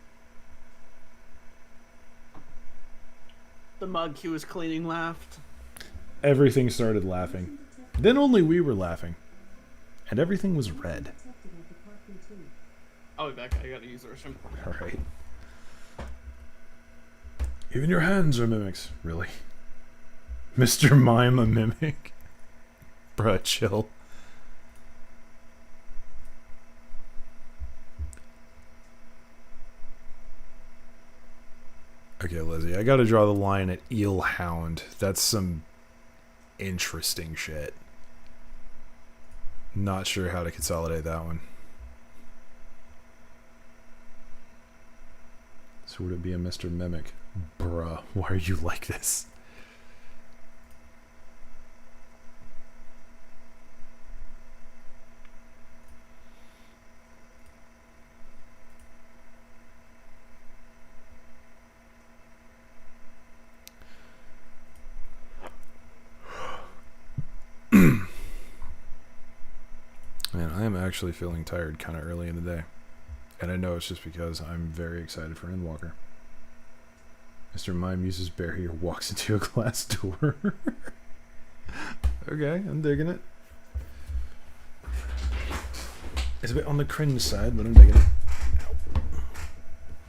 The mug he was cleaning laughed. Everything started laughing. Then only we were laughing. And everything was red. I'll be back. I gotta use the restroom. Alright. Even your hands are mimics. Really? Mr. Mime a mimic? Bruh, chill. Okay, Lizzie, I gotta draw the line at Eel Hound. That's some interesting shit. Not sure how to consolidate that one. So would it be a Mr. Mimic? Bruh, why are you like this? Man, I am actually feeling tired kind of early in the day. And I know it's just because I'm very excited for Endwalker. Mr. Mime uses barrier, walks into a glass door. Okay, I'm digging it. It's a bit on the cringe side, but I'm digging it.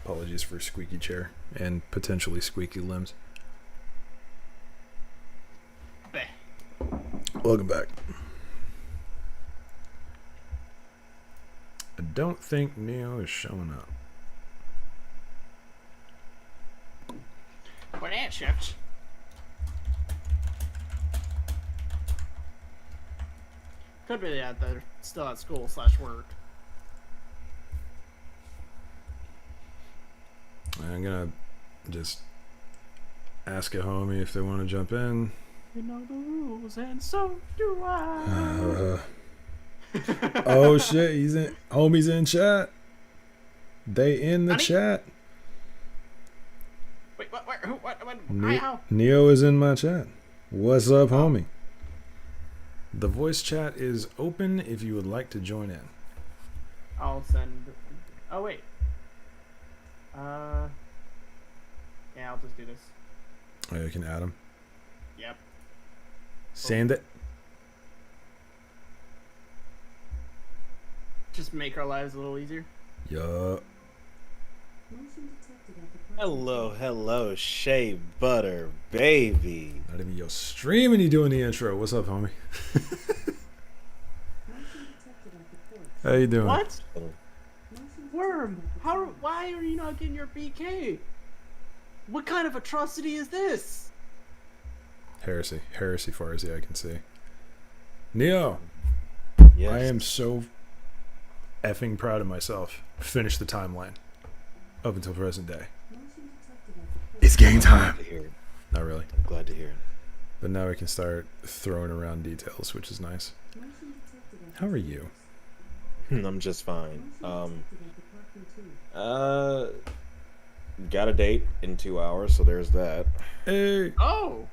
Apologies for squeaky chair and potentially squeaky limbs. Welcome back. I don't think Neo is showing up. What at, shift? Could be that they're still at school / work. I'm gonna just ask a homie if they want to jump in. You know the rules, and so do I. Oh shit, homie's in chat. They in the chat. Wait, what? How? Neo is in my chat. What's up, homie? The voice chat is open if you would like to join in. I'll send. Oh wait. Yeah, I'll just do this. Oh, you can add him. Yep. Send it. Just make our lives a little easier. Yup. Hello, Shea Butter, baby. Not even your stream and you doing the intro. What's up, homie? How you doing? What? Worm, why are you not getting your BK? What kind of atrocity is this? Heresy far as the eye can see. Neo, Yes. I am so effing proud of myself. Finished the timeline up until present day. It's game time. Glad to hear it. Not really. I'm glad to hear it. But now we can start throwing around details, which is nice. How are you? I'm just fine. Got a date in 2 hours, so there's that. Hey. Oh.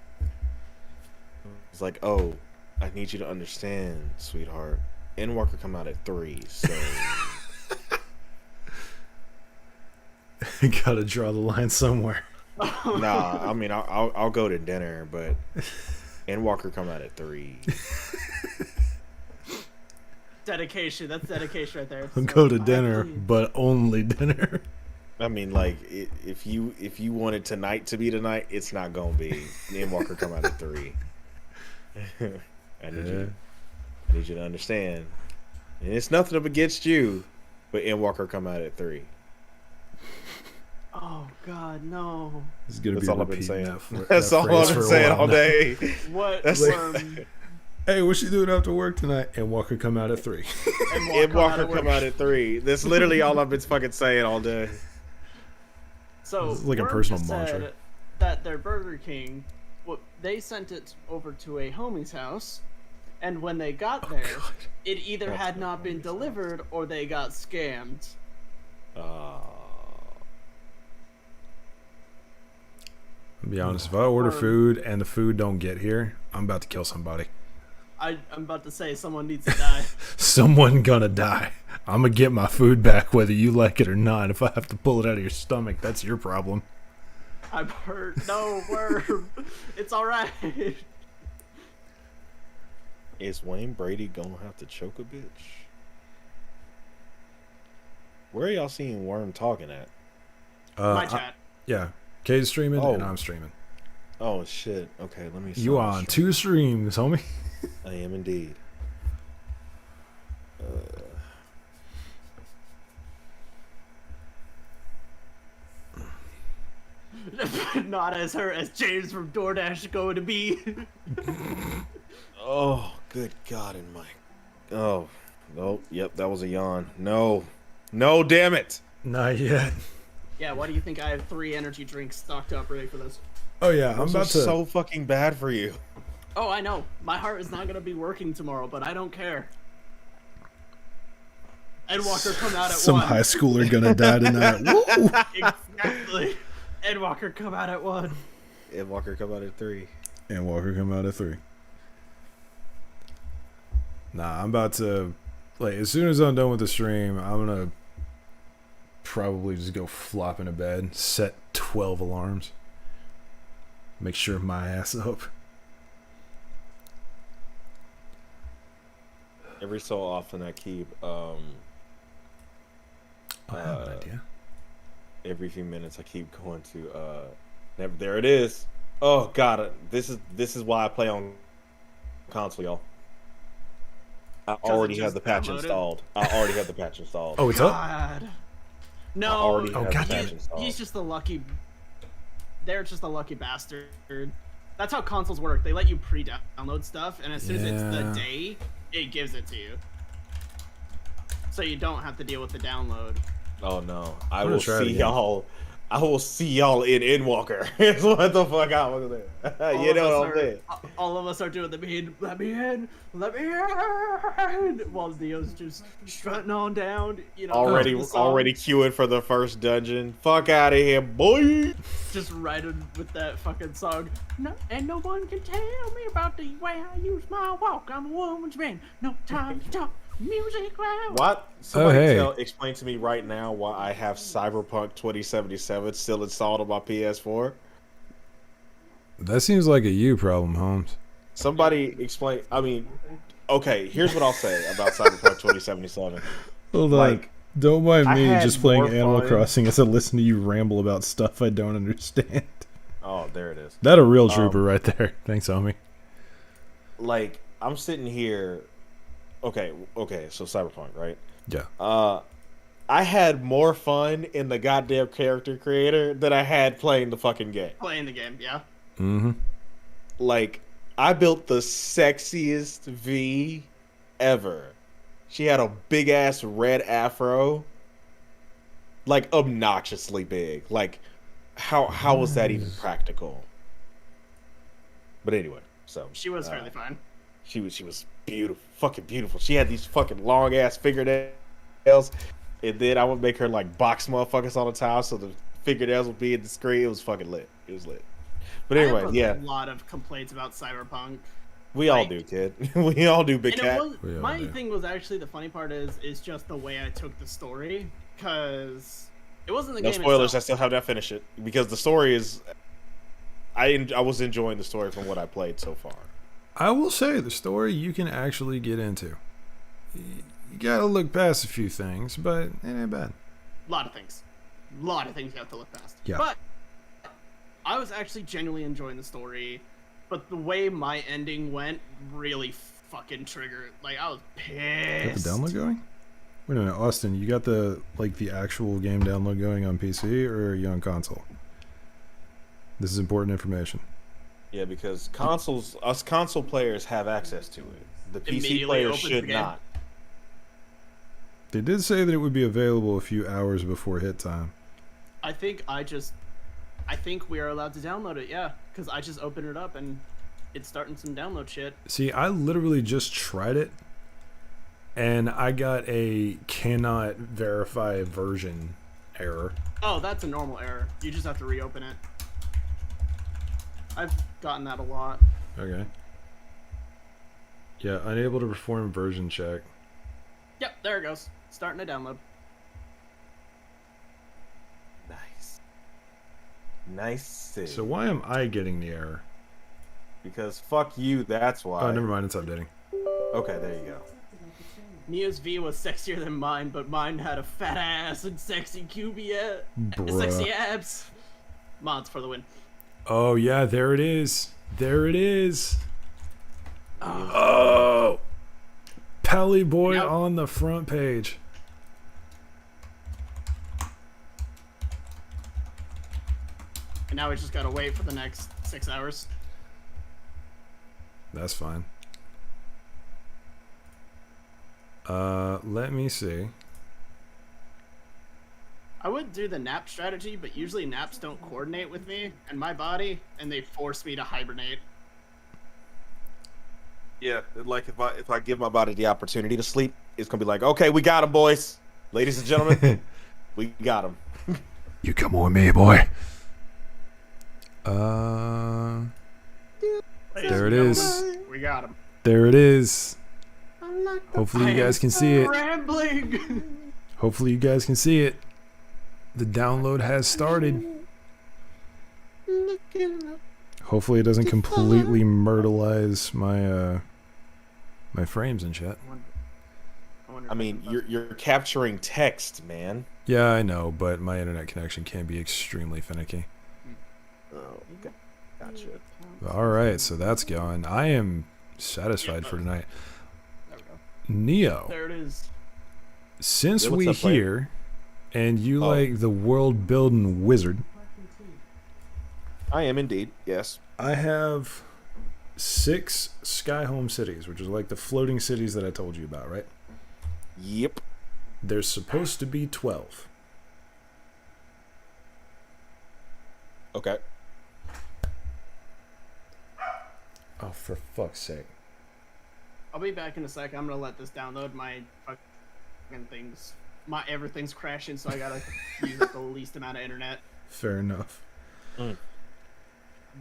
It's like, oh, I need you to understand, sweetheart. Endwalker come out at 3, so Gotta draw the line somewhere. nah. I mean, I'll go to dinner, but Endwalker come out at 3. Dedication. That's dedication right there. I'll So, go to I dinner, believe- but only dinner. I mean, like, if you wanted tonight to be tonight, it's not gonna be. Endwalker come out at 3. I need you to understand. And it's nothing up against you, but Endwalker come out at 3. Oh God, no. It's gonna That's be all I've been repeating saying. that That's that all phrase I've for been a saying while all now. day. What? That's Hey, what you doing after work tonight? And Walker come out at 3. Endwalker come out at 3. That's literally all I've been fucking saying all day. So This is like a word personal just said mantra. that their Burger King, they sent it over to a homie's house, and when they got there, it either That's had my not been homie's delivered or they got scammed. I'll be honest, if I order food and the food don't get here, I'm about to kill somebody. I'm about to say someone needs to die. Someone gonna die. I'm gonna get my food back whether you like it or not. If I have to pull it out of your stomach, that's your problem. I'm hurt. No, worm. It's alright. Is Wayne Brady gonna have to choke a bitch? Where are y'all seeing Worm talking at? My chat. Yeah, Kay's streaming Oh. and I'm streaming. Oh shit. Okay, let me. You on 2 streams, homie? I am indeed. Not as her as James from DoorDash going to be. Oh, good God in my. Oh, no. Yep, that was a yawn. No, damn it. Not yet. Yeah, why do you think I have 3 energy drinks stocked up ready for this? Oh yeah, I'm Those are about to. so fucking bad for you. Oh, I know. My heart is not gonna be working tomorrow, but I don't care. Endwalker come out at Some 1. high schooler gonna die tonight. Woo! Exactly. Endwalker come out at 1. Endwalker come out at 3. And Walker come out at 3. Nah, I'm about to, like, as soon as I'm done with the stream, I'm gonna probably just go flop into bed, set 12 alarms, make sure my ass up. Every so often I keep I have an idea. every few minutes I keep going to there it is. Oh god, this is why I play on console, y'all. I already have just the patch downloaded? installed. I already have the patch installed. Oh, it's up? God. No. I already Oh, have God the damn patch it. installed. He's just a lucky. They're just a lucky bastard. That's how consoles work. They let you pre-download stuff, and as soon as it's Yeah. the day, it gives it to you. So you don't have to deal with the download. Oh no. I I'm gonna will try it see again. y'all. I will see y'all in Endwalker. Is what the fuck I was saying. All You of know us what I'm saying? all of us are doing the let me in, while Neo's just strutting on down. You know, Already the song, already queuing for the first dungeon. Fuck out of here, boy. just riding with that fucking song. No, and no one can tell me about the way I use my walk. I'm a woman's man. No time to talk. Music loud. What? Somebody hey. explain to me right now why I have Cyberpunk 2077 still installed on my PS4. That seems like a you problem, Holmes. Somebody explain. I mean, okay, here's what I'll say about Cyberpunk 2077. Hold on. Like, Don't mind I me had just playing more Animal fun- Crossing as I listen to you ramble about stuff I don't understand. Oh, there it is. That a real trooper right there. Thanks, homie. Like, I'm sitting here. Okay, so Cyberpunk, right? Yeah. I had more fun in the goddamn character creator than I had playing the fucking game. Playing the game, yeah. Mm-hmm. Like, I built the sexiest V ever. She had a big ass red afro, like obnoxiously big. Like, how was that even practical? But anyway, so She was fairly fine. she was beautiful, fucking beautiful. She had these fucking long ass fingernails, and then I would make her like box motherfuckers all the time, so the fingernails would be in the screen. It was fucking lit. It was lit. But anyway, I have yeah, a lot of complaints about Cyberpunk. we all do, kid. We all do, big And cat. my thing was actually the funny part is just the way I took the story, because it wasn't the No game spoilers. I itself. still have not finished it because the story is. I was enjoying the story from what I played so far. I will say the story you can actually get into. You gotta look past a few things, but it ain't bad. A lot of things you have to look past. Yeah. But I was actually genuinely enjoying the story, but the way my ending went really fucking triggered. Like, I was pissed. Got the download going? Wait a minute, Austin, you got the actual game download going on PC, or are you on console? This is important information. Yeah, because us console players have access to it. The PC Immediately players opens the should game. not. They did say that it would be available a few hours before hit time. I think we are allowed to download it, yeah. Because I just opened it up and it's starting some download shit. See, I literally just tried it, and I got a cannot verify version error. Oh, that's a normal error. You just have to reopen it. I've gotten that a lot. Okay. Yeah, unable to perform version check. Yep, there it goes. Starting to download. Nice. So why am I getting the error? Because fuck you, that's why. Oh, never mind, it's updating. Okay, there you go. Neo's V was sexier than mine, but mine had a fat ass and sexy cubia, Bruh. sexy abs. Mods for the win. Oh yeah, there it is. There it is. Oh, Pally Boy Yep. on the front page. And now we just gotta wait for the next 6 hours. That's fine. Let me see. I would do the nap strategy, but usually naps don't coordinate with me and my body, and they force me to hibernate. Yeah, like if I give my body the opportunity to sleep, it's gonna be like, okay, we got him, boys, ladies and gentlemen, we got him. You come with me, boy. There it is. We got him. There it is. Hopefully you guys can see it. Rambling. Hopefully you guys can see it. The download has started. Hopefully it doesn't completely myrtleize my my frames and shit. I mean, you're capturing text, man. Yeah, I know, but my internet connection can be extremely finicky. Oh, okay. Gotcha. All right, so that's going. I am satisfied for tonight. There we go. Neo, There it is. since Yeah, what's we up, player? here and you Oh. like the world building wizard, I am indeed. Yes. I have 6 sky home cities, which is like the floating cities that I told you about, right? Yep. There's supposed to be 12. Okay. Oh, for fuck's sake. I'll be back in a sec. I'm gonna let this download. My fucking things, everything's crashing, so I gotta use the least amount of internet. Fair enough.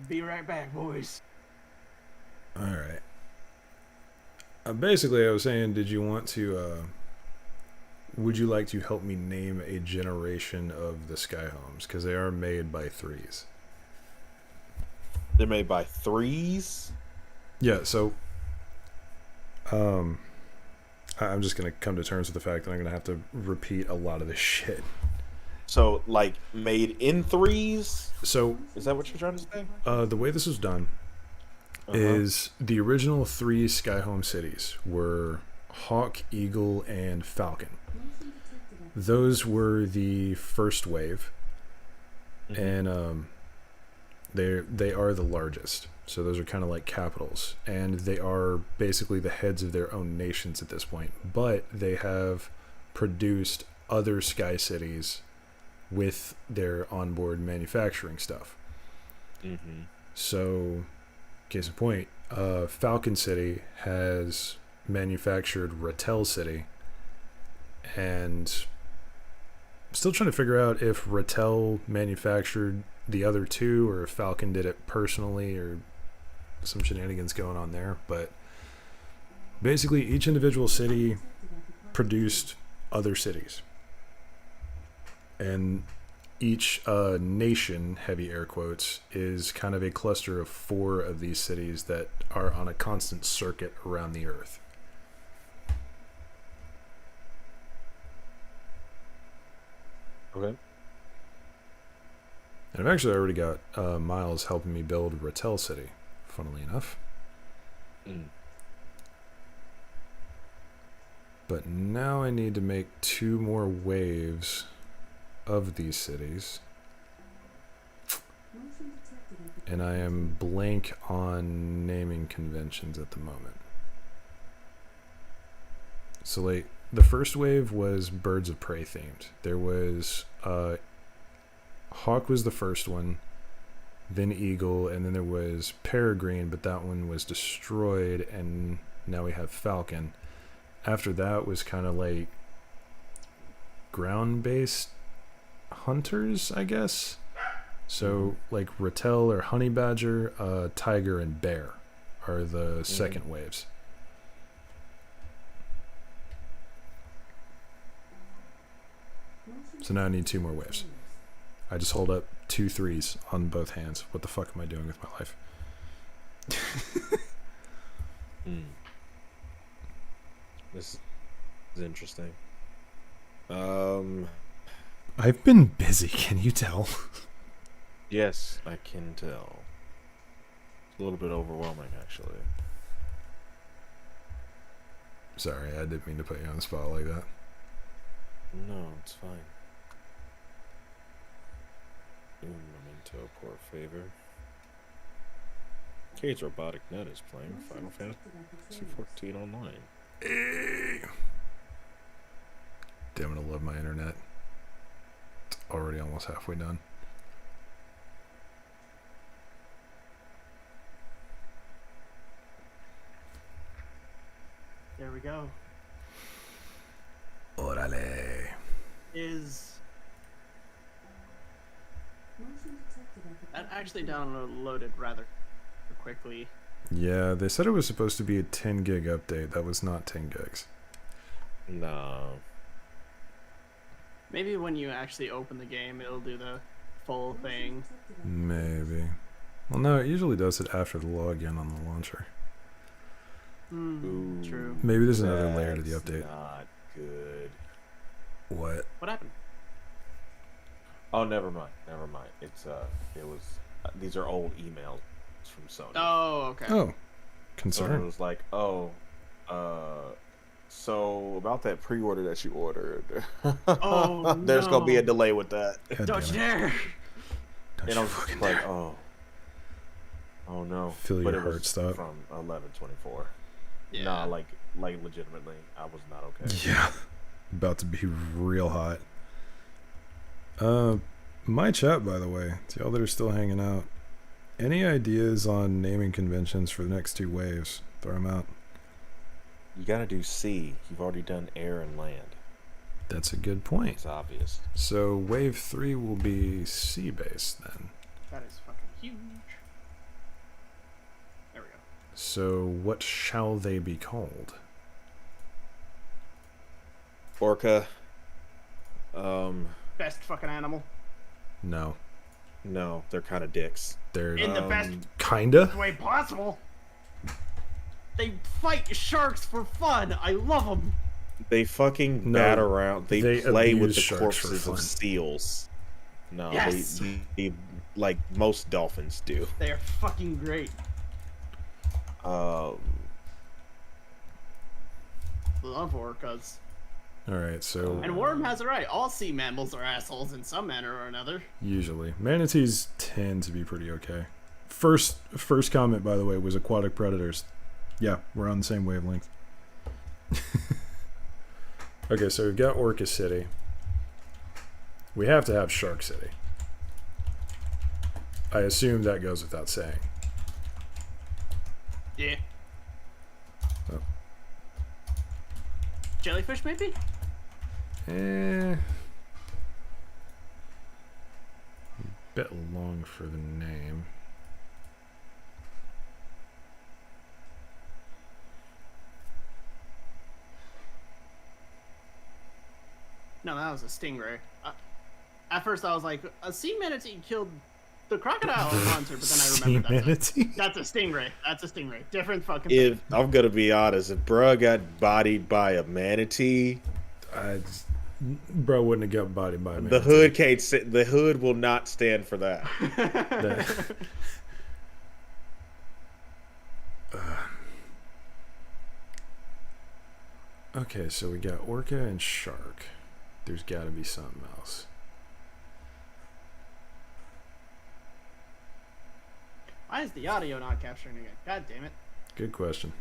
Be right back, boys. All right. Basically, I was saying, did you want to, would you like to help me name a generation of the sky homes? Because they are made by 3s. They're made by 3s. Yeah, so I'm just going to come to terms with the fact that I'm going to have to repeat a lot of this shit. So, like, made in 3s? So, Is that what you're trying to say? the way this was done is the original 3 sky home cities were Hawk, Eagle, and Falcon. Those were the first wave. And They are the largest. So those are kind of like capitals, and they are basically the heads of their own nations at this point. But they have produced other sky cities with their onboard manufacturing stuff. Mm-hmm. So, case in point, Falcon City has manufactured Rattel City, and I'm still trying to figure out if Rattel manufactured the other two or if Falcon did it personally or some shenanigans going on there. But basically, each individual city produced other cities, and each nation, heavy air quotes, is kind of a cluster of 4 of these cities that are on a constant circuit around the Earth. Okay. And I've actually already got Miles helping me build Rattel City, funnily enough. Mm. But now I need to make 2 more waves of these cities. And I am blank on naming conventions at the moment. So like the first wave was Birds of Prey themed. There was Hawk was the first one, then Eagle, and then there was Peregrine, but that one was destroyed, and now we have Falcon. After that was kind of like ground-based hunters, I guess. So like Rattel or Honey Badger, Tiger, and Bear are the second waves. So now I need 2 more waves. I just hold up 2 3s on both hands. What the fuck am I doing with my life? This is interesting. I've been busy, can you tell? Yes, I can tell. It's a little bit overwhelming, actually. Sorry, I didn't mean to put you on the spot like that. No, it's fine. Memento, poor favor. Cade's Robotic Net is playing Final Fantasy 14 online. Hey. Damn it, I love my internet. It's already almost halfway done. There we go. Orale. That actually downloaded rather quickly. Yeah, they said it was supposed to be a 10 gig update. That was not 10 gigs. No. Maybe when you actually open the game, it'll do the full thing. Maybe. Well, no, it usually does it after the login on the launcher. Ooh, True. Maybe there's another layer to the that's update. Not good. What? What happened? Oh, never mind. Never mind. It's it was. These are old emails from Sony. Oh, okay. Oh, So it concern. was like, so about that pre-order that you ordered. Oh, There's gonna be a no. delay with that. God Don't you damn it. dare! Don't And you I was fucking just like, dare. oh no. Feel But your it heart was stop. from 11/24. Yeah. Nah, like legitimately, I was not okay. Yeah. About to be real hot. My chat, by the way, to y'all that are still hanging out, any ideas on naming conventions for the next 2 waves? Throw them out. You gotta do sea. You've already done air and land. That's a good point. It's obvious. So wave 3 will be sea-based then. That is fucking huge. There we go. So what shall they be called? Orca. Best fucking animal. No. No, they're kind of dicks. They're In the best kinda. way possible. They fight sharks for fun. I love them. They fucking No, bat around. They they play with abuse the sharks for corpses fun. of seals. No, Yes. they like most dolphins do. They are fucking great. Um, Love orcas. All right, so And Worm has it right. All sea mammals are assholes in some manner or another. usually manatees tend to be pretty okay. First comment, by the way, was Aquatic Predators. Yeah, we're on the same wavelength. Okay, so we've got Orca City. We have to have Shark City. I assume that goes without saying. Yeah. Oh. Jellyfish, maybe? Bit long for the name. No, that was a stingray. At first, I was like, a sea manatee killed the crocodile hunter, but then I remembered that's a stingray. That's a stingray. Different fucking thing. If I'm gonna be honest, if bruh got bodied by a manatee, Bro wouldn't have got bodied by a the hood can't. The hood will not stand for that. Okay, so we got Orca and Shark. There's got to be something else. Why is the audio not capturing again? God damn it. Good question.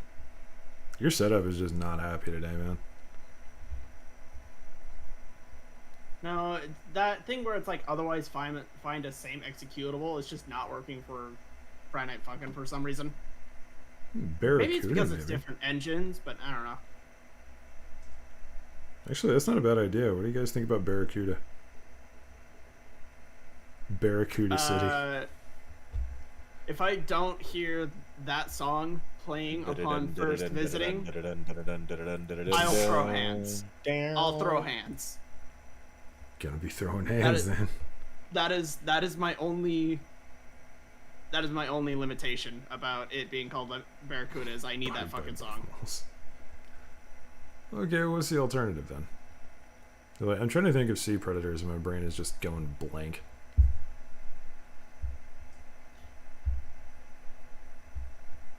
Your setup is just not happy today, man. No, that thing where it's like otherwise find a same executable is just not working for Friday Night Funkin' for some reason. Barracuda, Maybe it's because it's different engines, but I don't know. Actually, that's not a bad idea. What do you guys think about Barracuda? Barracuda City. If I don't hear that song playing upon first visiting, I'll throw hands. I'll throw hands. Gonna be throwing hands then. That is my only limitation about it being called Barracuda is I need that fucking song. Okay, what's the alternative then? I'm trying to think of sea predators and my brain is just going blank.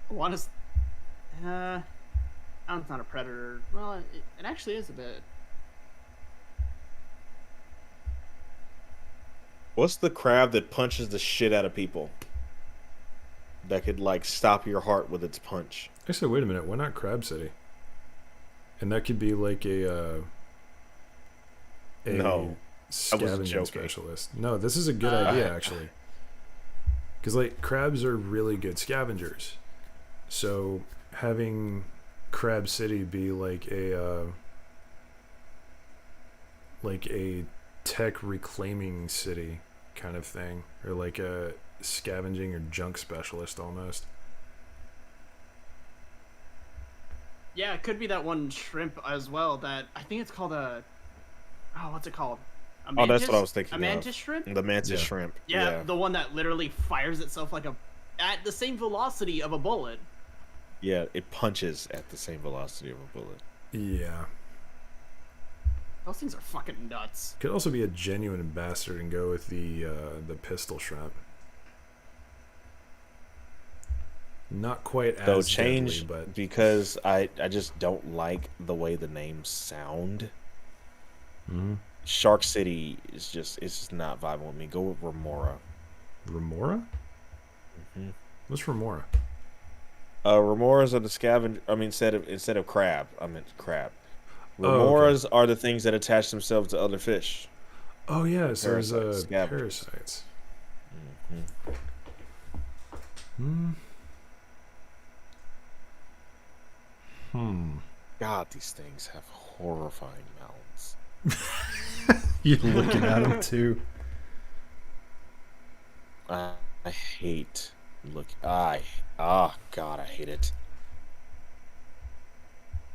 It's not a predator. Well, it actually is a bit. What's the crab that punches the shit out of people? That could like stop your heart with its punch. Actually, wait a minute. Why not Crab City? And that could be like a scavenging specialist. No, this is a good idea actually. Because like crabs are really good scavengers. So having Crab City be like a tech reclaiming city kind of thing, or like a scavenging or junk specialist almost. Yeah, it could be that one shrimp as well. That I think it's called what's it called? A mantis? Oh, that's what I was thinking. A mantis shrimp. The mantis shrimp. Yeah, the one that literally fires itself like at the same velocity of a bullet. Yeah, it punches at the same velocity of a bullet. Yeah. Those things are fucking nuts. Could also be a genuine bastard and go with the pistol shrimp. Not quite as change deadly, but because I just don't like the way the names sound. Mm-hmm. Shark City is just not vibing with me. Go with Remora. Remora? Mm-hmm. What's Remora? Remoras are the scavenger. I mean, instead of crab, I meant crab. Remoras are the things that attach themselves to other fish. Oh yeah, so there's Scavengers. parasites. God, these things have horrifying mouths. You're looking at them too. I hate God, I hate it.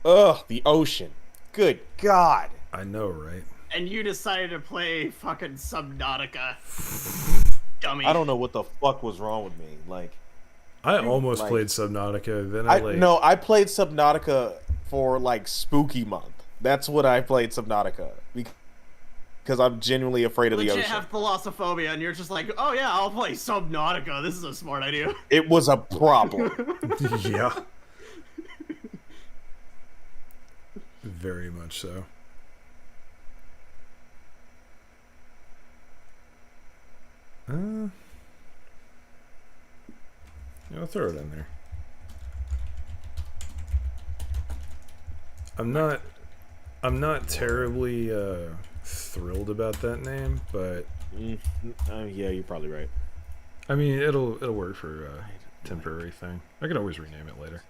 Ugh, the ocean. Good God. I know, right? And you decided to play fucking Subnautica. Dummy. I don't know what the fuck was wrong with me. Like, I almost played Subnautica. Then I played Subnautica for like Spooky Month. That's what I played Subnautica because I'm genuinely afraid of the ocean. Legit have thalassophobia, and you're just like, oh yeah, I'll play Subnautica. This is a smart idea. It was a problem. Yeah. Very much so. I'll throw it in there. I'm not terribly thrilled about that name, but yeah, you're probably right. I mean, it'll work for a temporary thing. I could always rename it later.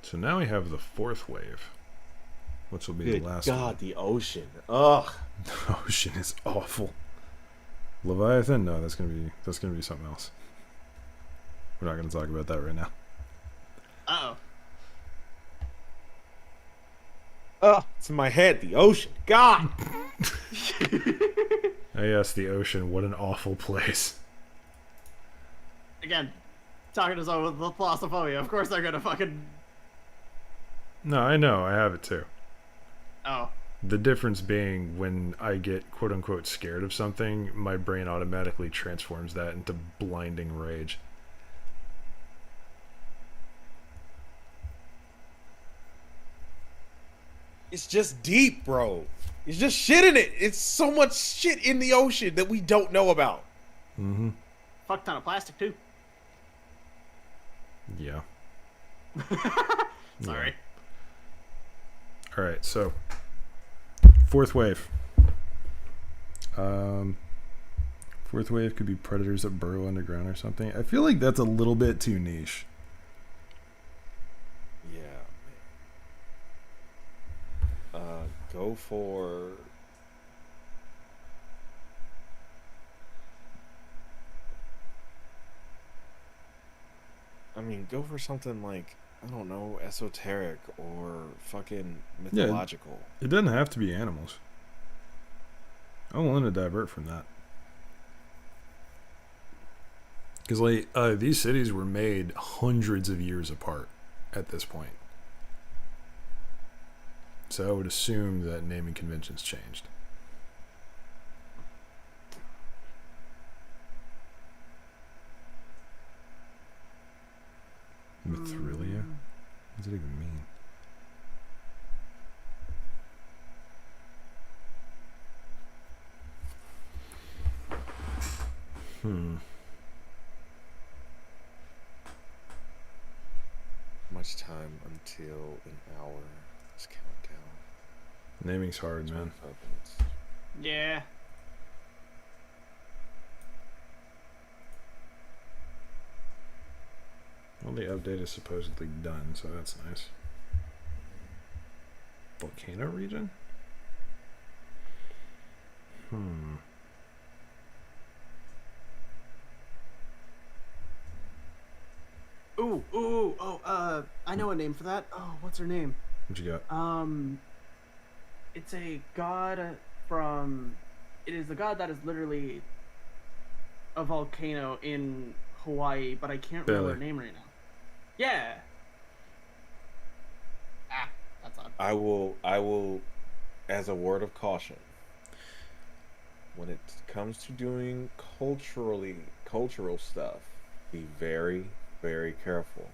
So now we have the fourth wave, which will be Good the last God, one. the ocean. Ugh. The ocean is awful. Leviathan? No, that's gonna be something else. We're not gonna talk about that right now. Uh-oh. Oh, it's in my head. The ocean. God. Oh, yes, the ocean. What an awful place. Again, talking to someone with claustrophobia. Of course they're gonna fucking... No, I know. I have it too. Oh. The difference being when I get quote-unquote scared of something, my brain automatically transforms that into blinding rage. It's just deep, bro. It's just shit in it. It's so much shit in the ocean that we don't know about. Mm-hmm. Fuck ton of plastic, too. Yeah. Sorry. All right, so fourth wave. Fourth wave could be predators that burrow underground or something. I feel like that's a little bit too niche. Yeah, man. Go for... I mean, go for something like, I don't know, esoteric or fucking mythological. It doesn't have to be animals. I'm willing to divert from that. Because like these cities were made hundreds of years apart at this point. So I would assume that naming conventions changed. Mithrilia? What does it even mean? Much time until an hour. Let's count down. Naming's hard, man. 25 minutes. Yeah. Well, the update is supposedly done, so that's nice. Volcano region? I know a name for that. Oh, what's her name? What you got? It's a god from... It is a god that is literally a volcano in Hawaii, but I can't remember her name right now. Yeah. Ah, that's odd. I will, as a word of caution, when it comes to doing cultural stuff, be very, very careful.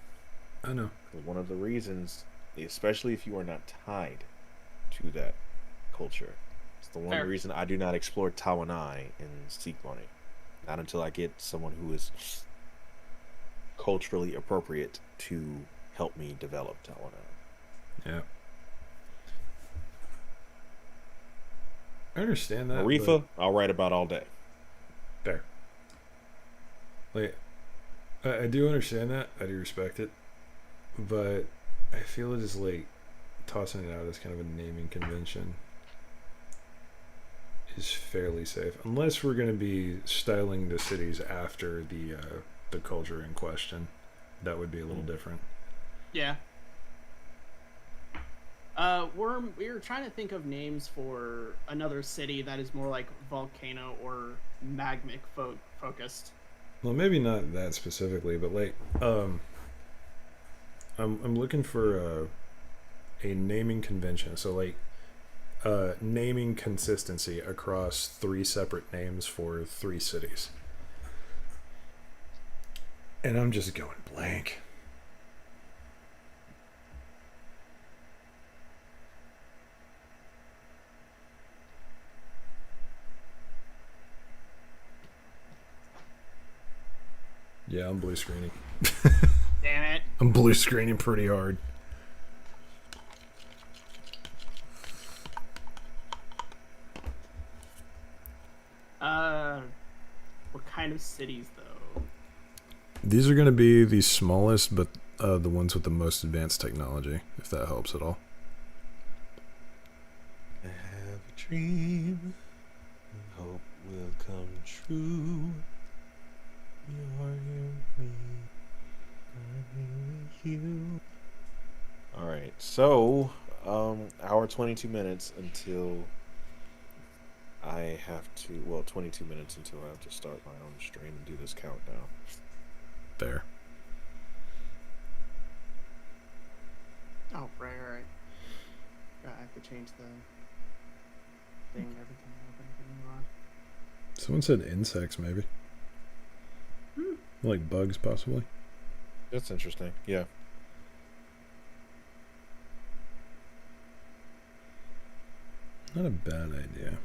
I know. One of the reasons, especially if you are not tied to that culture, it's the one reason I do not explore Tawanai and seek money. Not until I get someone who is culturally appropriate to help me develop Tawanai. Yeah. I understand that. Marifa, I'll write about all day. Fair. Like, I do understand that. I do respect it. But I feel it is like tossing it out as kind of a naming convention is fairly safe. Unless we're going to be styling the cities after the culture in question. That would be a little different. Yeah. We were trying to think of names for another city that is more like volcano or magmic focused. Well, maybe not that specifically, but like, I'm looking for a naming convention. So like, naming consistency across 3 separate names for 3 cities. And I'm just going blank. Yeah, I'm blue screening. Damn it. I'm blue screening pretty hard. What kind of cities though? These are going to be the smallest, but the ones with the most advanced technology, if that helps at all. I have a dream, and hope will come true. You are here with me, I'm here with you. All right, so hour 22 minutes until I have to. Well, 22 minutes until I have to start my own stream and do this countdown. There. Oh, right. Yeah, I have to change the thing, everything on. Someone said insects, maybe. Like bugs, possibly. That's interesting. Yeah. Not a bad idea.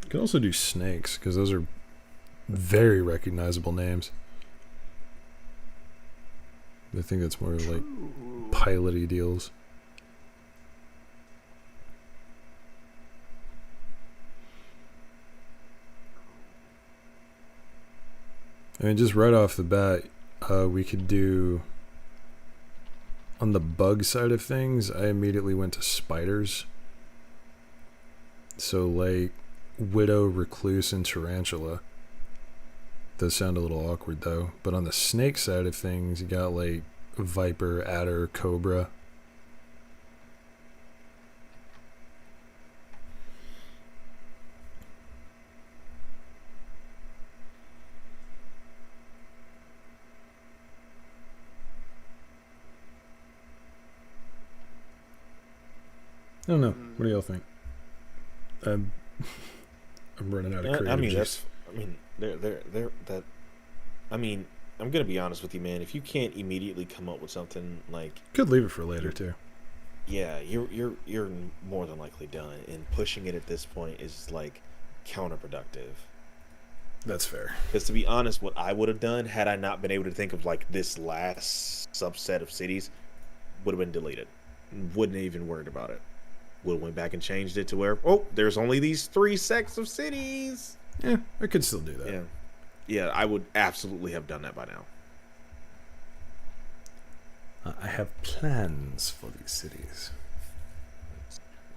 You could also do snakes, because those are very recognizable names. I think that's more like pilot-y deals. I mean, just right off the bat, we could do... On the bug side of things, I immediately went to spiders. So, like, widow, recluse, and tarantula. Does sound a little awkward, though. But on the snake side of things, you got, like, viper, adder, cobra. I don't know. What do y'all think? I'm running out of creative juice. I'm gonna be honest with you, man. If you can't immediately come up with something like, Could leave it for later too. yeah, you're more than likely done. And pushing it at this point is like counterproductive. That's fair. Because to be honest, what I would have done had I not been able to think of like this last subset of cities would have been deleted. Wouldn't have even worried about it. Would have went back and changed it to where, oh, there's only these 3 sects of cities. Yeah, I could still do that. Yeah, I would absolutely have done that by now. I have plans for these cities.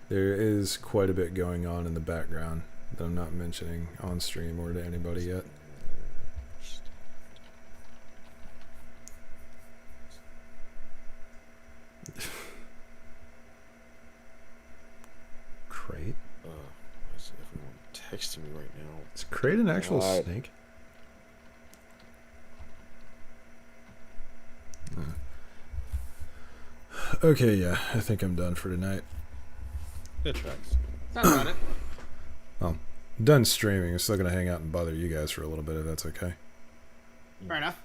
There is quite a bit going on in the background that I'm not mentioning on stream or to anybody yet. Crate? Why is everyone texting me right now? Is Crate an actual snake? Okay, yeah, I think I'm done for tonight. Good tracks. Sounds about it. I'm done streaming. I'm still gonna hang out and bother you guys for a little bit if that's okay. Fair enough.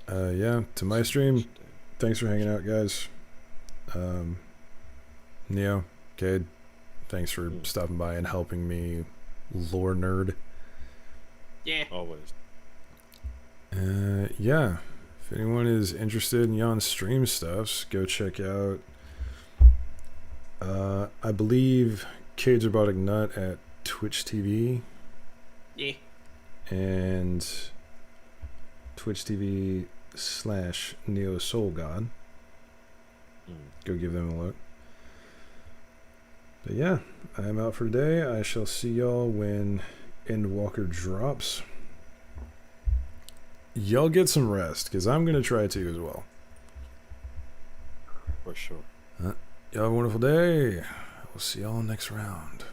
Yeah, to my stream, thanks for hanging out, guys. Neo, Cade, thanks for stopping by and helping me lore nerd. Yeah. Always. Yeah, if anyone is interested in Jan's stream stuffs, go check out, I believe, Cade's Robotic Nut at Twitch TV. Yeah. And Twitch TV / Neo Soul God. Go give them a look. But yeah, I am out for today. I shall see y'all when Endwalker drops. Y'all get some rest, because I'm going to try to as well. For sure. Y'all have a wonderful day. We'll see y'all next round.